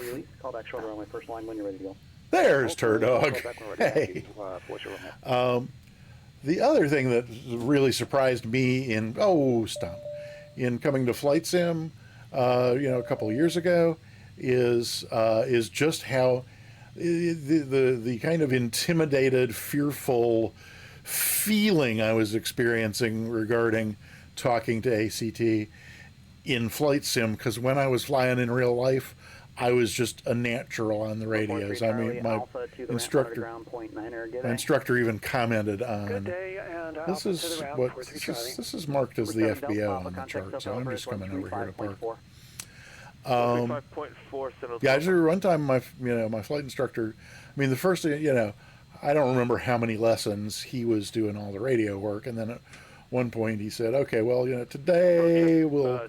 there's Turdog. Hey. The other thing that really surprised me in coming to Flight Sim, a couple of years ago, is just how the kind of intimidated, fearful feeling I was experiencing regarding talking to ACT in Flight Sim, because when I was flying in real life, I was just a natural on the radios. I mean, my instructor even commented on this is marked as the FBO on the chart, so I'm just coming over here to park. Yeah, I just remember one time my flight instructor. I mean, the first thing, I don't remember how many lessons he was doing all the radio work, and then at one point he said, "Okay, well, today we'll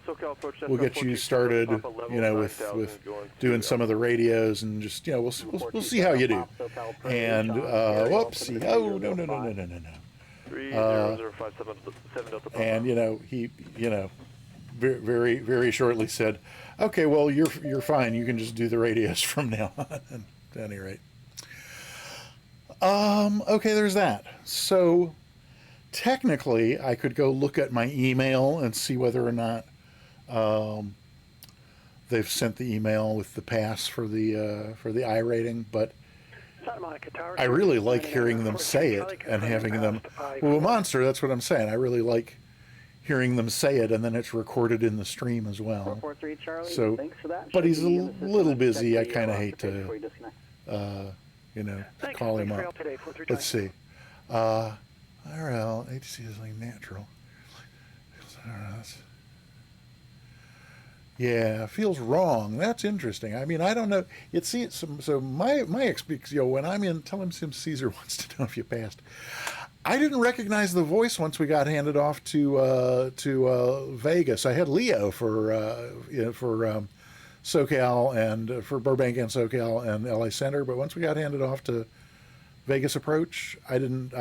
get you started, with doing some of the radios, and just we'll see how you do." And whoopsie, oh no. And he very very shortly said, "Okay, well you're fine. You can just do the radios from now on." At any rate, okay, there's that. So technically, I could go look at my email and see whether or not they've sent the email with the pass for the I rating, but I really like hearing them say it and having them. Well, Monster, that's what I'm saying. I really like hearing them say it, and then it's recorded in the stream as well. So, but he's a little busy. I kind of hate to, call him up. Let's see. IRL, ATC is like natural. Yeah, feels wrong. That's interesting. I mean, I don't know. So my experience, when I'm in, tell him Sim Caesar wants to know if you passed. I didn't recognize the voice once we got handed off to Vegas. I had Leo for SoCal and for Burbank and SoCal and LA Center, but once we got handed off to Vegas approach, I don't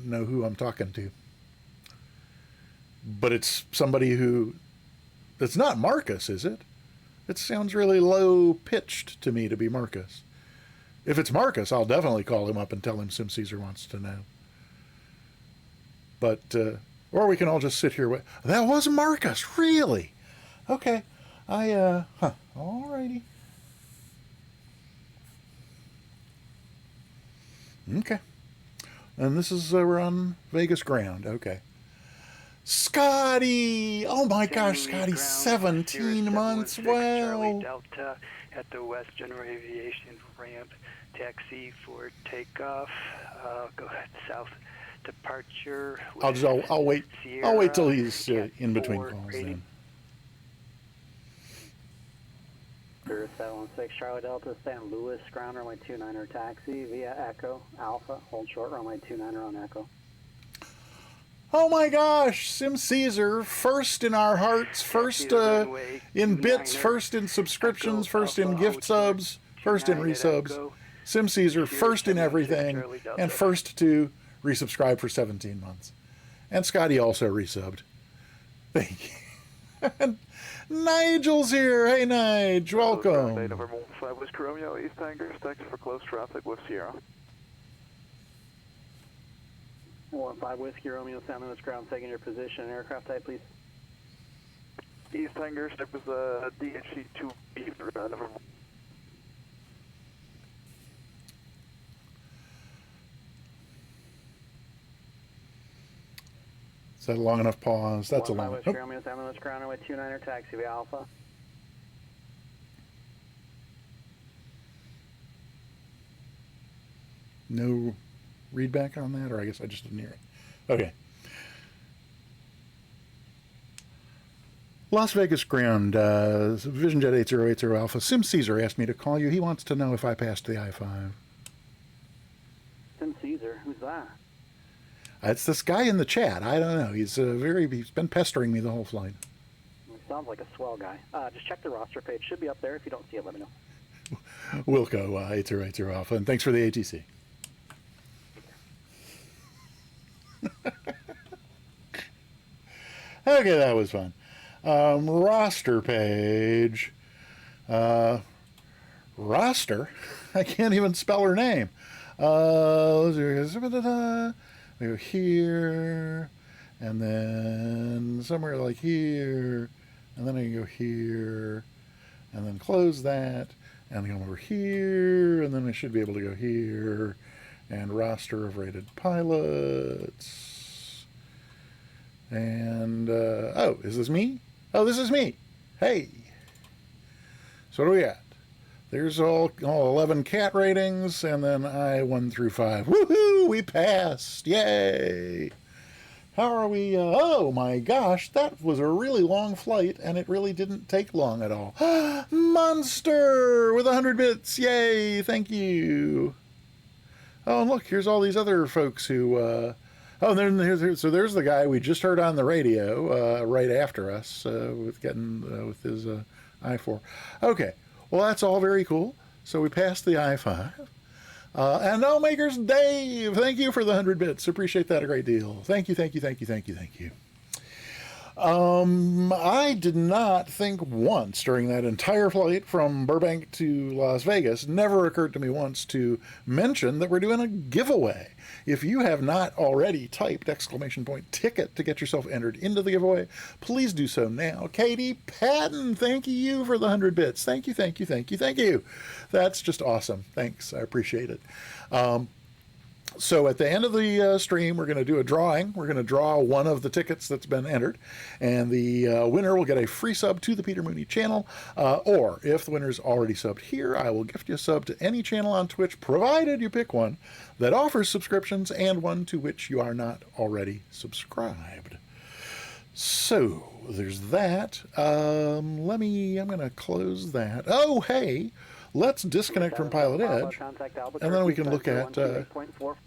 know who I'm talking to. But it's somebody it's not Marcus, is it? It sounds really low pitched to me to be Marcus. If it's Marcus, I'll definitely call him up and tell him Sim Caesar wants to know. But or we can all just sit here. That was Marcus, really? Okay, alrighty. Okay. And this is, we're on Vegas ground. Okay. Scotty! Oh my gosh, Scotty, 17 months. Wow. Charlie Delta at the West General Aviation ramp. Taxi for takeoff. Go ahead, south departure. I'll wait. I'll wait till he's in between calls then. 716 Charlie Delta, San Luis, ground runway 29er taxi via Echo Alpha, hold short runway 29er on Echo. Oh my gosh, Sim Caesar, first in our hearts, first in bits, first in subscriptions, first in gift subs, first in resubs. Sim Caesar, first in everything, and first to resubscribe for 17 months. And Scotty also resubbed. Thank you. And Nigel's here. Hey, Nige, welcome. November 5 Whiskey Romeo, East Angers, thanks for close traffic with Sierra. 15 Whiskey Romeo, San Luis ground, taking your position. Aircraft type, please. East Angers, type is DHC-2B for November. Is that a long enough pause? That's a 15 long. Whiskey Romeo, San Luis ground, runway 29er, taxi via Alpha. No readback on that, or I guess I just didn't hear it. Okay. Las Vegas ground, Vision Jet 8080 Alpha. Sim Caesar asked me to call you. He wants to know if I passed the I-5. Sim Caesar, who's that? It's this guy in the chat. I don't know. He's been pestering me the whole flight. Sounds like a swell guy. Just check the roster page. Should be up there. If you don't see it, let me know. Wilco 8080 Alpha, and thanks for the ATC. Okay, that was fun. Roster page. Roster? I can't even spell her name. We go here, and then somewhere like here, and then I can go here, and then close that, and come over here, and then I should be able to go here, and roster of rated pilots. And, oh, is this me? Oh, this is me. Hey. So what do we got? There's all 11 cat ratings, and then I 1 through 5. Woohoo! We passed! Yay! How are we? Oh my gosh, that was a really long flight, and it really didn't take long at all. Monster with 100 bits! Yay! Thank you. Oh, and look, here's all these other folks who. Oh, and then there's the guy we just heard on the radio right after us with his I-4. Okay. Well, that's all very cool. So we passed the I-5. And No Makers Dave, thank you for the 100 bits. Appreciate that a great deal. Thank you, thank you, thank you, thank you, thank you. I did not think once during that entire flight from Burbank to Las Vegas, never occurred to me once to mention that we're doing a giveaway. If you have not already typed ! Ticket to get yourself entered into the giveaway, please do so now. Katie Patton, thank you for the 100 bits. Thank you, thank you, thank you, thank you. That's just awesome. Thanks. I appreciate it. So at the end of the stream, we're going to do a drawing. We're going to draw one of the tickets that's been entered, and the winner will get a free sub to the Peter Mooney channel, or if the winner's already subbed here, I will gift you a sub to any channel on Twitch, provided you pick one that offers subscriptions and one to which you are not already subscribed. So there's that. I'm going to close that. Oh, hey. Let's disconnect from Pilot Edge, and then we can look at...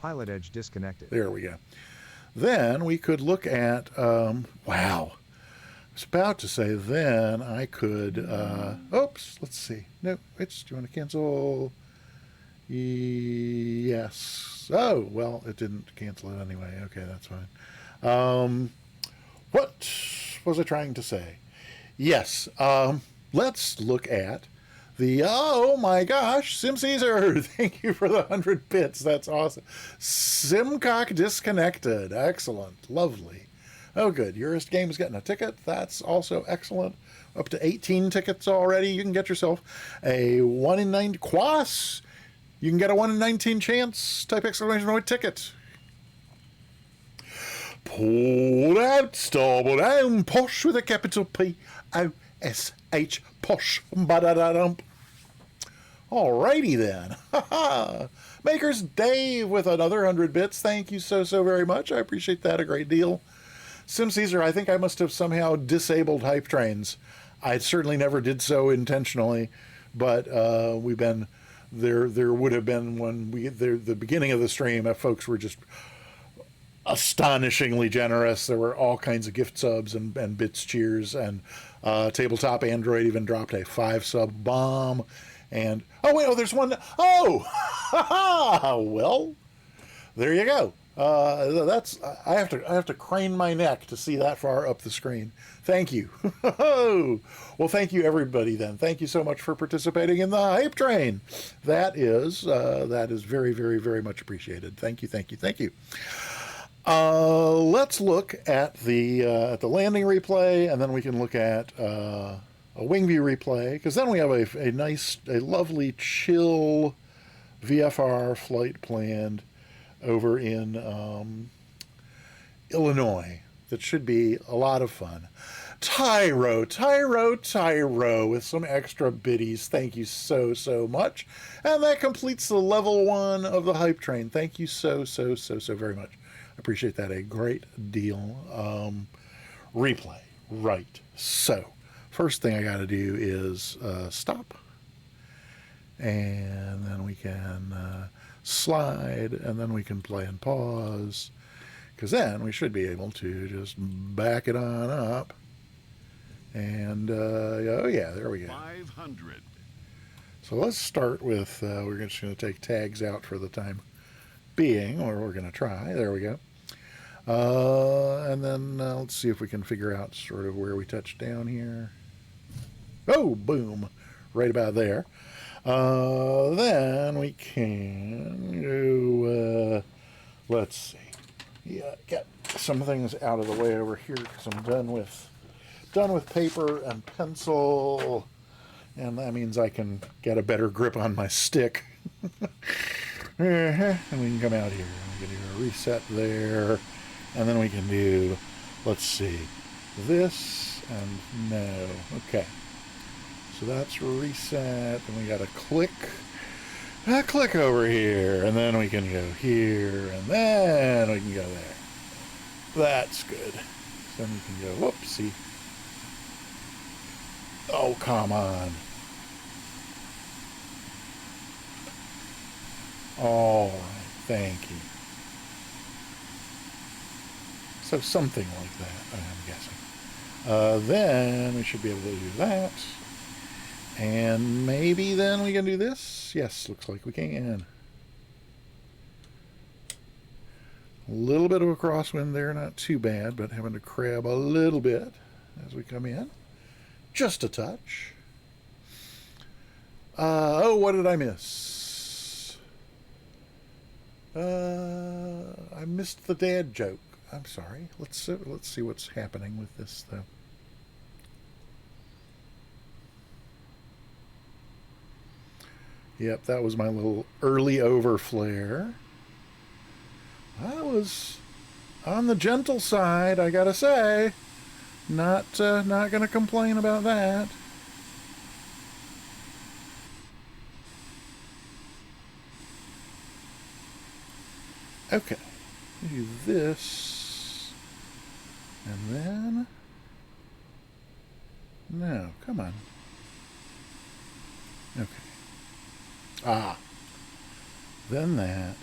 Pilot Edge disconnected. There we go. Then we could look at... wow. I was about to say then I could... oops, let's see. No, do you want to cancel? Yes. Oh, well, it didn't cancel it anyway. Okay, that's fine. What was I trying to say? Yes. Let's look at... oh my gosh, Sim Caesar, thank you for the 100 bits. That's awesome. Simcock disconnected. Excellent. Lovely. Oh, good. Eurist Games getting a ticket. That's also excellent. Up to 18 tickets already. You can get yourself a 1 in 9 Quas. You can get a 1 in 19 chance. Type ! Ticket. Pull out, stable down, posh with a capital P-O-S-H, posh. Ba-da-da-dump. Alrighty then. Makers Dave with another 100 bits. Thank you so very much. I appreciate that a great deal. Sim Caesar, I think I must have somehow disabled hype trains. I certainly never did so intentionally, but we've been there would have been when the beginning of the stream, folks were just astonishingly generous. There were all kinds of gift subs and bits cheers, and Tabletop Android even dropped a 5-sub bomb. And oh wait, oh there's one. Oh, well, there you go. That's I have to crane my neck to see that far up the screen. Thank you. Well, thank you everybody. Then thank you so much for participating in the hype train. That is very, very, very much appreciated. Thank you, thank you, thank you. Let's look at the landing replay, and then we can look at a wing view replay, because then we have a lovely chill VFR flight planned over in Illinois that should be a lot of fun. Tyro, with some extra biddies. Thank you so, so much. And that completes the level 1 of the hype train. Thank you so, so, so, so very much. I appreciate that a great deal. Replay. Right. So, first thing I got to do is stop. And then we can slide, and then we can play and pause, because then we should be able to just back it on up. And oh yeah, there we go. 500. So let's start with we're just going to take tags out for the time being, or we're going to try. There we go. And then let's see if we can figure out sort of where we touch down here. Oh, boom, right about there. Then we can go, let's see, yeah, get some things out of the way over here, because I'm done with paper and pencil, and that means I can get a better grip on my stick. And we can come out here, and we can do a reset there, and then we can do, let's see, this and no, okay. So that's reset, and we got to click over here, and then we can go here, and then we can go there. That's good. Then we can go, whoopsie. Oh, come on. All right, thank you. So something like that, I'm guessing. Then we should be able to do that. And maybe then we can do this? Yes, looks like we can. A little bit of a crosswind there, not too bad, but having to crab a little bit as we come in. Just a touch. Oh, what did I miss? I missed the dad joke. I'm sorry. Let's see what's happening with this, though. Yep, that was my little early over flare. I was on the gentle side, I gotta say. Not gonna complain about that. Okay, do this, and then no, come on. Okay. Ah, then that,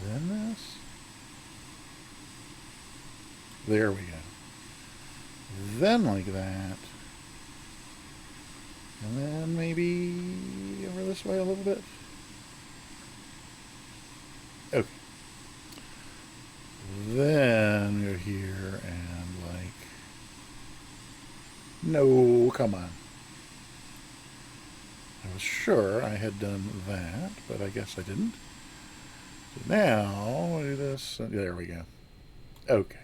then this, there we go, then like that, and then maybe over this way a little bit. Okay, then go here and like, no, come on. I was sure I had done that, but I guess I didn't. So now, we'll do this. There we go. Okay.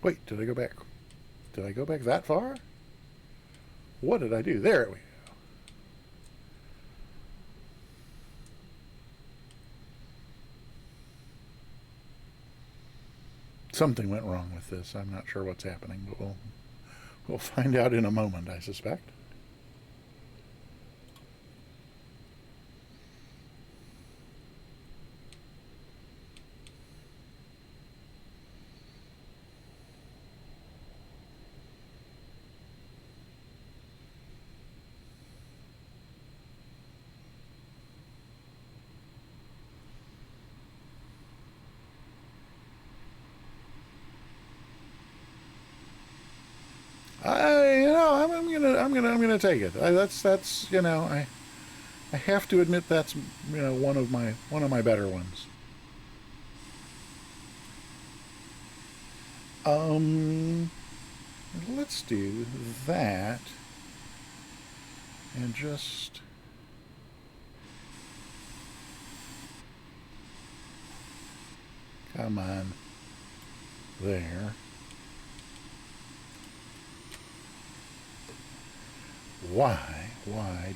Wait, did I go back? Did I go back that far? What did I do? There we go. Something went wrong with this. I'm not sure what's happening, but we'll find out in a moment, I suspect. I'm gonna take it. That's you know, I have to admit that's, you know, one of my better ones. Let's do that, and just come on there. Why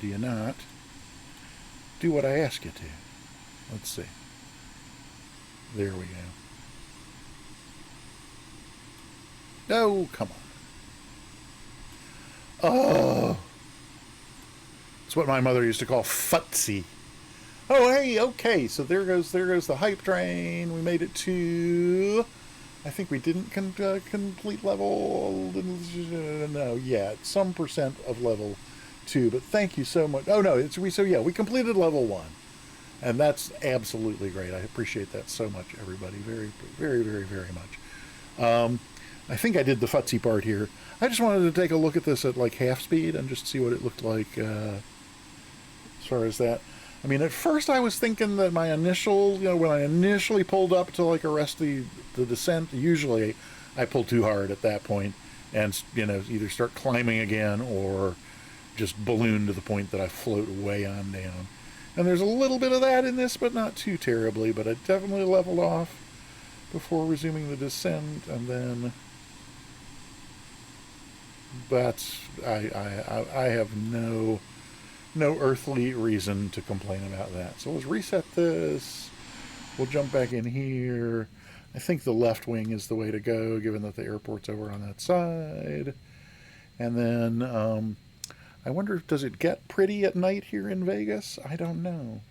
do you not do what I ask you to? Let's see. There we go. Oh, come on. Oh. It's what my mother used to call futzy. Oh, hey, okay. So there goes the hype train. We made it to, I think we didn't complete level, no, yeah, some percent of level 2, but thank you so much. Oh, no, we completed level 1, and that's absolutely great. I appreciate that so much, everybody, very, very, very, very much. I think I did the futzy part here. I just wanted to take a look at this at like half speed and just see what it looked like as far as that. I mean, at first I was thinking that my initial, you know, when I initially pulled up to like arrest the descent, usually I pull too hard at that point and, you know, either start climbing again or just balloon to the point that I float way on down. And there's a little bit of that in this, but not too terribly, but I definitely leveled off before resuming the descent, and then that's, I have no earthly reason to complain about that. So let's reset this. We'll jump back in here. I think the left wing is the way to go, given that the airport's over on that side. And then, I wonder, does it get pretty at night here in Vegas? I don't know.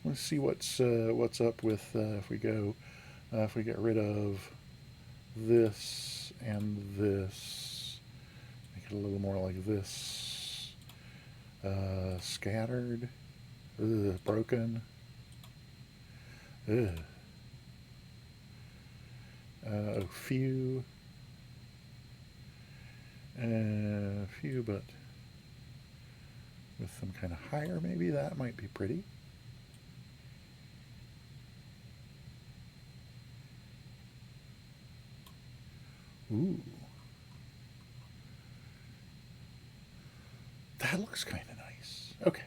Let's see what's up with if we get rid of this and this, make it a little more like this. Scattered. Ugh, broken. Ugh. Few. Few, but with some kind of higher, maybe that might be pretty. Ooh. That looks kind of nice. Okay.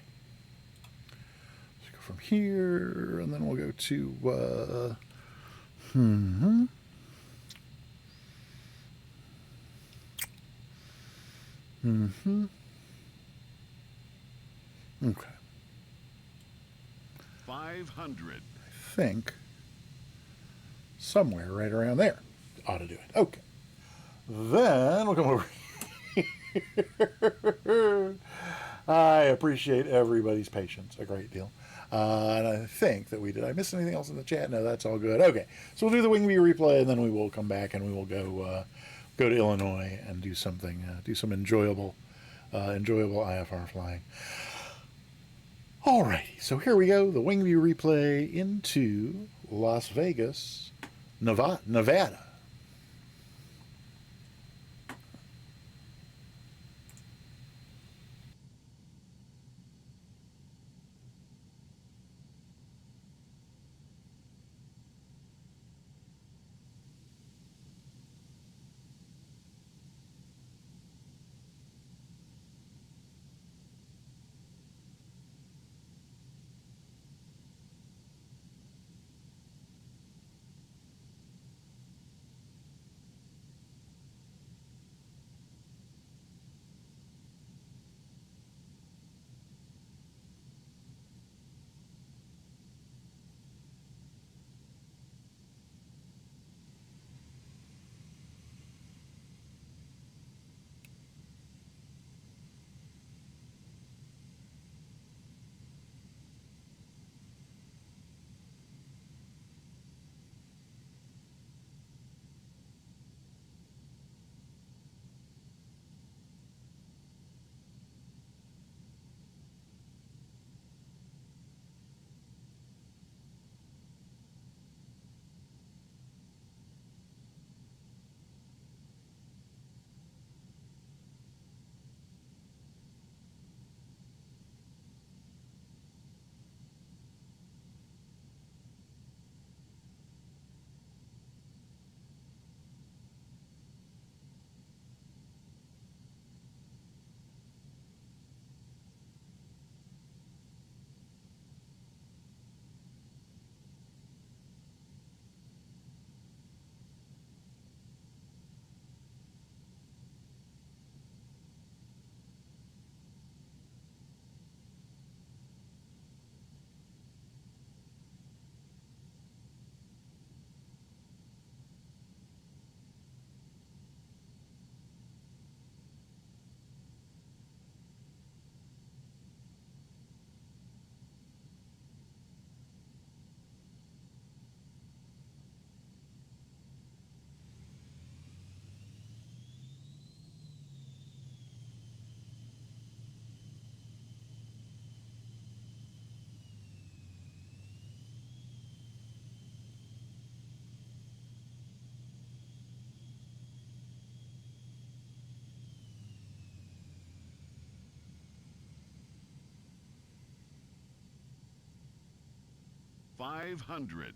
Let's go from here, and then we'll go to, Okay. 500. I think somewhere right around there ought to do it. Okay. Then we'll come over here. I appreciate everybody's patience a great deal. And I think that we did. I miss anything else in the chat? No, that's all good. Okay. So we'll do the Wingview replay, and then we will come back and we will go to Illinois and do something, do some enjoyable IFR flying. Alrighty, so here we go, the Wingview replay into Las Vegas, Nevada. 500.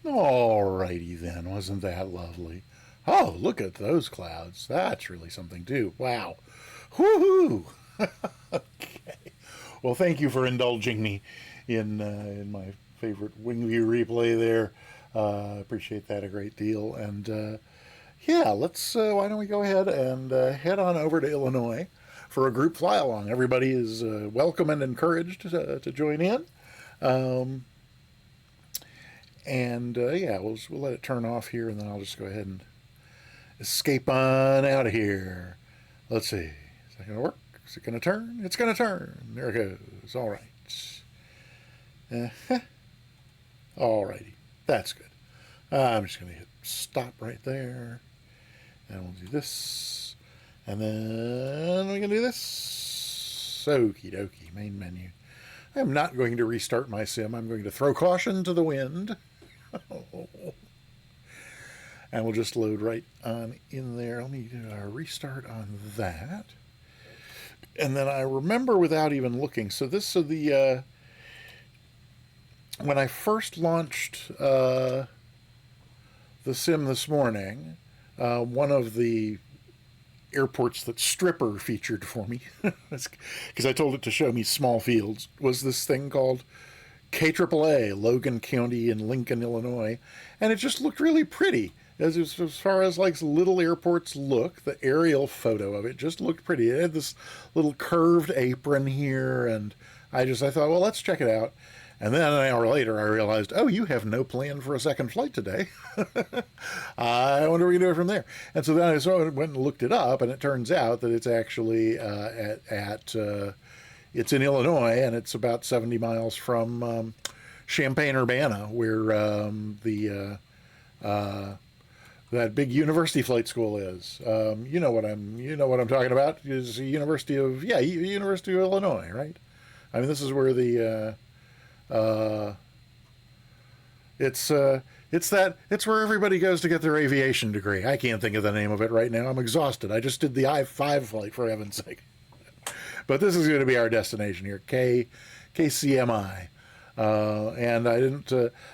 Alrighty then, wasn't that lovely? Oh, look at those clouds. That's really something too. Wow. Woohoo! Okay. Well, thank you for indulging me in my favorite wing view replay there. Appreciate that a great deal. And yeah, let's. Why don't we go ahead and head on over to Illinois for a group fly along? Everybody is welcome and encouraged to join in. Yeah, we'll let it turn off here, and then I'll just go ahead and escape on out of here. Let's see. Is that going to work? Is it going to turn? It's going to turn. There it goes. All right. All righty. That's good. I'm just going to hit stop right there. And we'll do this. And then we can do this. Okie dokie. Main menu. I'm not going to restart my sim. I'm going to throw caution to the wind. And we'll just load right on in there. Let me do a restart on that. And then I remember without even looking. So the when I first launched the sim this morning, one of the airports that Stripper featured for me, because I told it to show me small fields, was this thing called KAAA, Logan County in Lincoln, Illinois, and it just looked really pretty. As far as like little airports look, the aerial photo of it just looked pretty. It had this little curved apron here, and I thought, well, let's check it out. And then an hour later, I realized, oh, you have no plan for a second flight today. I wonder what we can do it from there. And so then I went and looked it up, and it turns out that it's actually it's in Illinois, and it's about 70 miles from Champaign-Urbana, where that big university flight school is. You know what I'm talking about. Is the University of Illinois, right? I mean, this is where the it's where everybody goes to get their aviation degree. I can't think of the name of it right now. I'm exhausted. I just did the I-5 flight, for heaven's sake. But this is going to be our destination here, KCMI. And I didn't.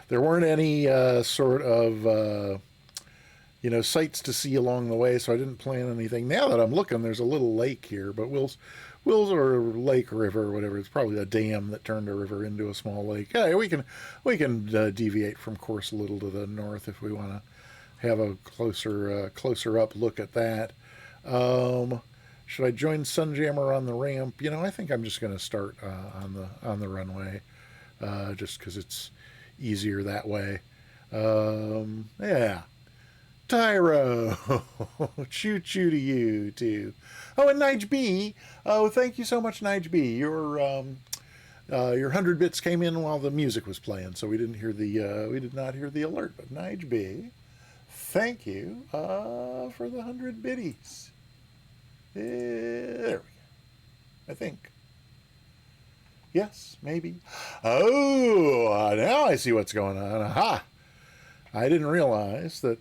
There weren't any sort of sights to see along the way, so I didn't plan anything. Now that I'm looking, there's a little lake here, but Will's or lake, river, or whatever. It's probably a dam that turned a river into a small lake. Yeah, we can deviate from course a little to the north if we want to have a closer up look at that. Should I join Sunjammer on the ramp? I think I'm just going to start on the runway, just because it's easier that way. Yeah. Tyro, choo choo to you too. Oh, and Nige B. Oh, thank you so much, Nige B. Your 100 bits came in while the music was playing, so we did not hear the alert. But Nige B, thank you for the 100 biddies. There we go. I think. Yes, maybe. Oh, now I see what's going on. Aha! I didn't realize that.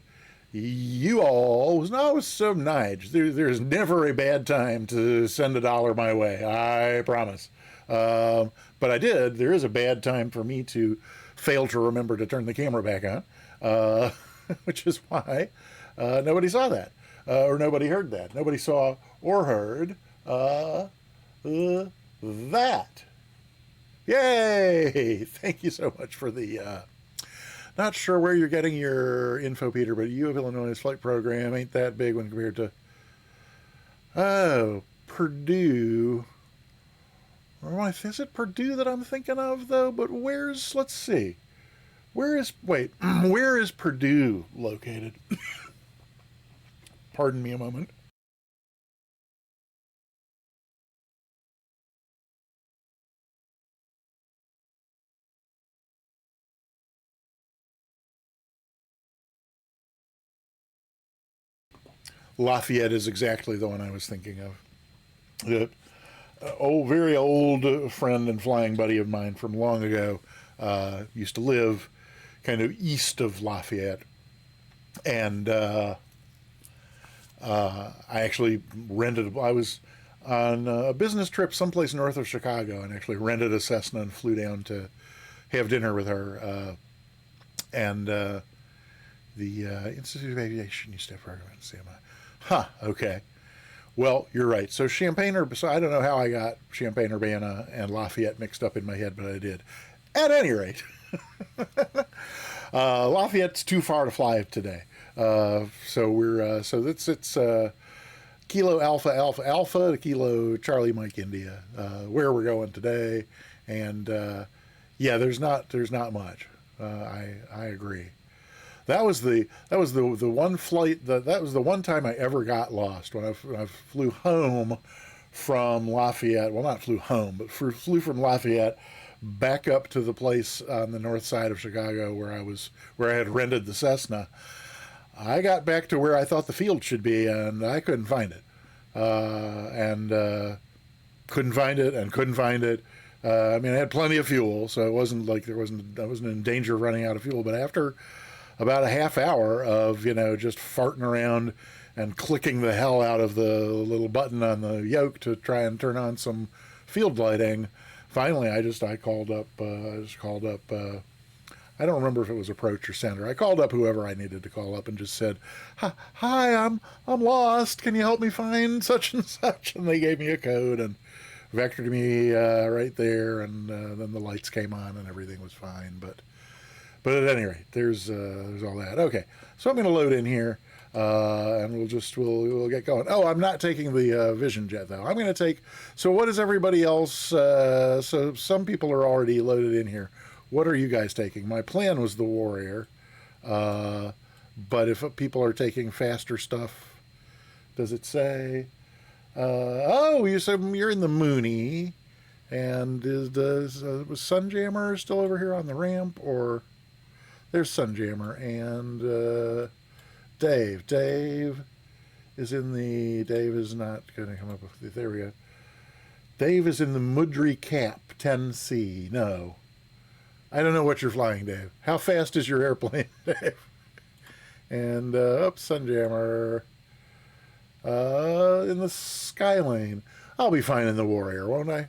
You all was so Nige. There's never a bad time to send $1 my way. I promise. But I did. There is a bad time for me to fail to remember to turn the camera back on, which is why nobody saw that, or nobody heard that. Nobody saw or heard that. Yay! Thank you so much for the... not sure where you're getting your info, Peter, but U of Illinois flight program ain't that big when compared to... Oh, Purdue. Is it Purdue that I'm thinking of, though? But where's... Let's see. Where is... Wait. Where is Purdue located? Pardon me a moment. Lafayette is exactly the one I was thinking of. The very old friend and flying buddy of mine from long ago used to live kind of east of Lafayette, and I actually I was on a business trip someplace north of Chicago and actually rented a Cessna and flew down to have dinner with her, and the Institute of Aviation used to have program in CMI. Huh, okay. Well, you're right. So so I don't know how I got Champaign-Urbana and Lafayette mixed up in my head, but I did. At any rate, Lafayette's too far to fly today. So we're, so it's Kilo Alpha Alpha Alpha to Kilo Charlie Mike India, where we're going today. And, yeah, there's not much. I agree. That was the one flight that was the one time I ever got lost when I flew home from Lafayette. Well, not flew home, but flew from Lafayette back up to the place on the north side of Chicago where I had rented the Cessna. I got back to where I thought the field should be, and I couldn't find it, couldn't find it. I mean, I had plenty of fuel, so it wasn't like I wasn't in danger of running out of fuel. But after about a half hour of, just farting around and clicking the hell out of the little button on the yoke to try and turn on some field lighting, finally I called up, I don't remember if it was approach or center. I called up whoever I needed to call up and just said, hi, I'm lost. Can you help me find such and such? And they gave me a code and vectored me right there, and then the lights came on and everything was fine. But at any rate, there's all that. Okay, so I'm going to load in here, and we'll get going. Oh, I'm not taking the Vision Jet though. I'm going to take. So what is everybody else? So some people are already loaded in here. What are you guys taking? My plan was the Warrior, but if people are taking faster stuff, does it say? Oh, you said you're in the Mooney, and was Sunjammer still over here on the ramp, or? There's Sunjammer and Dave. Dave is not going to come up with it. There we go. Dave is in the Mudry Cap 10C. No. I don't know what you're flying, Dave. How fast is your airplane, Dave? And Sunjammer in the Skylane. I'll be fine in the Warrior, won't I?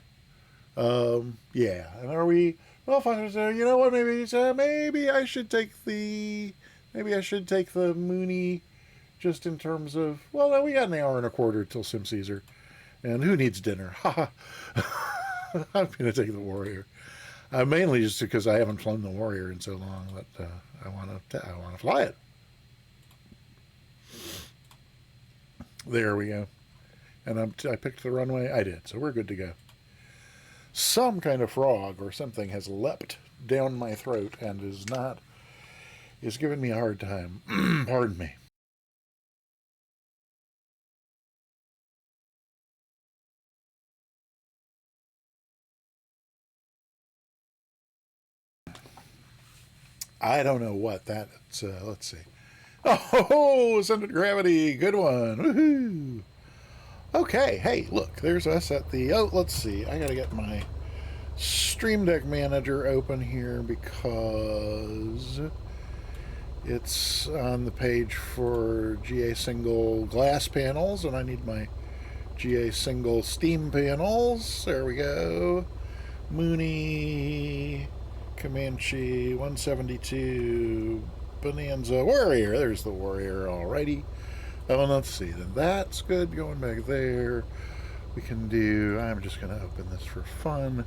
Yeah. And are we... Well, you know what? Maybe I should take the Mooney, just in terms of. Well, no, we got an hour and a quarter till Sim Caesar, and who needs dinner? Ha! I'm gonna take the Warrior, mainly just because I haven't flown the Warrior in so long that I want to fly it. There we go, and I picked the runway. I did, so we're good to go. Some kind of frog or something has leapt down my throat and is giving me a hard time. Pardon me. I don't know what that is. Let's see. Oh, Ascendant Gravity. Good one. Woohoo. Okay, hey, look, there's us at the, let's see, I gotta get my Stream Deck Manager open here because it's on the page for GA single glass panels, and I need my GA single steam panels. There we go. Mooney, Comanche, 172, Bonanza, Warrior. There's the Warrior, alrighty. Oh, let's see, then that's good. Going back there, we can do, I'm just going to open this for fun.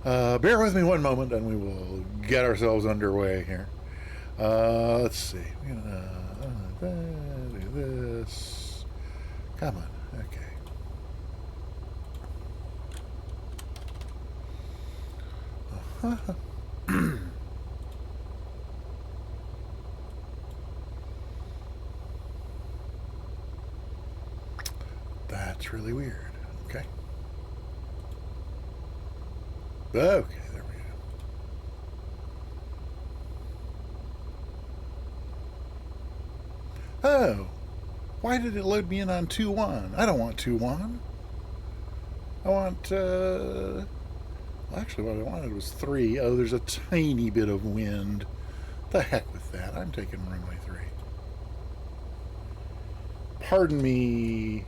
Bear with me one moment and we will get ourselves underway here. Let's see. Do this. Come on. Okay. That's really weird. Okay. Okay, there we go. Oh, why did it load me in on 2-1? I don't want 2-1. I want, actually what I wanted was 3. Oh, there's a tiny bit of wind. The heck with that. I'm taking runway 3. Pardon me.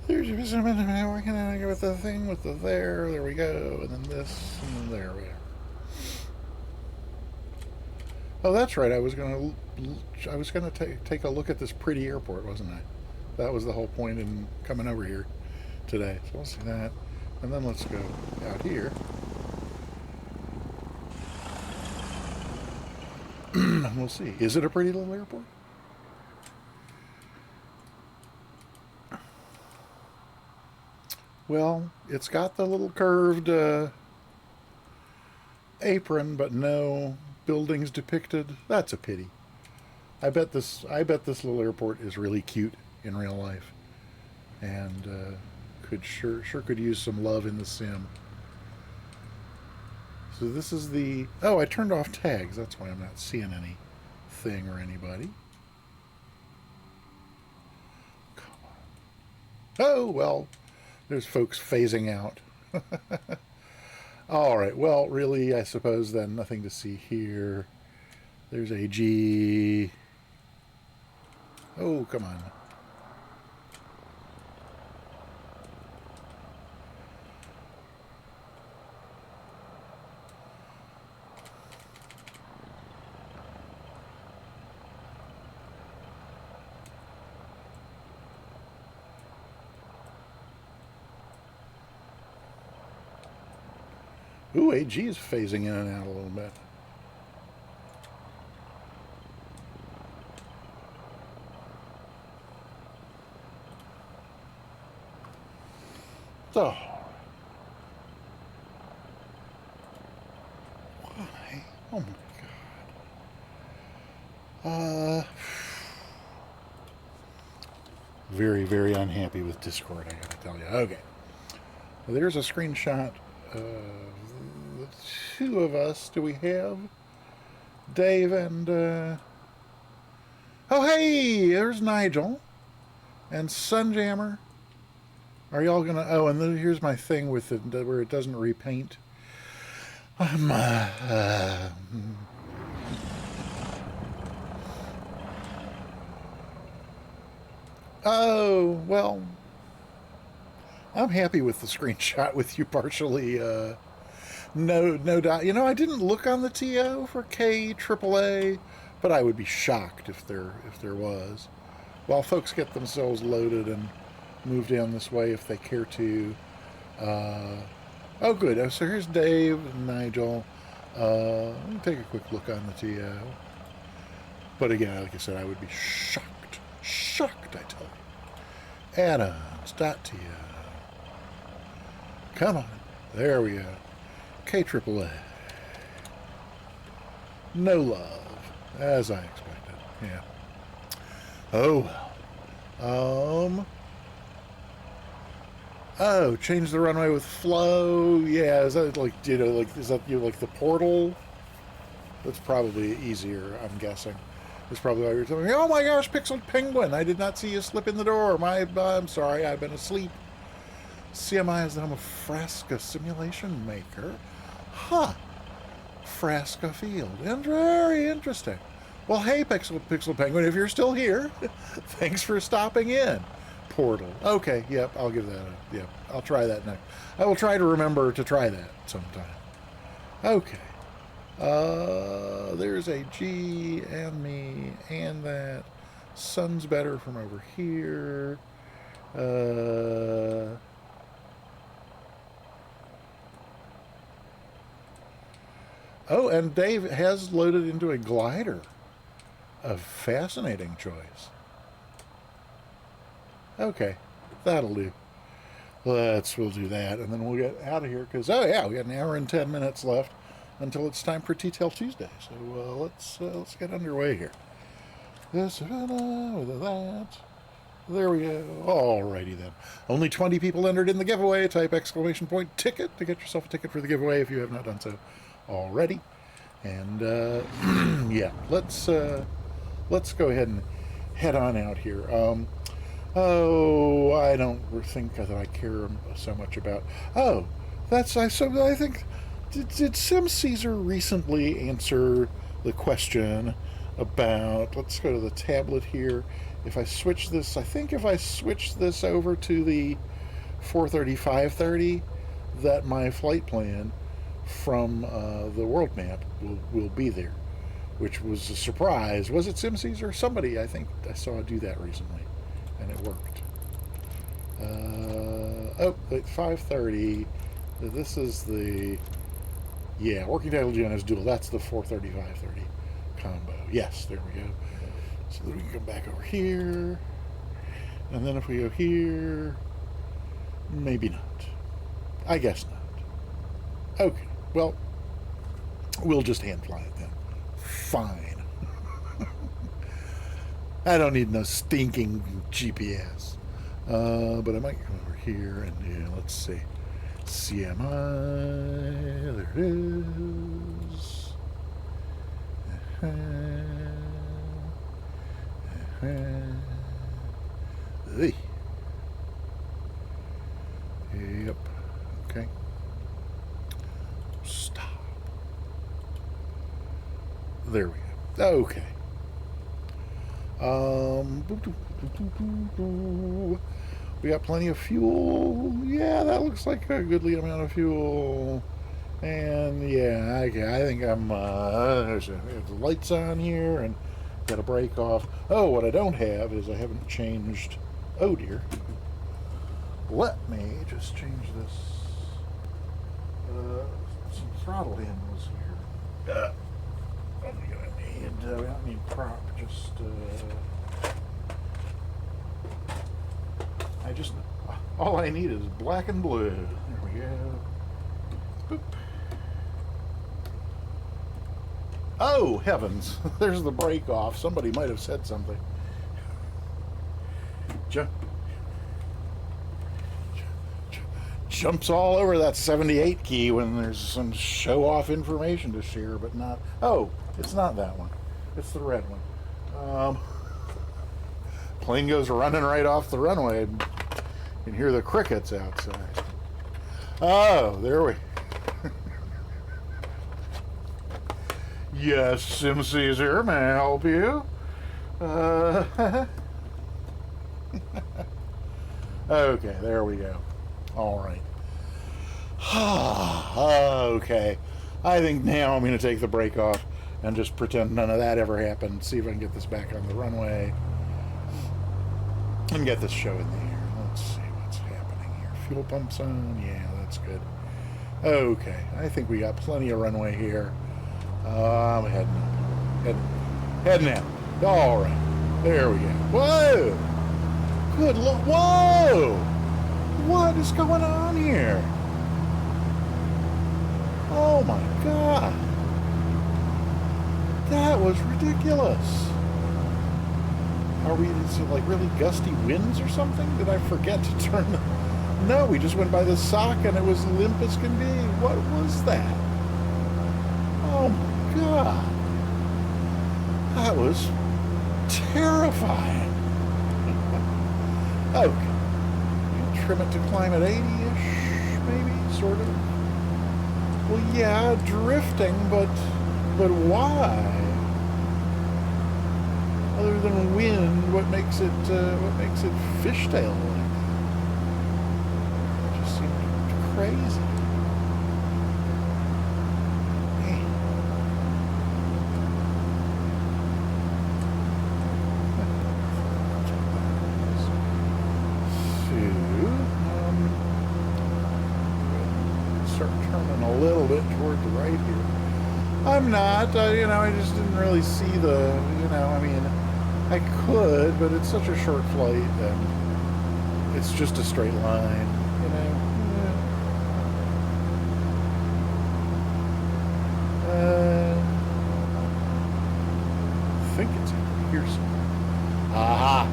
There's just a minute working on it with the thing with the there we go, and then this, and then there we are. Oh, that's right. I was gonna take a look at this pretty airport, wasn't I? That was the whole point in coming over here today. So let's see that, and then let's go out here. We'll see. Is it a pretty little airport? Well, it's got the little curved apron, but no buildings depicted. That's a pity. I bet this little airport is really cute in real life, and could sure could use some love in the sim. So this is the... Oh, I turned off tags. That's why I'm not seeing anything or anybody. Come on. Oh, well, there's folks phasing out. All right, well, really, I suppose then nothing to see here. There's AG. Oh, come on. Ooh, AG is phasing in and out a little bit. So, why? Oh my God. Very, very unhappy with Discord, I gotta tell you. Okay. Well, there's a screenshot of the two of us. Do we have Dave and oh, hey, there's Nigel and Sunjammer. Are y'all gonna... Oh, and then here's my thing with it where it doesn't repaint. Oh, well, I'm happy with the screenshot with you partially no doubt. You know, I didn't look on the TO for KAAA, but I would be shocked if there was. While folks get themselves loaded and move down this way if they care to. Oh, good. Oh, so here's Dave and Nigel. Let me take a quick look on the TO. But again, like I said, I would be shocked. Shocked, I tell you. Adams.to. Come on. There we go. KAAA. No love, as I expected. Yeah. Oh, well. Oh, change the runway with flow. Yeah, is that like, you know, like, is that, you know, like the portal? That's probably easier, I'm guessing. That's probably why you're telling me, oh my gosh, Pixel Penguin, I did not see you slip in the door. I'm sorry, I've been asleep. CMI is the home of Frasca Simulation Maker. Huh. Frasca Field. And very interesting. Well, hey, Pixel Penguin, if you're still here, thanks for stopping in. portal. Okay, yep, I'll give that a, yep, I'll try that next. I will try to remember to try that sometime. Okay. There's a G and me and that. Sun's better from over here. Oh, and Dave has loaded into a glider. A fascinating choice. Okay, that'll do. We'll do that, and then we'll get out of here, because, oh yeah, we got an hour and 10 minutes left until it's time for Tea-Tail Tuesday. So let's get underway here. This, that. There we go. Alrighty then. Only 20 people entered in the giveaway. Type exclamation point ticket to get yourself a ticket for the giveaway if you have not done so already. And yeah, let's go ahead and head on out here. Oh, I don't think that I care so much about. Oh, I think did Sim Caesar recently answer the question about? Let's go to the tablet here. If I switch this, I think if I switch this over to the 430-530, that my flight plan from the world map will be there, which was a surprise. Was it Sim Caesar? Somebody, I think I saw do that recently, and it worked. Oh, at 530, this is the, yeah, working title GNS dual. That's the 430-530 combo. Yes, there we go. So then we can come back over here, and then if we go here, maybe not. I guess not. Okay, well, we'll just hand fly it then. Fine. I don't need no stinking GPS. But I might come over here and yeah, let's see. CMI, there it is. Yep. Okay. Stop. There we go. Okay. We got plenty of fuel. Yeah, that looks like a goodly amount of fuel. And yeah, I think I'm. There's the lights on here and got a brake off. Oh, what I don't have is I haven't changed. Oh dear. Let me just change this. Some throttle handles here. What are we gonna need? We don't need prop. Just. All I need is black and blue. There we go. Boop. Oh, heavens. There's the brake off. Somebody might have said something. Jumps all over that 78 key when there's some show-off information to share, but not... Oh, it's not that one. It's the red one. Plane goes running right off the runway. You can hear the crickets outside. Oh, there we... Yes, Sim Caesar, may I help you? Okay, there we go. All right. Okay. I think now I'm going to take the brake off and just pretend none of that ever happened. See if I can get this back on the runway. And get this show in the air. Let's see what's happening here. Fuel pumps on. Yeah, that's good. Okay. I think we got plenty of runway here. I'm heading up. Heading out. All right. There we go. Whoa! Good Lord. Whoa! What is going on here? Oh my God. That was ridiculous. Are we in some, like, really gusty winds or something? Did I forget to turn the... No, we just went by the sock and it was limp as can be. What was that? Oh my God. That was terrifying. Okay. You trim it to climb at 80-ish, maybe, sort of. Well, yeah, drifting, but why? other than wind, what makes it fishtail like that? It just seemed crazy. Man. So, start turning a little bit toward the right here. I'm not, you know, I just didn't really see the, you know, I mean, I could, but it's such a short flight, and it's just a straight line, you know. I think it's over here somewhere. Aha!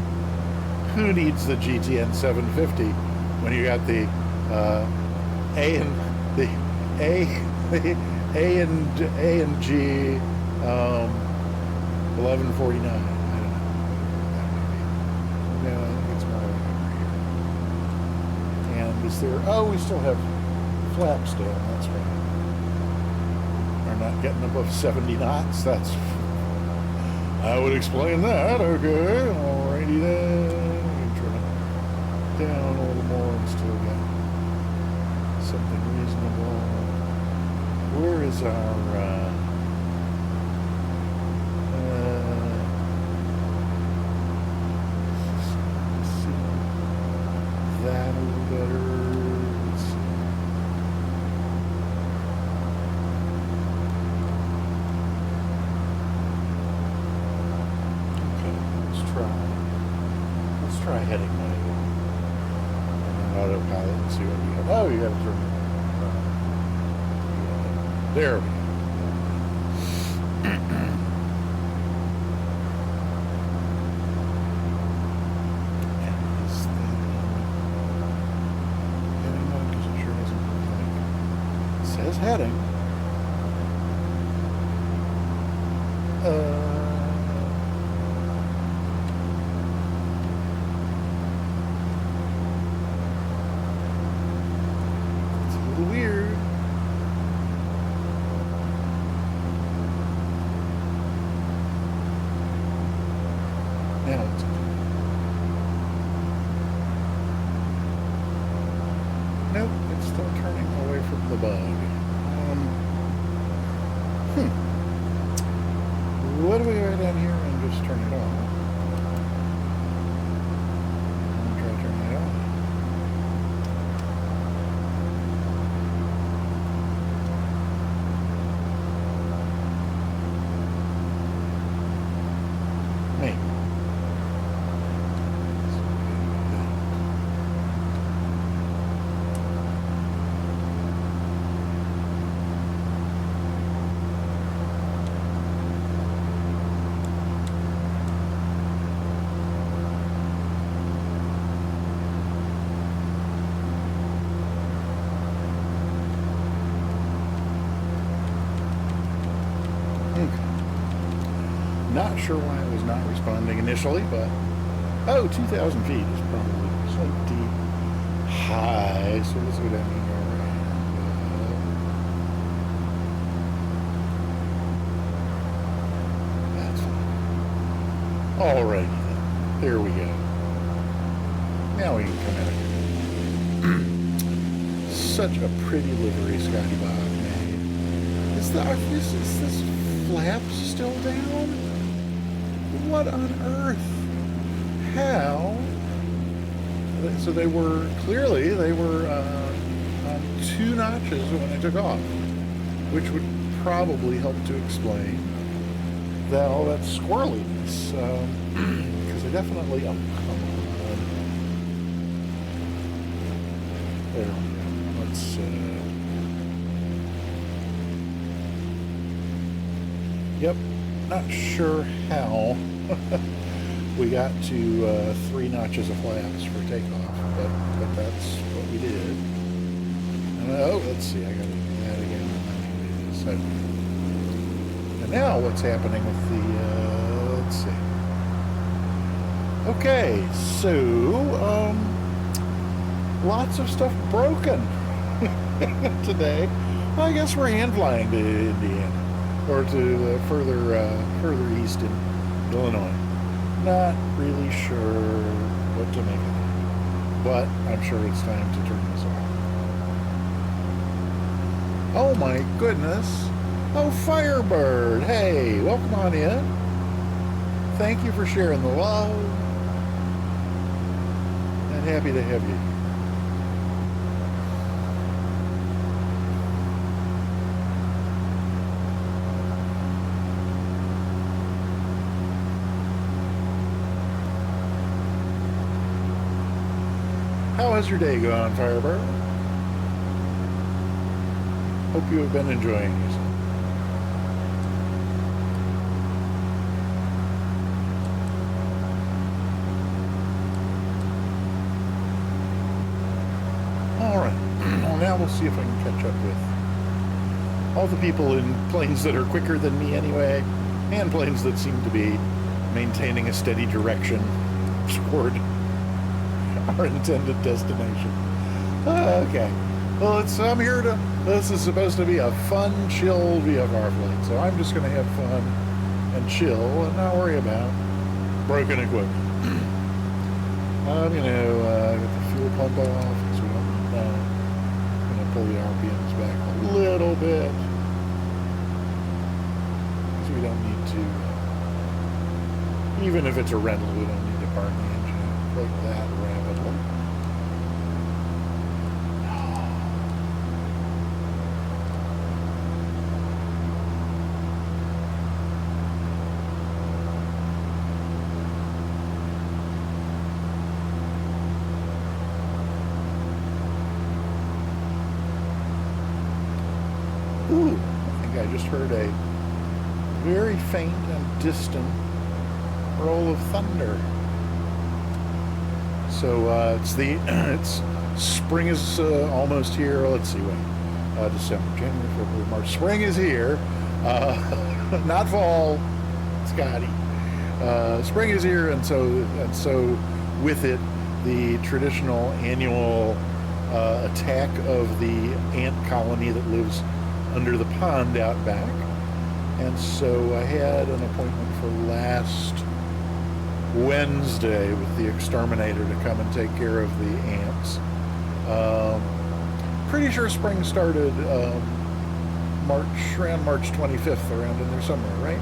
Who needs the GTN 750 when you got the A&G 1149. I don't know what that may be. No, I think it's more like over here. And is there? Oh, we still have flaps down. That's right. We're not getting above 70 knots. That's. I would explain that. Okay, alrighty then. We can turn it down a little more and still get something reasonable. Where is our let's see that a little better. Let's see. Okay, let's try heading my autopilot and see what we got. Oh, you got to turn it. There we go. Is that heading mode? Because it sure doesn't look like it says heading. It's a little weird. Now it's nope, it's still turning away from the bug. What do we go down here and just turn it on? I'm gonna try turning it on. Maybe. Not sure why it was not responding initially, but 2,000 feet is probably plenty high. So let's go down here and that's fine. Alrighty then, there we go. Now we can come out here. Such a pretty livery Scotty Bob made. Is this flap still down? What on earth? How? So they were on 2 notches when I took off, which would probably help to explain all that squirreliness. Because I definitely, come on. There we go. Let's, yep, not sure how we got to 3 notches of flaps for takeoff, but that's what we did. And, let's see, I gotta do that again. So, and now what's happening with the, let's see. Okay, so, lots of stuff broken today. Well, I guess we're hand flying to Indiana, or to further east in Illinois. Not really sure what to make of it, but I'm sure it's time to turn this off. Oh my goodness. Oh, Firebird. Hey, welcome on in. Thank you for sharing the love. And happy to have you here. How has your day gone, Firebird? Hope you have been enjoying yourself. Alright, well now we'll see if I can catch up with all the people in planes that are quicker than me anyway, and planes that seem to be maintaining a steady direction toward our intended destination. Okay. Well, I'm here to, this is supposed to be a fun, chill VFR flight, so I'm just going to have fun and chill and not worry about broken equipment. I'm going to get the fuel pump off because we don't need that. I'm going to pull the RPMs back a little bit because we don't need to, even if it's a rental, we don't need to burn the engine out like that rapidly. Ooh, I think I just heard a very faint and distant roll of thunder. So it's spring is almost here. Let's see, wait, December, January, February, March. Spring is here, not fall, Scotty. Spring is here, and so with it, the traditional annual attack of the ant colony that lives under the pond out back. And so I had an appointment for last Wednesday with the exterminator to come and take care of the ants. Pretty sure spring started around March 25th, around in there somewhere, right?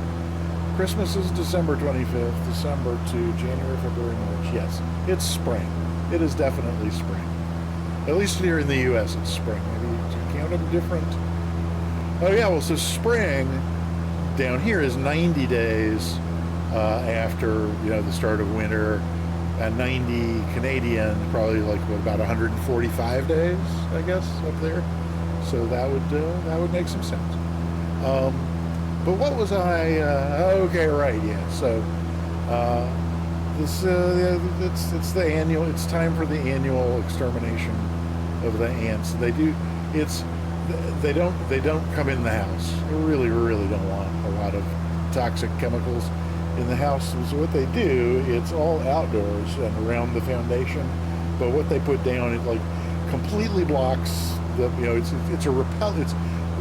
Christmas is December 25th, December to January, February, March. Yes, it's spring. It is definitely spring. At least here in the U.S. it's spring. Maybe you count them different. Oh yeah, well, so spring down here is 90 days after, the start of winter, and 90 Canadian, probably like what, about 145 days, I guess, up there. So that would make some sense. But what was I? Okay, right, yeah. So it's the annual. It's time for the annual extermination of the ants. They don't come in the house. We really don't want a lot of toxic chemicals in the house. So what they do, it's all outdoors and around the foundation. But what they put down, it like completely blocks the. It's a repel. It's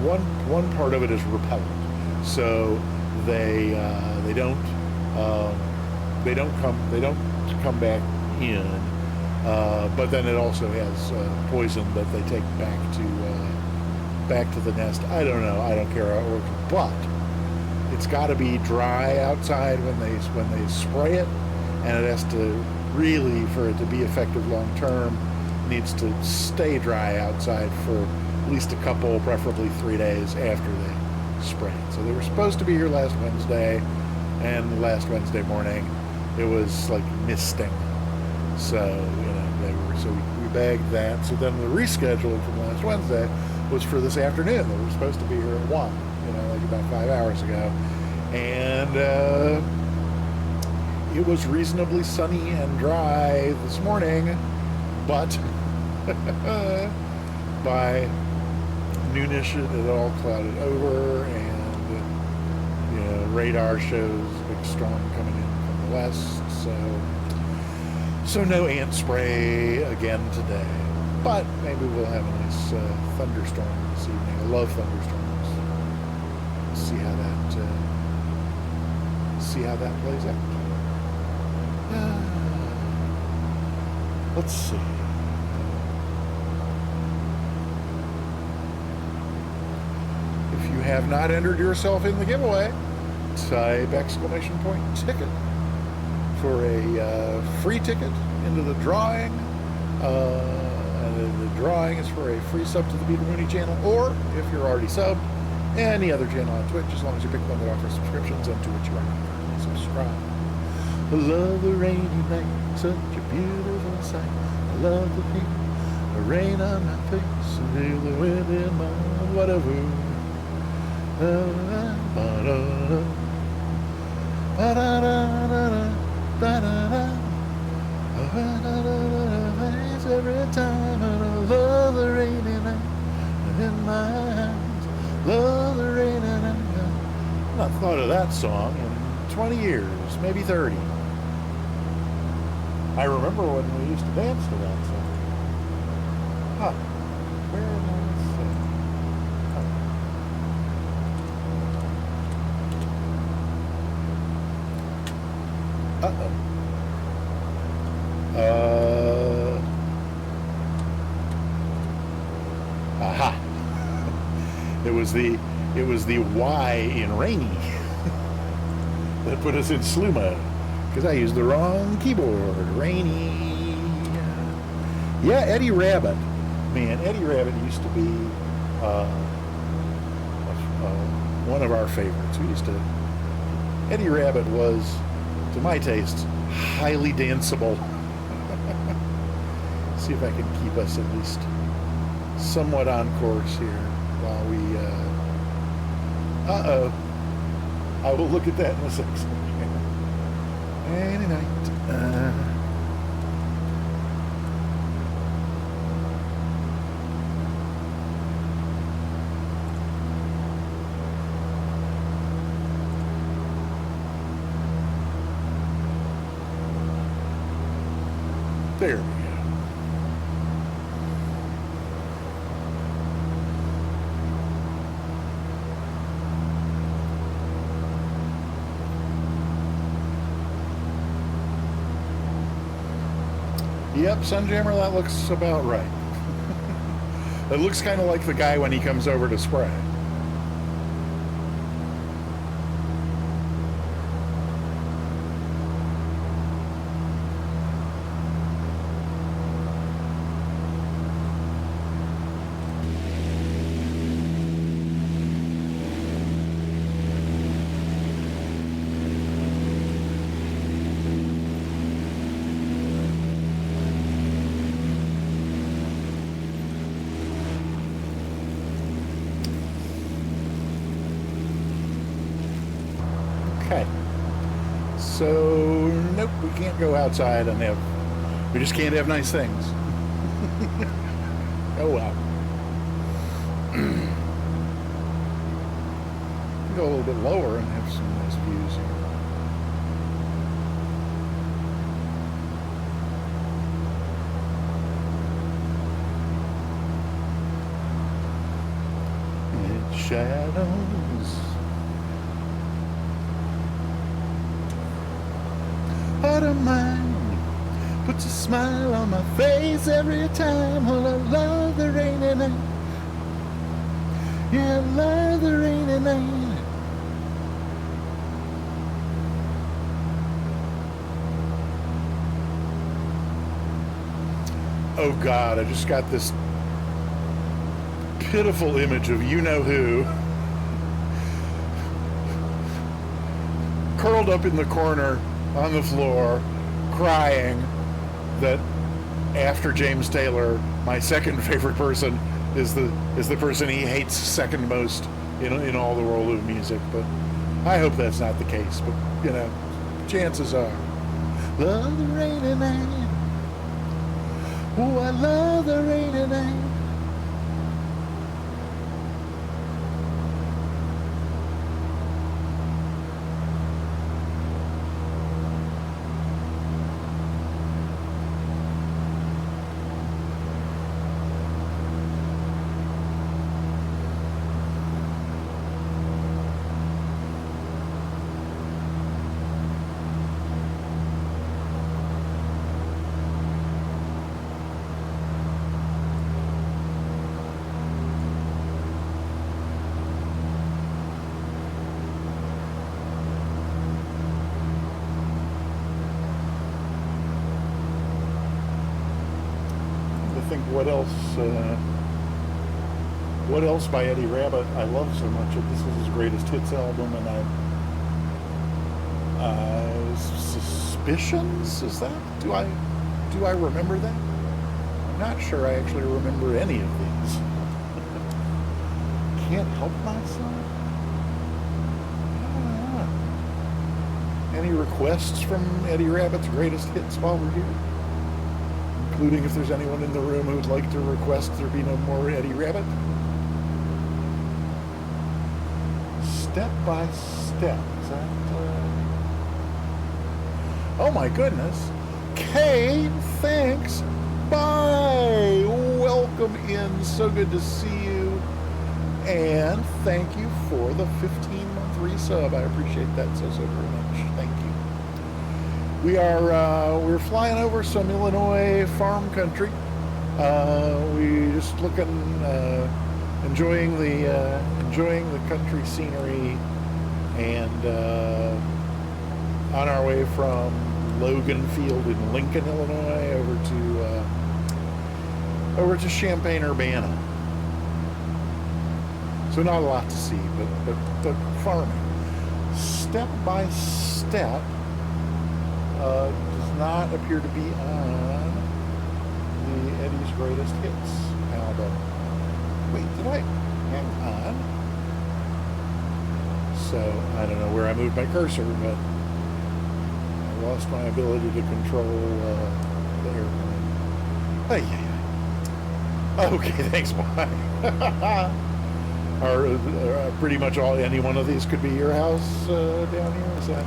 one part of it is repellent. So they don't come back in. But then it also has poison that they take back to the nest. I don't know. I don't care how it works, but it's got to be dry outside when they spray it, and it has to really, for it to be effective long term, needs to stay dry outside for at least a couple, preferably 3 days after they spray it. So they were supposed to be here last Wednesday, and last Wednesday morning it was like misting. So we bagged that. So then the reschedule from last Wednesday was for this afternoon. They were supposed to be here at 1, like about 5 hours ago. And it was reasonably sunny and dry this morning, but by noonish it had all clouded over, and radar shows a big storm coming in from the west. So no ant spray again today. But maybe we'll have a nice thunderstorm this evening. I love thunderstorms. See how that plays out. Let's see. If you have not entered yourself in the giveaway, type exclamation point ticket for a free ticket into the drawing. The drawing is for a free sub to the Peter Mooney channel, or if you're already subbed, any other channel on Twitch, as long as you pick one that offers subscriptions, and to which you are not currently subscribed. I love the rainy night, such a beautiful sight. I love to feel the rain on my face and feel the wind in my whatever. Every time, and I love the rainy night in my hands. Love the rainy night. I've not thought of that song in 20 years, maybe 30. I remember when we used to dance to that song. Huh. Where am I? Aha. It was the Y in rainy that put us in slew mode, because I used the wrong keyboard. Rainy. Yeah, Eddie Rabbit. Man, Eddie Rabbit used to be one of our favorites. Eddie Rabbit was, to my taste, highly danceable. See if I can keep us at least somewhat on course here while we I will look at that in a second. Any night. There we go. Yep, Sunjammer, that looks about right. It looks kind of like the guy when he comes over to spray. Okay. So, nope, we can't go outside and we just can't have nice things. Oh well. Go a little bit lower and have some nice views here. It's shadows. Heart of mine puts a smile on my face every time. Well, I love the rainy night. Yeah, I love the rainy night. Oh God, I just got this pitiful image of you-know-who curled up in the corner on the floor, crying that after James Taylor, my second favorite person is the person he hates second most in all the world of music. But I hope that's not the case. But you know, chances are. Love the rainy night. Oh, I love the rainy night. what else? What else by Eddie Rabbitt I love so much? This is his greatest hits album, and Suspicions? Is that? Do I remember that? I'm not sure I actually remember any of these. Can't help myself. Any requests from Eddie Rabbitt's greatest hits while we're here? Including if there's anyone in the room who would like to request there be no more Eddie Rabbitt? Step by Step. Is that... Oh my goodness. Kay, thanks. Bye. Welcome in. So good to see you. And thank you for the 15-month resub. I appreciate that so very much. Thank you. We're flying over some Illinois farm country. We just looking, enjoying the country scenery, and on our way from Logan Field in Lincoln, Illinois, over to Champaign-Urbana. So not a lot to see, but farming. Step by Step does not appear to be on the Eddie's Greatest Hits album. Wait, did I? Hang on. So I don't know where I moved my cursor, but I lost my ability to control the airplane. Hey, okay, thanks. Bye. Are pretty much any one of these could be your house down here? Is that?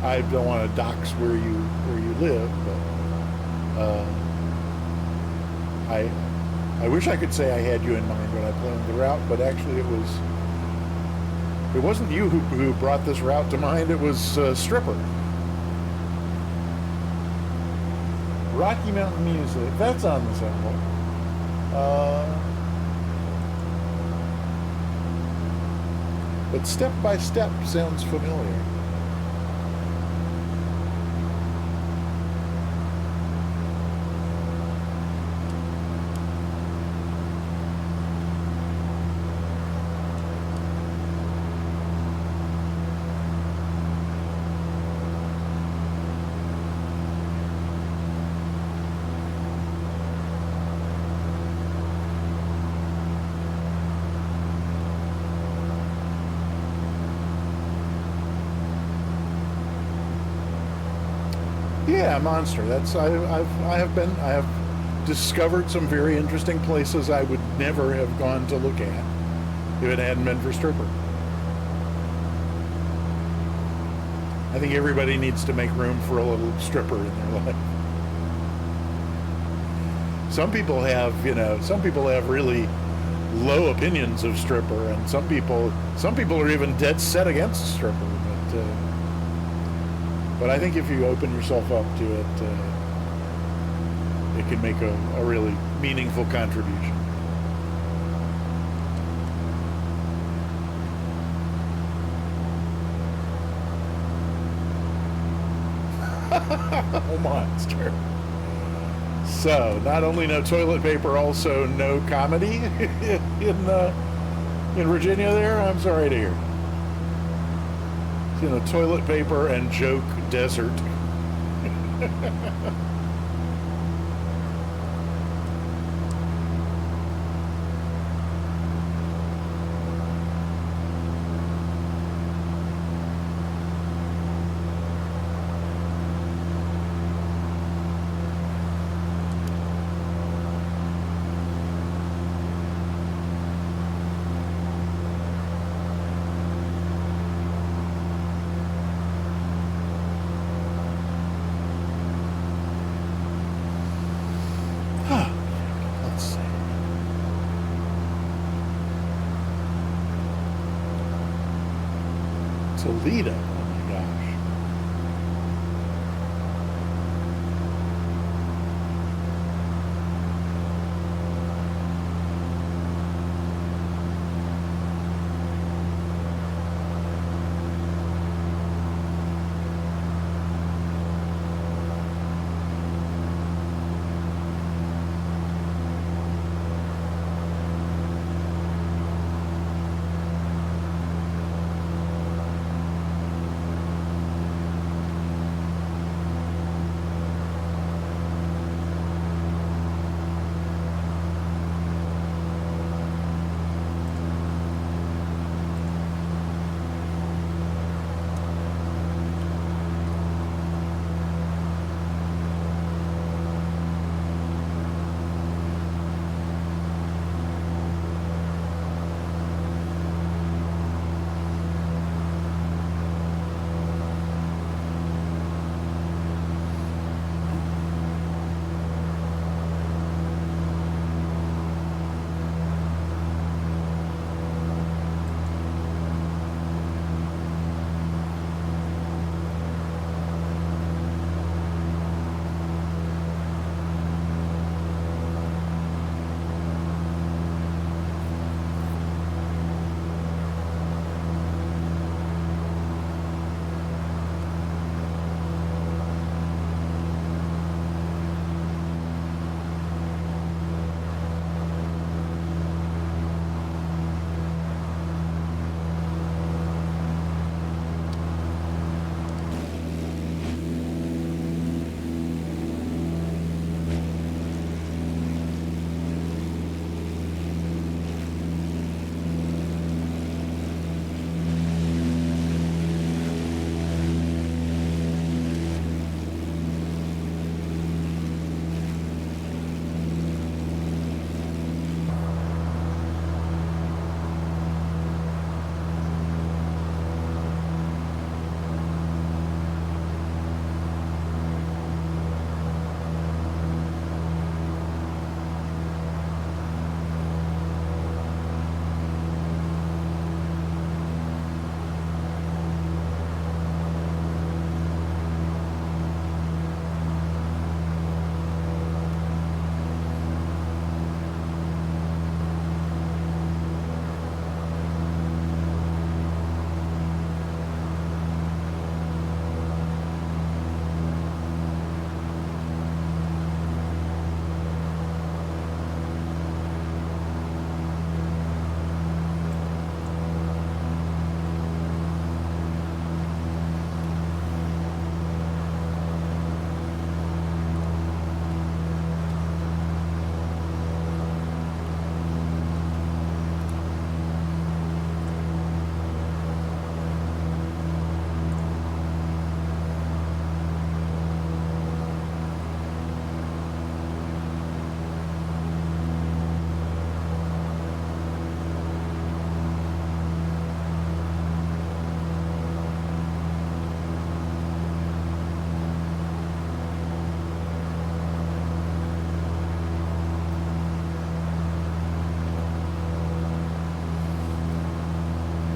I don't want to dox where you live, but I wish I could say I had you in mind when I planned the route, but actually it wasn't you who brought this route to mind. It was Stripper. Rocky Mountain Music. That's on this album. But Step by Step sounds familiar. Yeah, Monster. I have discovered some very interesting places I would never have gone to look at if it hadn't been for Stripper. I think everybody needs to make room for a little Stripper in their life. Some people have really low opinions of Stripper, and some people are even dead set against Stripper. But I think if you open yourself up to it, it can make a really meaningful contribution. Oh, Monster. So, not only no toilet paper, also no comedy in Virginia there? I'm sorry to hear. Toilet paper and joke desert. Toledo. Oh my gosh.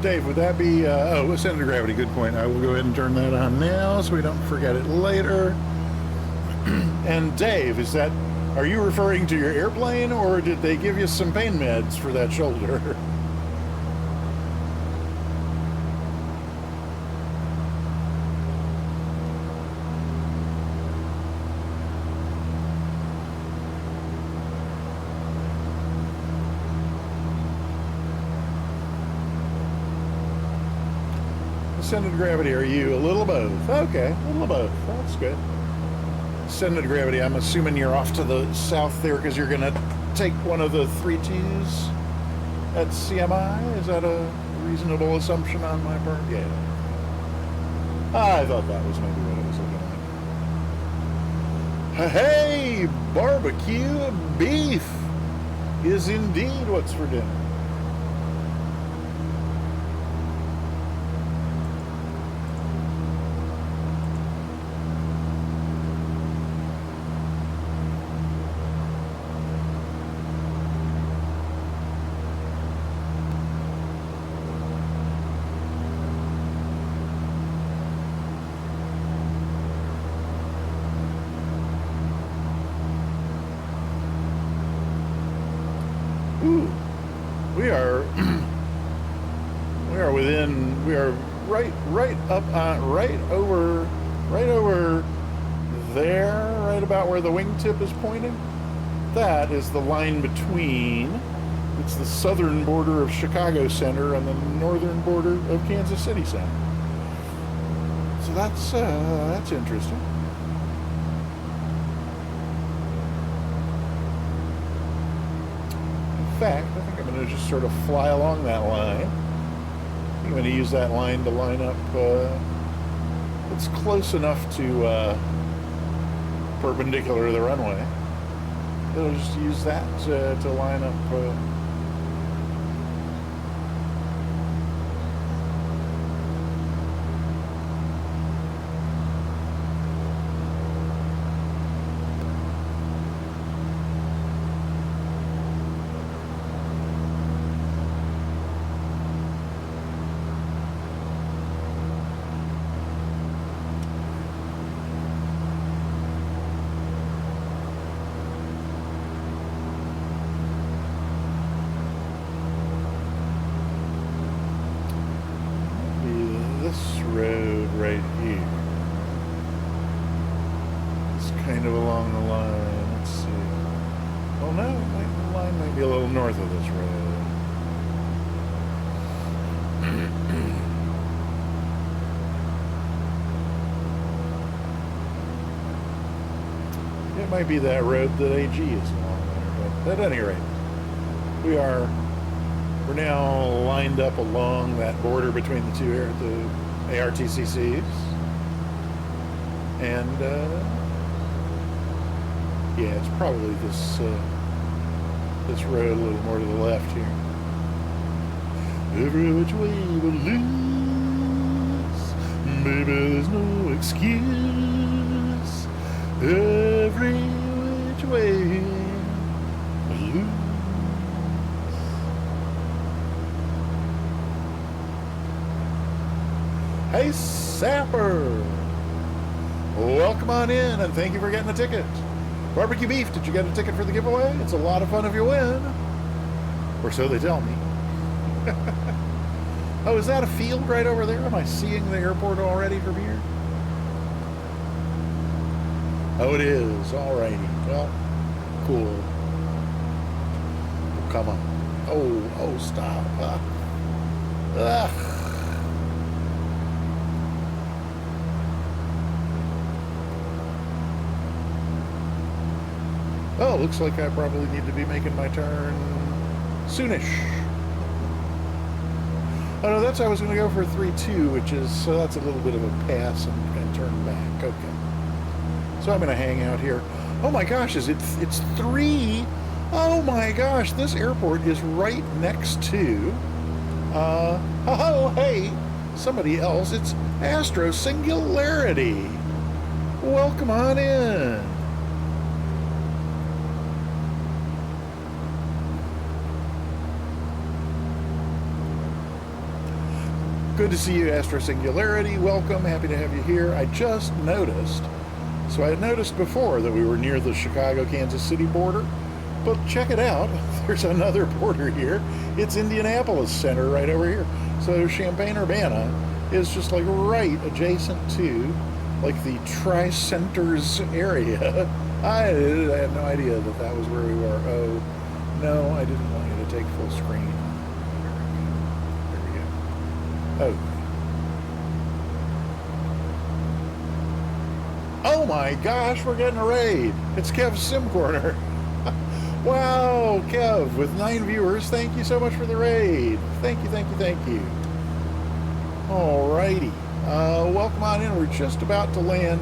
Dave, would that be, center of gravity, good point. I will go ahead and turn that on now so we don't forget it later. And Dave, are you referring to your airplane, or did they give you some pain meds for that shoulder? Center of gravity, are you a little of both? Okay, a little of both. That's good. Center of gravity, I'm assuming you're off to the south there because you're going to take one of the 3-2s at CMI. Is that a reasonable assumption on my part? Yeah. I thought that was maybe what it was looking like. Hey, barbecue beef is indeed what's for dinner. We are right over there, right about where the wingtip is pointing. That is the line between, it's the southern border of Chicago Center and the northern border of Kansas City Center. So that's interesting. In fact, I think I'm going to just sort of fly along that line. I'm going to use that line to line up. It's close enough to perpendicular to the runway. I'll just use that to line up. Might be that road that AG is along there, but at any rate, we're now lined up along that border between the two the ARTCCs, and yeah, it's probably this road a little more to the left here. Every which way we lose, maybe there's no excuse. Every which way we lose. Hey, Sapper! Welcome on in, and thank you for getting a ticket. Barbecue Beef, did you get a ticket for the giveaway? It's a lot of fun if you win. Or so they tell me. Oh, is that a field right over there? Am I seeing the airport already from here? Oh, it is. Alrighty. Well, cool. Oh, come on. Oh, stop. Ugh. Oh, looks like I probably need to be making my turn soonish. Oh, no, I was going to go for 3-2, which is, so that's a little bit of a pass and turn back. Okay. So I'm going to hang out here. Oh my gosh, it's 3? Oh my gosh, this airport is right next to, oh, hey, somebody else. It's Astro Singularity. Welcome on in. Good to see you, Astro Singularity. Welcome. Happy to have you here. I just noticed, so I had noticed before that we were near the Chicago-Kansas City border, but check it out. There's another border here. It's Indianapolis Center right over here. So Champaign-Urbana is just like right adjacent to like the Tri-Centers area. I had no idea that that was where we were. Oh, no, I didn't want you to take full screen. There we go. Oh my gosh, we're getting a raid. It's Kev's Sim Corner. Wow, Kev, with 9 viewers, thank you so much for the raid. Thank you, thank you, thank you. Alrighty. Welcome on in. We're just about to land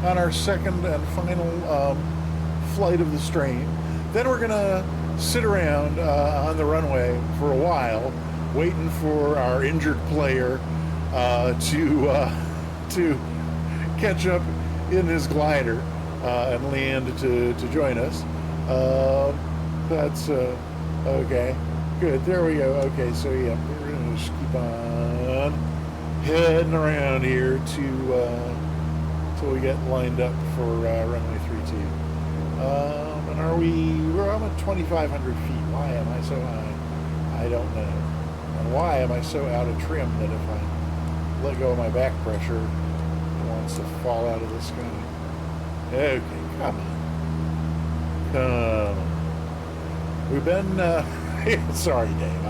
on our second and final flight of the stream. Then we're going to sit around on the runway for a while, waiting for our injured player to catch up in his glider and land to join us. That's okay. Good. There we go. Okay, so yeah, we're going to just keep on heading around here till we get lined up for runway 32. And we're almost 2,500 feet. Why am I so high? I don't know. And why am I so out of trim that if I let go of my back pressure, it wants to fall out of the sky? Okay, come on. We've been, sorry Dave,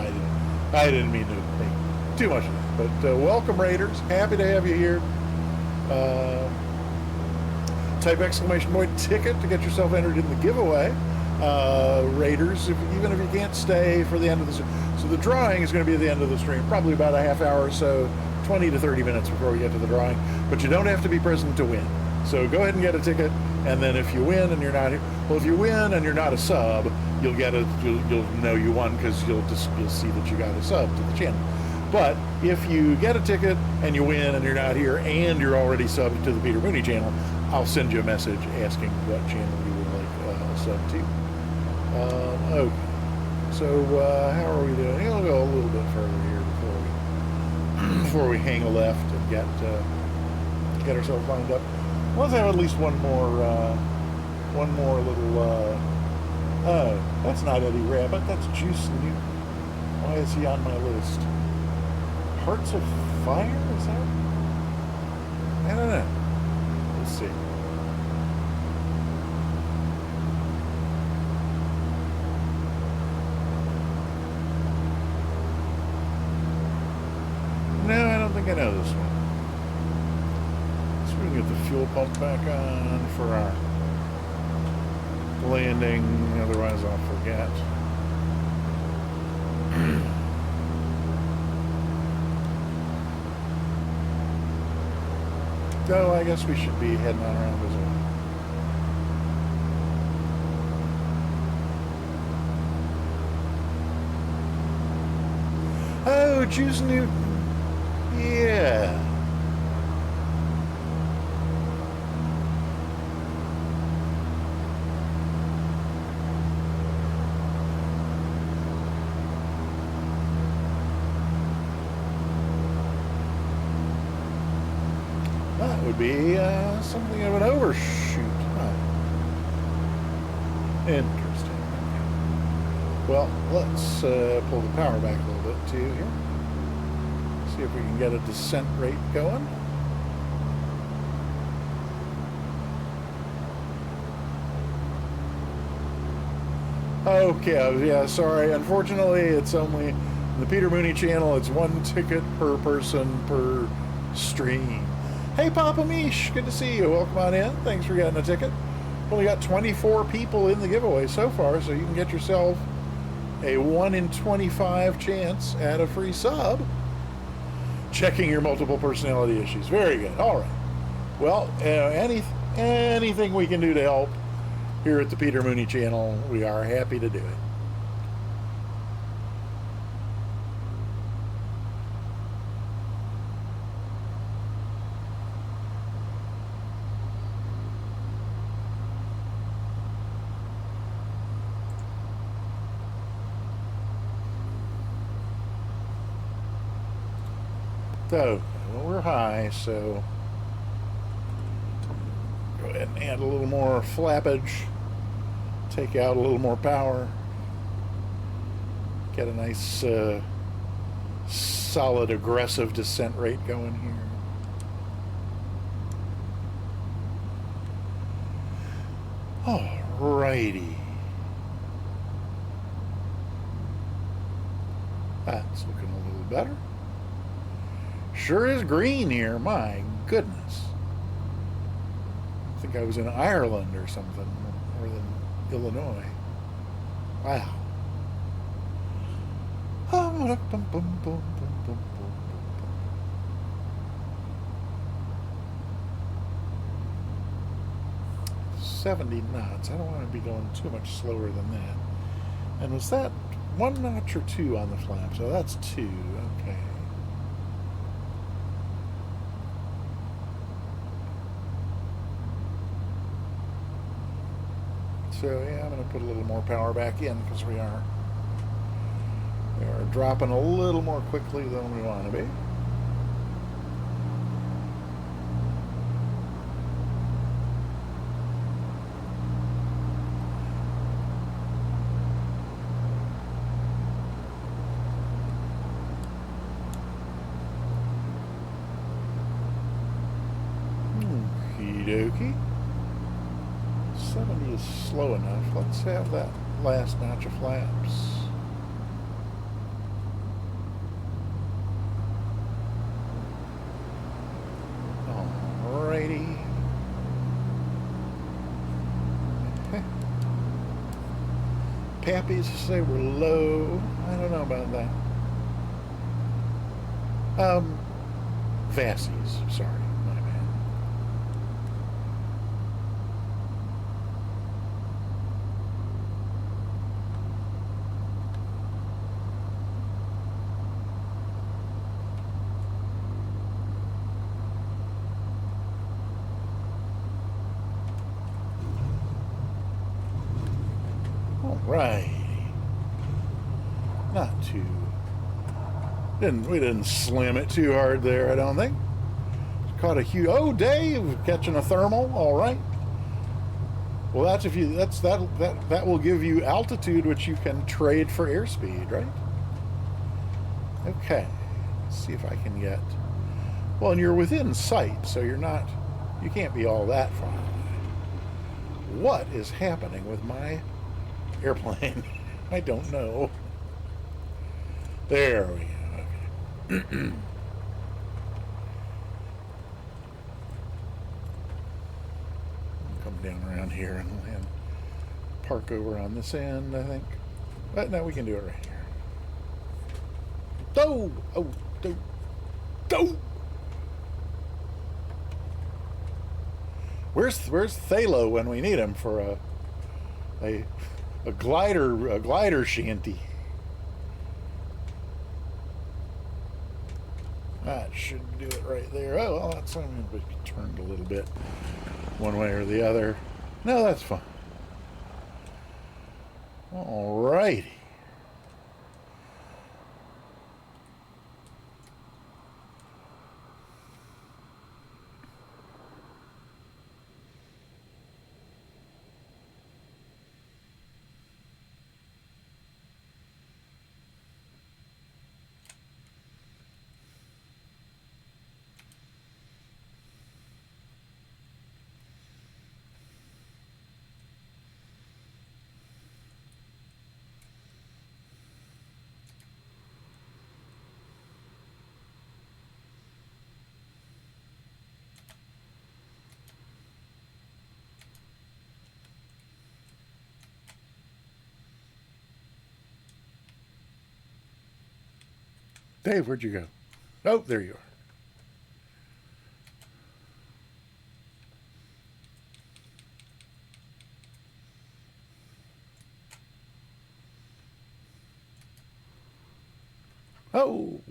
I didn't mean to make too much of it, but welcome Raiders, happy to have you here. Type exclamation point ticket to get yourself entered in the giveaway. Raiders, even if you can't stay for the end of the stream. So the drawing is going to be at the end of the stream, probably about a half hour or so, 20 to 30 minutes before we get to the drawing, but you don't have to be present to win. So go ahead and get a ticket, and then if you win and you're not here, well, if you win and you're not a sub, you'll know you won because you'll see that you got a sub to the channel. But if you get a ticket and you win and you're not here and you're already subbed to the Peter Mooney channel, I'll send you a message asking what channel you would like a sub to. Okay. So how are we doing? We'll go a little bit further here before we hang a left and get ourselves lined up. Let's have at least one more little, oh, that's not Eddie Rabbit, that's Juice Newton. Why is he on my list? Hearts of Fire, is that? I don't know. Let's see. No, I don't think I know this one. We can get the fuel pump back on for our landing, otherwise I'll forget. So I guess we should be heading on around as well. Oh, Juice Newton. Yeah. Would be something of an overshoot. Huh. Interesting. Well, let's pull the power back a little bit too here. See if we can get a descent rate going. Okay, yeah, sorry. Unfortunately, it's only the Peter Mooney channel. It's 1 ticket per person per stream. Hey, Papa Mish, good to see you. Welcome on in. Thanks for getting a ticket. Only got 24 people in the giveaway so far, so you can get yourself a 1 in 25 chance at a free sub. Checking your multiple personality issues. Very good. All right. Well, anything we can do to help here at the Peter Mooney channel, we are happy to do it. So, well, we're high, so go ahead and add a little more flappage, take out a little more power, get a nice solid aggressive descent rate going here. Alrighty. That's looking a little better. Sure is green here, my goodness. I think I was in Ireland or something, more than Illinois. Wow. 70 knots. I don't want to be going too much slower than that. And was that 1 notch or 2 on the flap? So that's 2. Okay. So yeah, I'm going to put a little more power back in because we are dropping a little more quickly than we want to be. Okie dokie. 70 is slow enough. Let's have that last notch of flaps. Alrighty. Pappies say we're low. I don't know about that. Vassies, sorry. My bad. Right. Not too. We didn't slam it too hard there, I don't think. Caught a huge. Oh, Dave, catching a thermal. All right. Well, that's if you. That will give you altitude, which you can trade for airspeed, right? Okay. Let's see if I can get. Well, and you're within sight, so you're not. You can't be all that far. What is happening with my airplane? I don't know. There we go. Okay. Come down around here and land. Park over on this end, I think. But no, we can do it right here. Oh, oh, oh. Where's Thalo when we need him for a glider shanty? That should do it right there. Oh, well, that's going to be turned a little bit one way or the other. No, that's fine. All righty. Dave, where'd you go? Oh, there you are. Oh.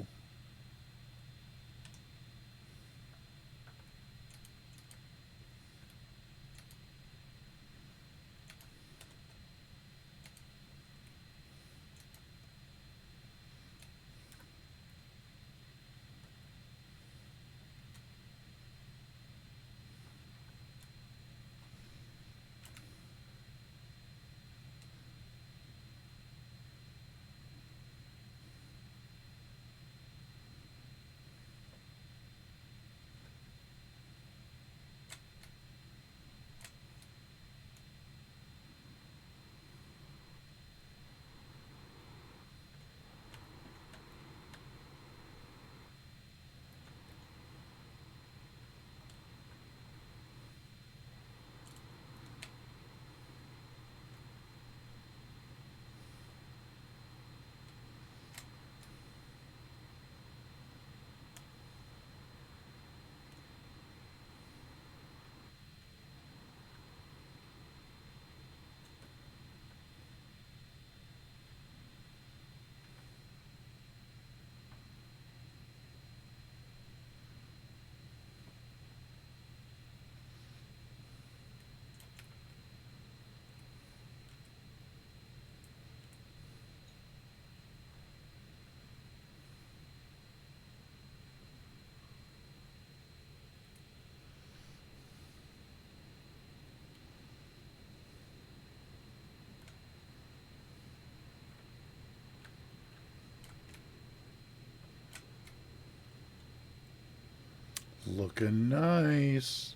Looking nice.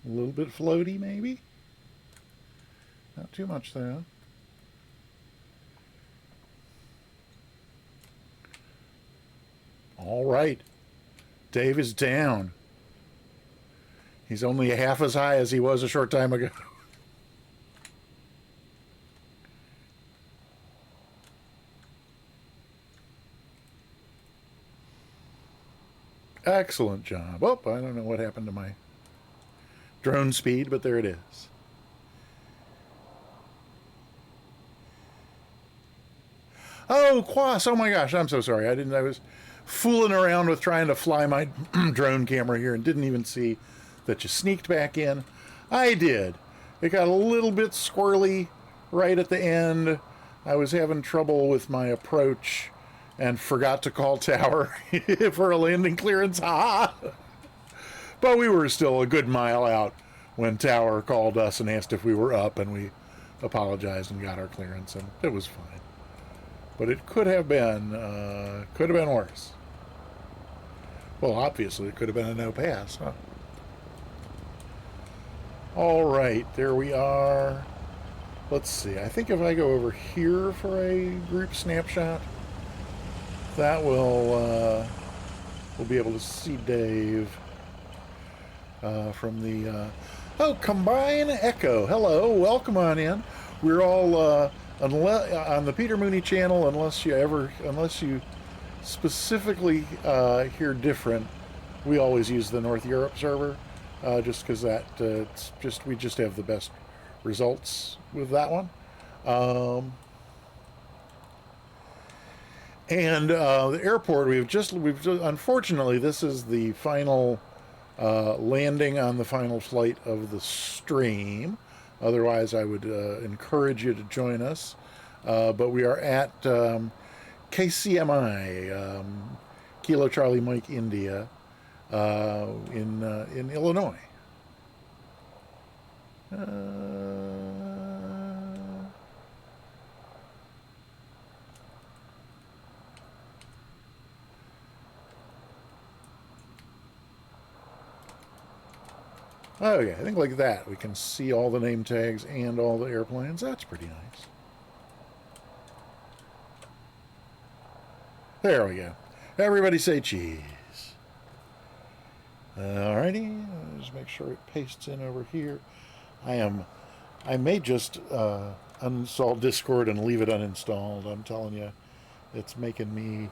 A little bit floaty, maybe. Not too much, though. All right. Dave is down. He's only half as high as he was a short time ago. Excellent job. Oh, I don't know what happened to my drone speed, but there it is. Oh, Quas. Oh my gosh, I'm so sorry. I was fooling around with trying to fly my drone camera here and didn't even see that you sneaked back in. I did. It got a little bit squirrely right at the end. I was having trouble with my approach and forgot to call tower for a landing clearance. Ha! But we were still a good mile out when tower called us and asked if we were up, and we apologized and got our clearance, and it was fine. But it could have been worse. Well, obviously, it could have been a no pass, huh? All right, there we are. Let's see. I think if I go over here for a group snapshot, that will we'll be able to see Dave from the Combine Echo. Hello, welcome on in. We're all on the Peter Mooney channel, unless you specifically hear different, we always use the North Europe server, just because we just have the best results with that one. And the airport, we've just unfortunately, this is the final landing on the final flight of the stream. Otherwise, I would encourage you to join us. But we are at KCMI, Kilo Charlie Mike India, in Illinois. Oh yeah, I think like that. We can see all the name tags and all the airplanes. That's pretty nice. There we go. Everybody say cheese. Alrighty, just make sure it pastes in over here. I may just uninstall Discord and leave it uninstalled. I'm telling you, it's making me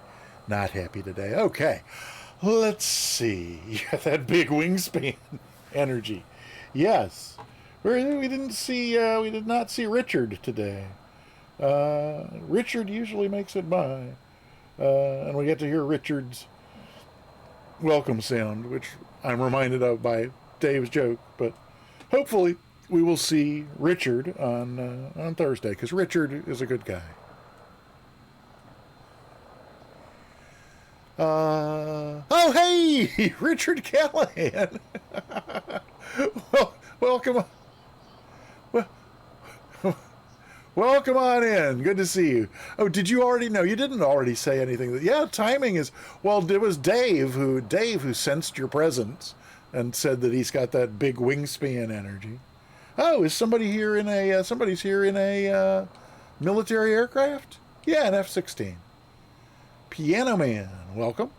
not happy today. Okay, let's see. You got that big wingspan energy. Yes, we did not see Richard today. Richard usually makes it by, and we get to hear Richard's welcome sound, which I'm reminded of by Dave's joke. But hopefully we will see Richard on Thursday, because Richard is a good guy. Oh, hey, Richard Callahan. Welcome. Welcome on in. Good to see you. Oh, did you already know? You didn't already say anything. Yeah, timing is, well, it was Dave who sensed your presence and said that he's got that big wingspan energy. Oh, is somebody here in somebody's here in a military aircraft? Yeah, an F-16. Piano Man, welcome.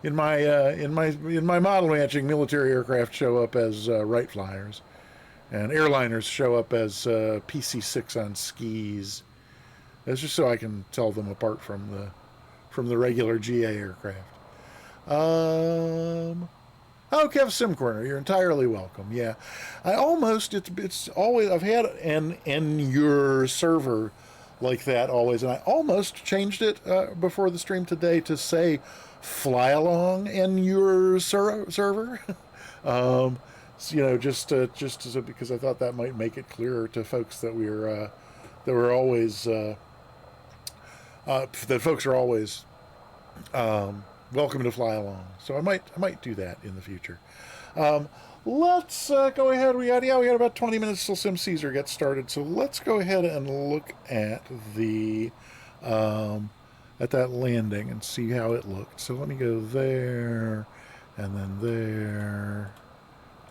In my model matching, military aircraft show up as Wright flyers, and airliners show up as PC-6 on skis. That's just so I can tell them apart from the regular GA aircraft. Oh, Kev Simcorner, you're entirely welcome. Yeah, it's always, I've had an N.Eur server like that always, and I almost changed it before the stream today to say fly along N.Eur server. Just because I thought that might make it clearer to folks that we're always that folks are always welcome to fly along. So I might do that in the future. Let's go ahead. We got about 20 minutes till Sim Caesar gets started. So let's go ahead and look at the at that landing and see how it looked. So let me go there, and then there.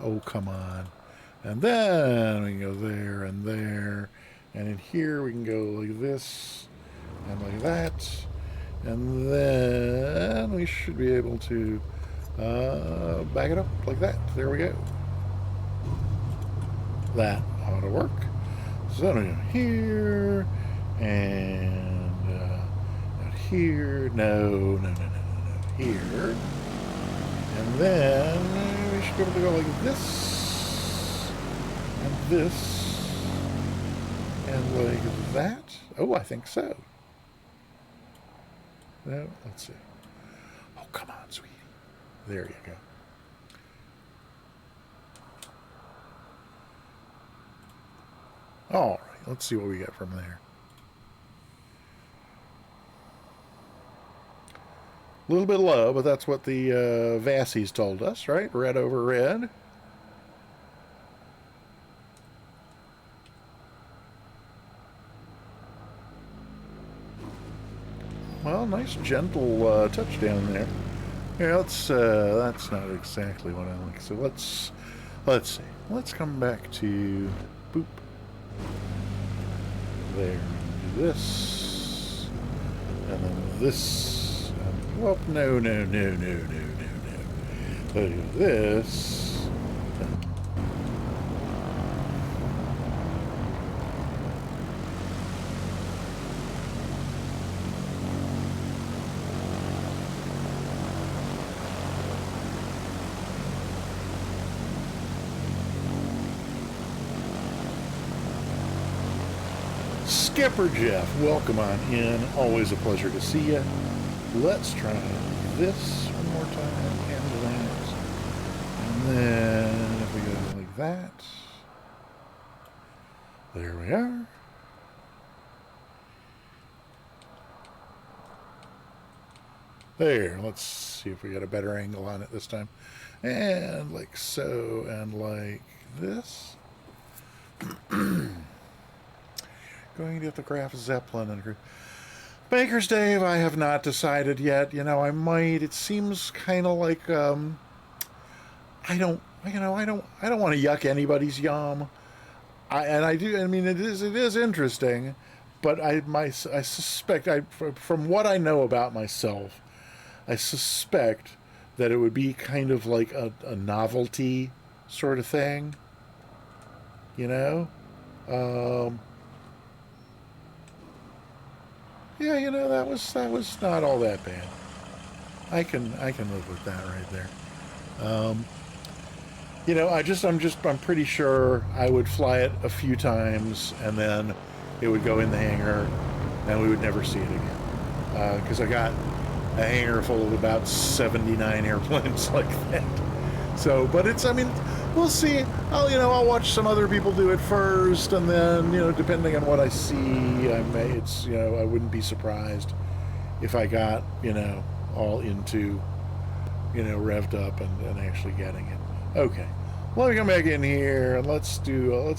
Oh, come on. And then we can go there and there. And in here we can go like this and like that. And then we should be able to back it up like that. There we go. That ought to work. So then we go here and out here. No. Here. And then we should be able to go like this and this and like that. Oh, I think so. No, let's see. Oh, come on, sweetie. There you go. All right, let's see what we get from there. A little bit low, but that's what the Vassies told us, right? Red over red. Well, nice gentle touchdown there. Yeah, that's not exactly what I like. So let's see. Let's come back to boop. There. Do this. And then this. And, well, no. Do this. Skipper Jeff, welcome on in. Always a pleasure to see you. Let's try this one more time and that. And then if we go like that, there we are. There, let's see if we get a better angle on it this time. And like so, and like this. Going to get the Graf Zeppelin and Baker's Dave. I have not decided yet. You know, I might. It seems kind of like I don't want to yuck anybody's yum. I do. I mean, it is interesting, but I suspect from what I know about myself, I suspect that it would be kind of like a novelty sort of thing. You know. Yeah, you know, that was not all that bad. I can live with that right there. You know, I'm pretty sure I would fly it a few times and then it would go in the hangar and we would never see it again. Because I got a hangar full of about 79 airplanes like that. So, but I mean, we'll see. I'll watch some other people do it first, and then, depending on what I see, I wouldn't be surprised if I got, all into, revved up and actually getting it. Okay, let me come back in here and let's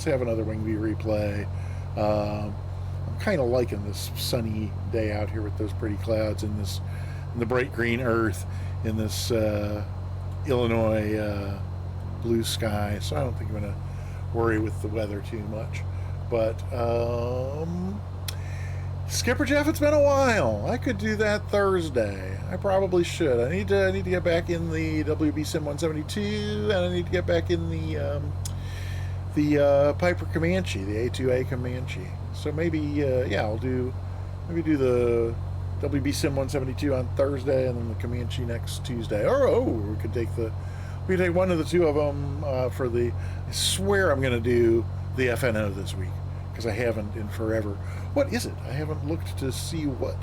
have another wing view replay. I'm kind of liking this sunny day out here with those pretty clouds and the bright green earth in this Illinois blue sky, so I don't think I'm going to worry with the weather too much. But Skipper Jeff, it's been a while. I could do that Thursday. I probably should. I need to get back in the WB Sim 172, and I need to get back in the Piper Comanche, the A2A Comanche. So maybe I'll do the WB Sim 172 on Thursday, and then the Comanche next Tuesday. Or we could take one of the two of them for the. I swear I'm going to do the FNO this week because I haven't in forever. What is it? I haven't looked to see what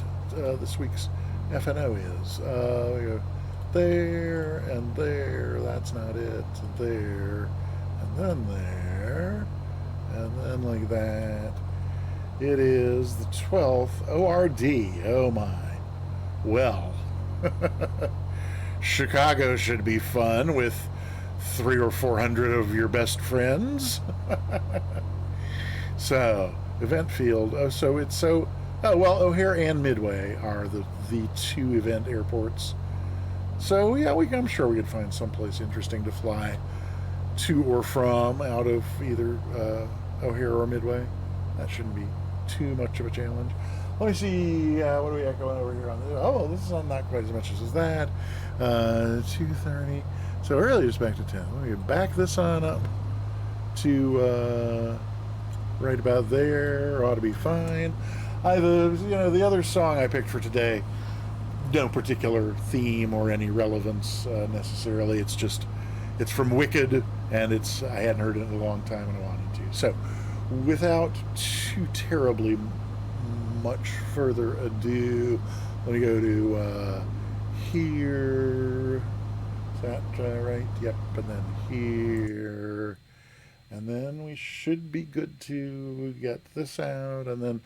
this week's FNO is. We go there and there. That's not it. There and then there and then like that. It is the 12th ORD. Oh my. Well. Chicago should be fun with 300 or 400 of your best friends. So, event field. Oh, well, O'Hare and Midway are the two event airports. So, yeah, I'm sure we could find someplace interesting to fly to or from out of either O'Hare or Midway. That shouldn't be too much of a challenge. Let me see, what do we got going over here on this? Oh, this is not quite as much as that. 2:30. So early is back to 10. Let me back this on up to right about there. Ought to be fine. The other song I picked for today, no particular theme or any relevance necessarily. It's from Wicked, and I hadn't heard it in a long time, and I wanted to. So, without too terribly much further ado, let me go to here. Is that right? Yep. And then here. And then we should be good to get this out and then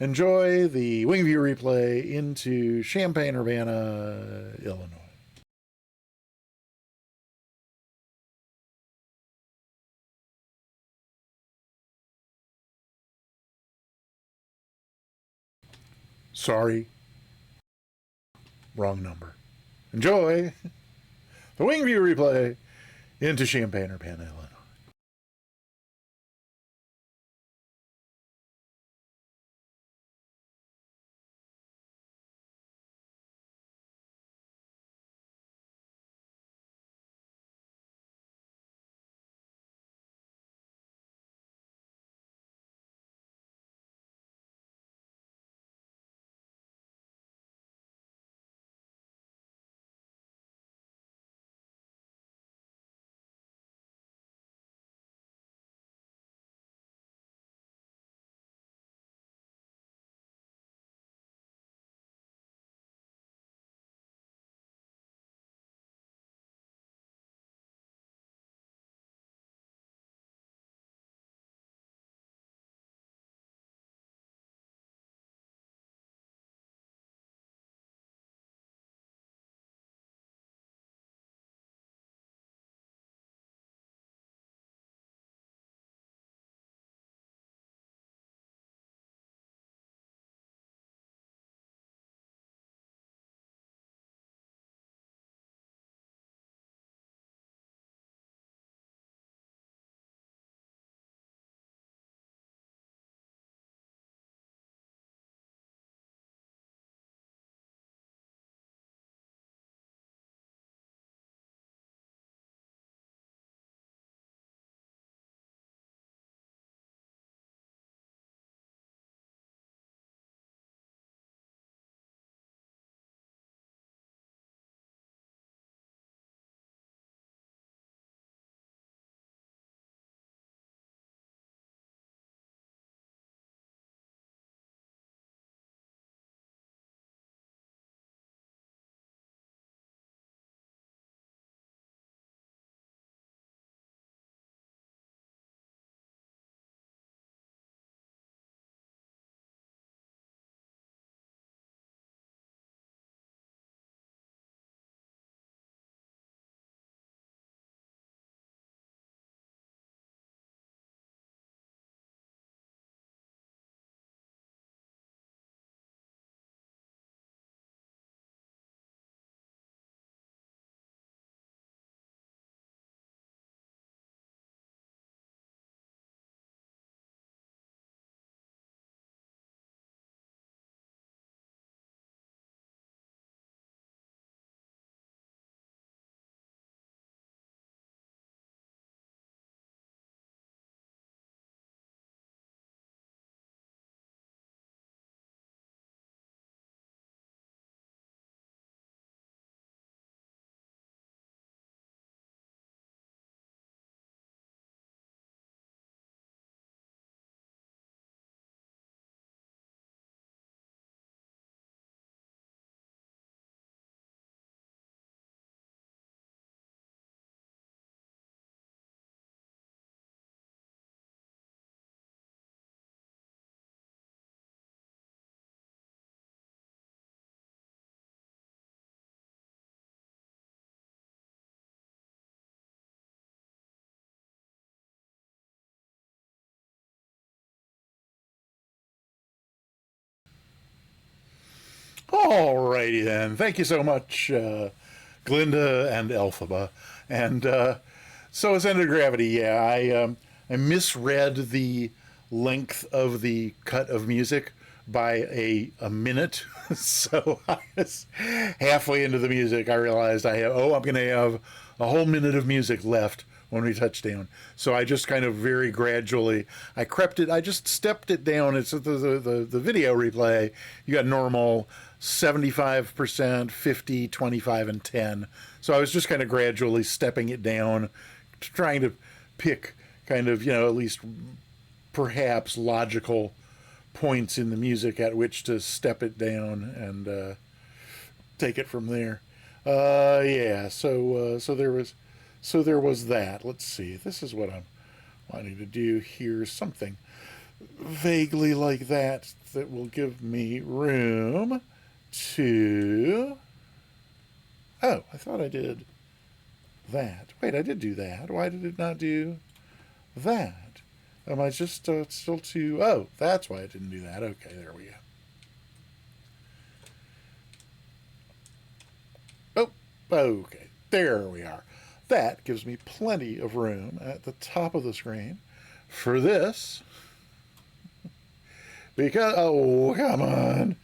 enjoy the Wingview replay into Champaign-Urbana, Illinois. Sorry. Wrong number. Enjoy the Wingview replay into Champaign-Urbana, Illinois. All righty then. Thank you so much, Glinda and Elphaba. And so Ascended Gravity, yeah, I misread the length of the cut of music by a minute. So I was halfway into the music, I realized I'm going to have a whole minute of music left when we touch down. So I just kind of very gradually, I just stepped it down. It's the video replay. You got normal, 75%, 50, 25, and 10. So I was just kind of gradually stepping it down, trying to pick kind of, at least perhaps logical points in the music at which to step it down and take it from there. Yeah, so there was that. Let's see. This is what I'm wanting to do here. Something vaguely like that will give me room to... Oh, I thought I did that. Wait, I did do that. Why did it not do that? Am I just still too... Oh, that's why I didn't do that. Okay, there we go. Oh, okay. There we are. That gives me plenty of room at the top of the screen for this. Because, oh, come on.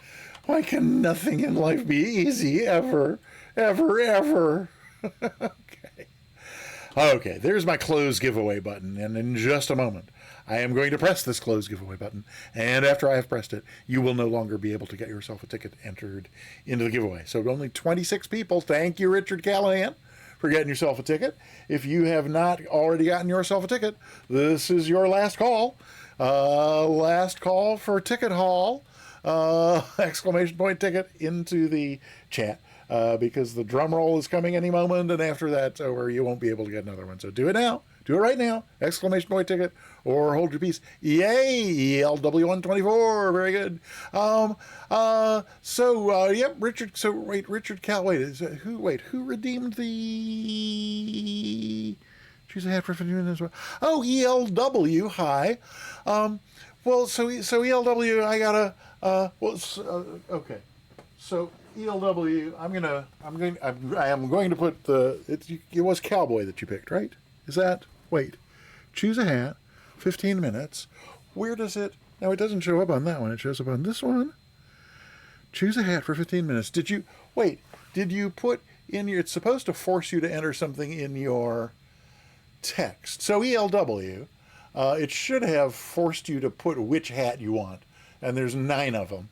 Why can nothing in life be easy ever, ever, ever? Okay. Okay, there's my close giveaway button. And in just a moment, I am going to press this close giveaway button. And after I have pressed it, you will no longer be able to get yourself a ticket entered into the giveaway. So only 26 people. Thank you, Richard Callahan, for getting yourself a ticket. If you have not already gotten yourself a ticket, this is your last call. Last call for Ticket Hall. Exclamation point ticket into the chat. Because the drum roll is coming any moment, and after that's over, you won't be able to get another one. So do it now. Do it right now. Exclamation point ticket, or hold your peace. Yay! LW124. Very good. Yep, Richard. So wait, Richard Cal. Wait, who redeemed the? Choose a hat for 15 minutes. Oh, ELW. Hi. Well, so ELW. I gotta. Okay. So ELW. I am going to put the. It was Cowboy that you picked, right? Is that? Wait. Choose a hat. 15 minutes. Where does it? Now, it doesn't show up on that one. It shows up on this one. Choose a hat for 15 minutes. Did you put in your... It's supposed to force you to enter something in your text. So ELW, it should have forced you to put which hat you want. And there's 9 of them.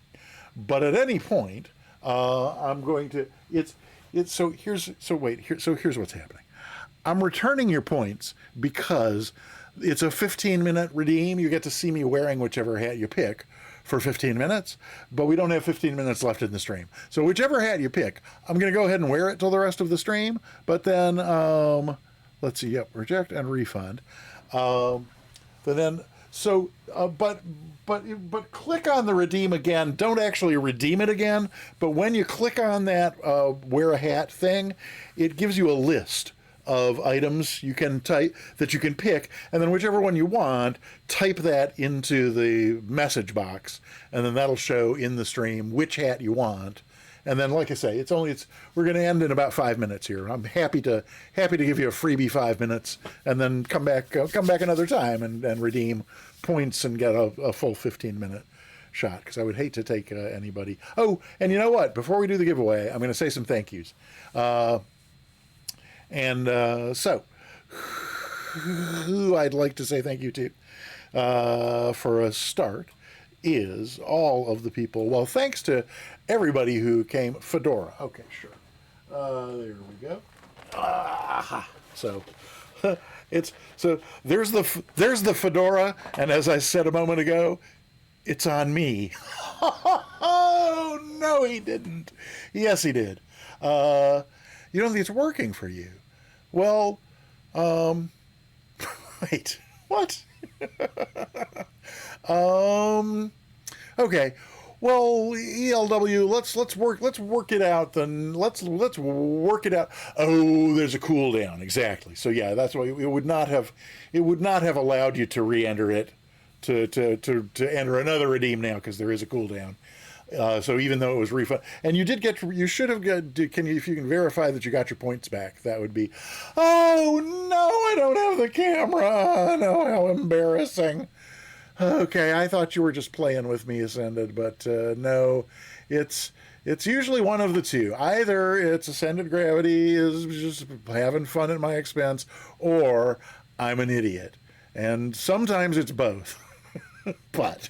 But at any point, I'm going to... Here's what's happening. I'm returning your points because it's a 15-minute redeem. You get to see me wearing whichever hat you pick for 15 minutes, but we don't have 15 minutes left in the stream. So whichever hat you pick, I'm going to go ahead and wear it till the rest of the stream, but then, let's see, yep, reject and refund. But click on the redeem again. Don't actually redeem it again, but when you click on that wear a hat thing, it gives you a list of items you can type that you can pick, and then whichever one you want, type that into the message box, and then that'll show in the stream which hat you want. And then, like I say, we're going to end in about 5 minutes here. I'm happy to give you a freebie 5 minutes, and then come back another time and redeem points and get a full 15-minute shot, because I would hate to take anybody. Oh, and you know what? Before we do the giveaway, I'm going to say some thank yous. So, who I'd like to say thank you to, for a start, is all of the people. Well, thanks to everybody who came. Fedora. Okay, sure. There we go. So, there's the fedora, and as I said a moment ago, it's on me. Oh no, he didn't. Yes, he did. You don't think it's working for you? Well, wait, what? Okay. Well, ELW, let's work it out then. Let's work it out. Oh, there's a cooldown, exactly. So yeah, that's why it would not have allowed you to re-enter it, to enter another redeem now, because there is a cooldown. So even though it was refund, and you did get, you should have got, if you can verify that you got your points back, that would be, oh no, I don't have the camera. No, how embarrassing. Okay, I thought you were just playing with me, Ascended, but no, it's usually one of the two. Either it's Ascended Gravity is just having fun at my expense, or I'm an idiot. And sometimes it's both. But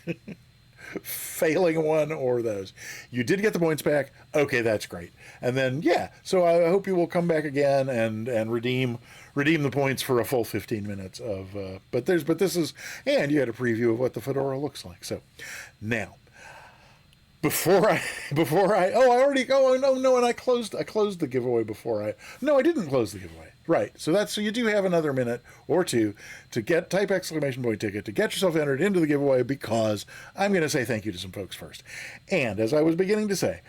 failing one or those. You did get the points back. Okay, that's great. And then, yeah, so I hope you will come back again and redeem the points for a full 15 minutes of, but this is, and you had a preview of what the Fedora looks like. So now, I closed the giveaway I didn't close the giveaway. Right. So you do have another minute or two to type exclamation point ticket to get yourself entered into the giveaway, because I'm going to say thank you to some folks first. And as I was beginning to say,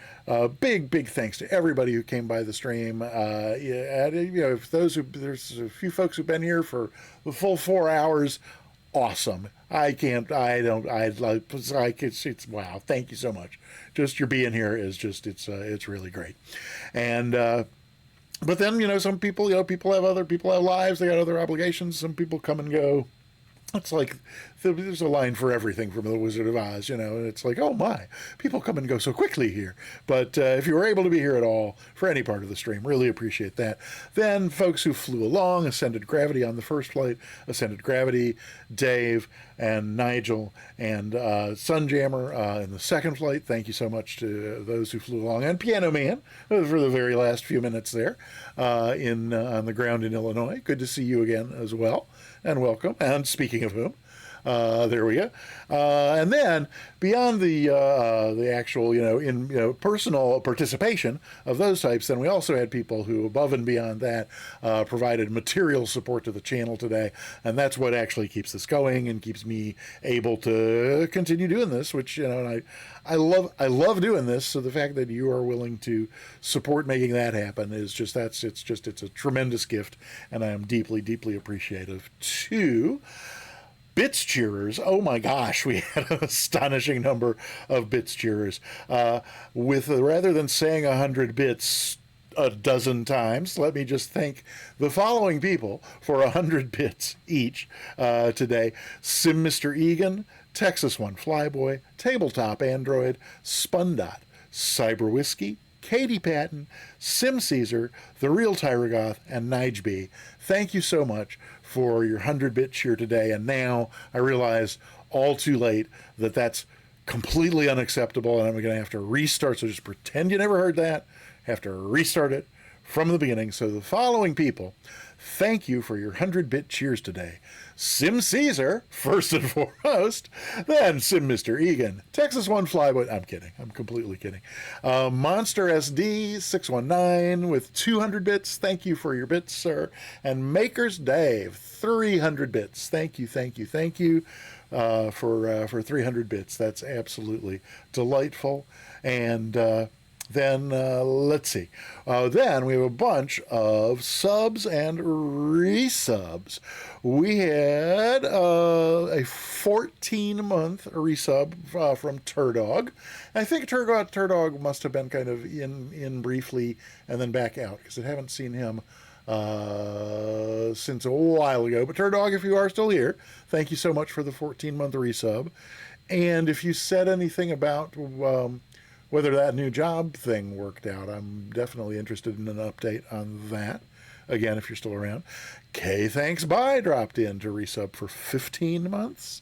big thanks to everybody who came by the stream. If there's a few folks who've been here for the full 4 hours. Awesome. It's wow. Thank you so much. Just your being here is just, it's really great. And, but then, some people, people have lives, they got other obligations. Some people come and go. It's like there's a line for everything from The Wizard of Oz, and it's like, oh my, people come and go so quickly here. But if you were able to be here at all for any part of the stream, really appreciate that. Then folks who flew along, Ascended Gravity on the first flight, Ascended Gravity, Dave, and Nigel, and Sunjammer in the second flight. Thank you so much to those who flew along, and Piano Man for the very last few minutes there on the ground in Illinois. Good to see you again as well. And welcome. And speaking of whom, there we go. And then beyond the actual, personal participation of those types, then we also had people who, above and beyond that, provided material support to the channel today. And that's what actually keeps this going and keeps me able to continue doing this, which, and I love doing this. So the fact that you are willing to support making that happen is it's a tremendous gift. And I am deeply, deeply appreciative to Bits cheerers. Oh my gosh, we had an astonishing number of Bits cheerers. With rather than saying 100 bits a dozen times, let me just thank the following people for 100 bits each today: Sim Mr. Egan, Texas One Flyboy, Tabletop Android, Spundot, Cyber Whiskey, Katie Patton, Sim Caesar, The Real Tyragoth, and Nigeby. Thank you so much for your 100-bit cheer today. And now I realize all too late that that's completely unacceptable, and I'm going to have to restart. So just pretend you never heard that. Have to restart it from the beginning. So the following people, thank you for your 100-bit cheers today: Sim Caesar, first and foremost, then Sim Mr. Egan, Texas One Flyboy, I'm kidding, I'm completely kidding, Monster SD 619 with 200 bits, thank you for your bits, sir, and Makers Dave, 300 bits, thank you for 300 bits, that's absolutely delightful. And then let's see. Then we have a bunch of subs and resubs. We had a 14-month resub from Turdog. I think Turdog must have been kind of in briefly and then back out, because I haven't seen him since a while ago. But Turdog, if you are still here, thank you so much for the 14-month resub. And if you said anything about whether that new job thing worked out, I'm definitely interested in an update on that. Again, if you're still around. K Thanks Bye dropped in to resub for 15 months.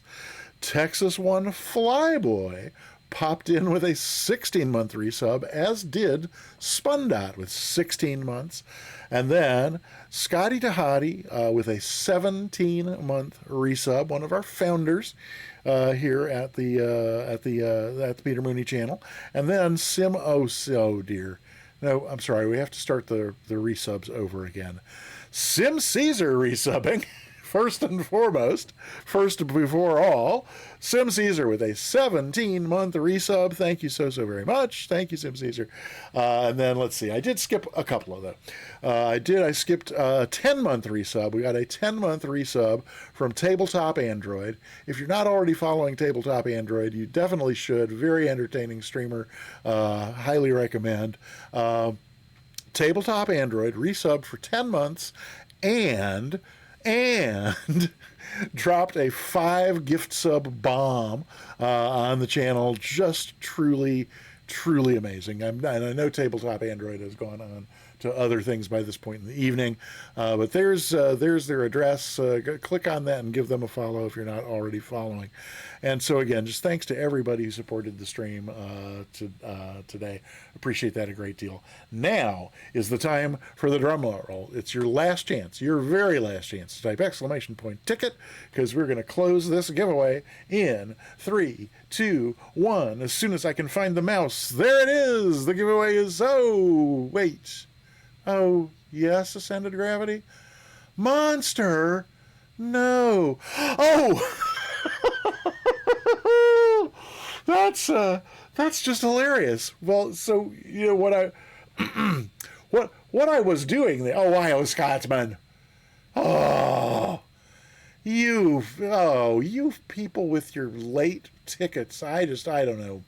Texas One Flyboy popped in with a 16-month resub, as did Spundot with 16 months. And then Scotty Tahati with a 17-month resub, one of our founders here at the Peter Mooney channel. And then Sim dear. No, I'm sorry, we have to start the resubs over again. Sim Caesar resubbing first and foremost, first before all, Sim Caesar with a 17-month resub. Thank you so very much. Thank you, Sim Caesar. And then let's see. I did skip a couple of them. I skipped a 10-month resub. We got a 10-month resub from Tabletop Android. If you're not already following Tabletop Android, you definitely should. Very entertaining streamer. Highly recommend. Tabletop Android resubbed for 10 months and dropped a 5 gift sub bomb on the channel. Just truly amazing. And I know Tabletop Android has gone on to other things by this point in the evening, but there's their address. Click on that and give them a follow if you're not already following. And so again, just thanks to everybody who supported the stream today. Appreciate that a great deal. Now is the time for the drum roll. It's your last chance, your very last chance to type !ticket, because we're going to close this giveaway in 3, 2, 1. As soon as I can find the mouse, there it is. The giveaway is, oh, wait. Oh, yes, Ascended Gravity? Monster? No. Oh! That's just hilarious. Well, so, you know, what I was doing there, Ohio Scotsman. Oh, you people with your late tickets. I don't know.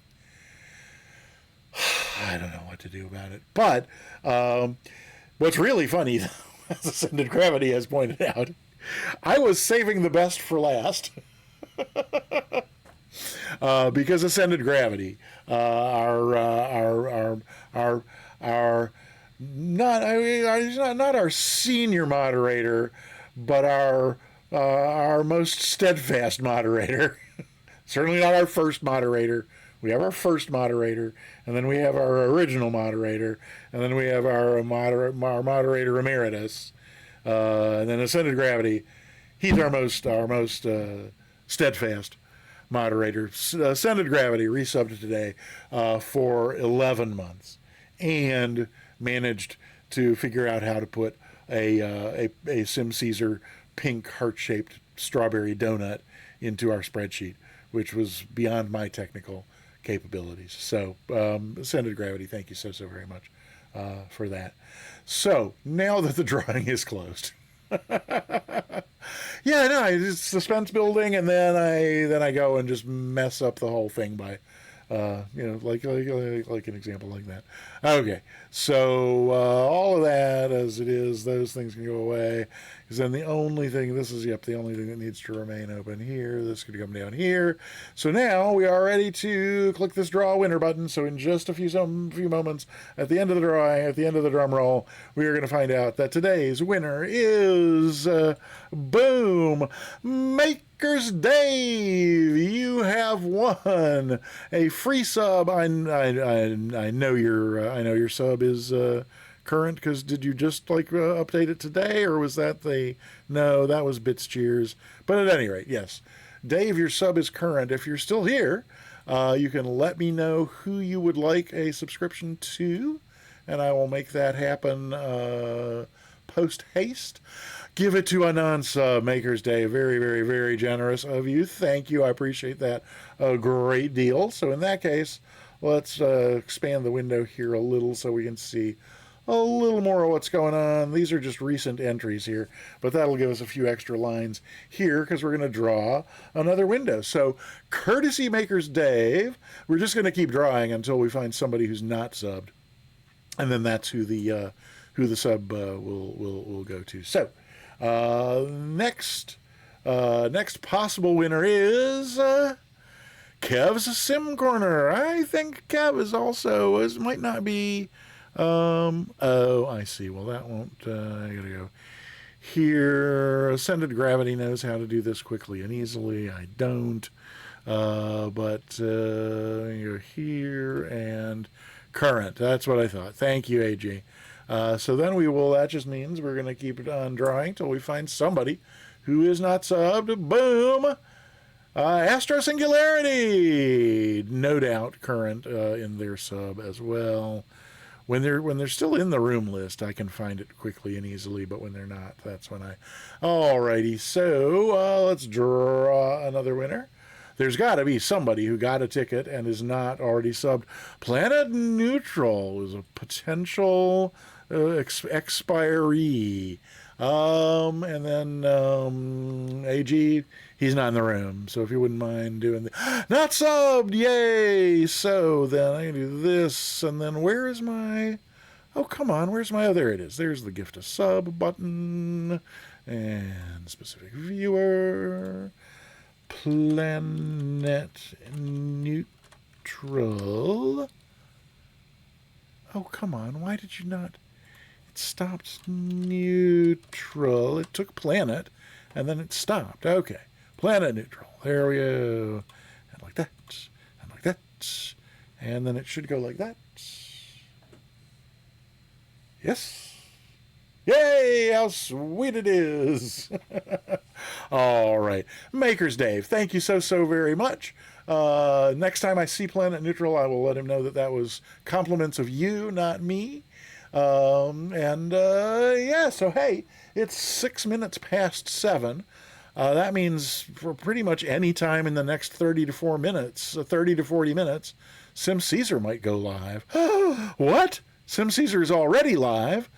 I don't know what to do about it. But what's really funny, as Ascended Gravity has pointed out, I was saving the best for last. Because Ascended Gravity, not our senior moderator, but our most steadfast moderator. Certainly not our first moderator. We have our first moderator, and then we have our original moderator, and then we have our moderator emeritus, and then Ascended Gravity. He's our most steadfast moderator. Ascended Gravity resubbed today for 11 months and managed to figure out how to put a Sim Caesar pink heart-shaped strawberry donut into our spreadsheet, which was beyond my technical capabilities. So, Ascended Gravity, thank you so very much for that. So, now that the drawing is closed. Yeah, no, it's suspense building, and then I go and just mess up the whole thing by, like an example like that. Okay, so all of that as it is, those things can go away. Because then the only thing that needs to remain open here. This could come down here. So now we are ready to click this draw winner button. So in just a few moments, at the end of the drawing, at the end of the drum roll, we are going to find out that today's winner is boom, Maker's Dave. You have won a free sub. I know your sub is current, because did you just update it today, or was that no, that was Bits Cheers. But at any rate, yes, Dave, your sub is current. If you're still here, you can let me know who you would like a subscription to, and I will make that happen post haste. Give it to a non-sub. Maker's Day. Very, very, very generous of you. Thank you. I appreciate that a great deal. So in that case, let's expand the window here a little so we can see a little more of what's going on. These are just recent entries here, but that'll give us a few extra lines here because we're going to draw another window. So, courtesy Maker's Dave, we're just going to keep drawing until we find somebody who's not subbed, and then that's who the sub will go to. So, next possible winner is Kev's Sim Corner. I think Kev is also might not be. Oh, I see. Well, that won't, I gotta go here. Ascended Gravity knows how to do this quickly and easily. I don't. But you're here and current. That's what I thought. Thank you, AJ. So then that just means we're going to keep it on drawing till we find somebody who is not subbed. Boom! Astro Singularity! No doubt current in their sub as well. when they're still in the room list, I can find it quickly and easily. But when they're not, that's when I. Alrighty, so let's draw another winner. There's got to be somebody who got a ticket and is not already subbed. Planet Neutral is a potential expiree. And then AG, he's not in the room. So if you wouldn't mind doing the not subbed, yay! So then I can do this, and then where is my? Oh, come on, where's my? Oh, there it is. There's the gift a sub button and specific viewer. Planet Neutral. Oh, come on, why did you not? Stopped neutral. It took planet and then it stopped. Okay. Planet neutral. There we go. And like that. And like that. And then it should go like that. Yes. Yay! How sweet it is. All right. Maker's Dave, thank you so very much. Next time I see Planet Neutral, I will let him know that that was compliments of you, not me. Yeah, so hey, it's 6 minutes past 7. That means for pretty much any time in the next 30 to 40 minutes, Sim Caesar might go live. What? Sim Caesar is already live?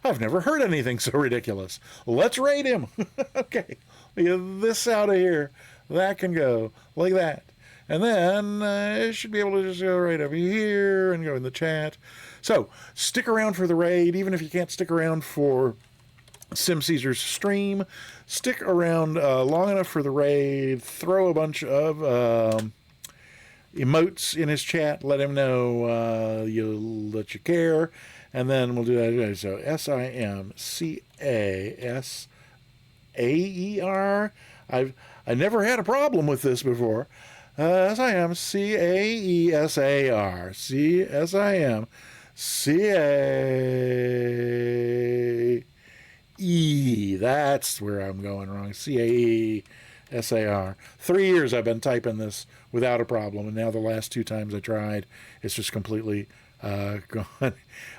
I've never heard anything so ridiculous. Let's rate him. Okay, get this out of here. That can go like that. And then I should be able to just go right over here and go in the chat. So stick around for the raid, even if you can't stick around for Sim Caesar's stream. Stick around long enough for the raid. Throw a bunch of emotes in his chat. Let him know that you care. And then we'll do that. So SIMCASAER. I never had a problem with this before. SIMCAESAR. CAE. That's where I'm going wrong. CAESAR. 3 years I've been typing this without a problem, and now the last 2 times I tried, it's just completely gone.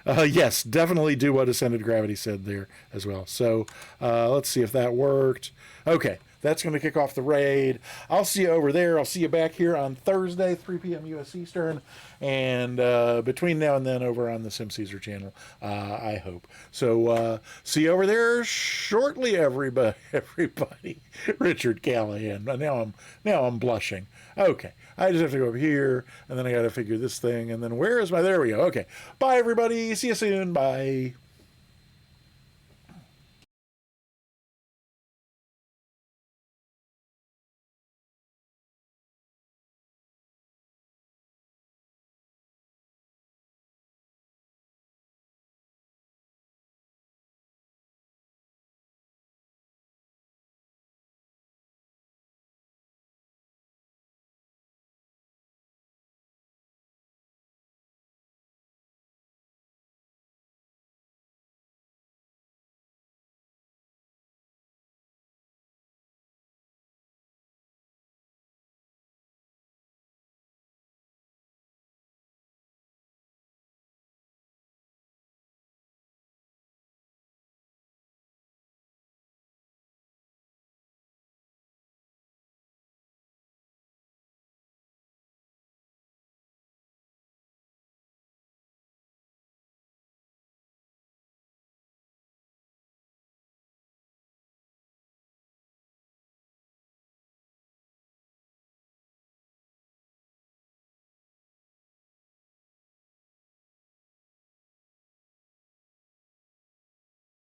Yes, definitely do what Ascended Gravity said there as well. So let's see if that worked. Okay. That's going to kick off the raid. I'll see you over there. I'll see you back here on Thursday, 3 p.m. U.S. Eastern. And between now and then over on the Sim Caesar channel, I hope. So see you over there shortly, everybody. Richard Callahan. Now I'm blushing. Okay. I just have to go over here, and then I got to figure this thing. And then where is my... There we go. Okay. Bye, everybody. See you soon. Bye.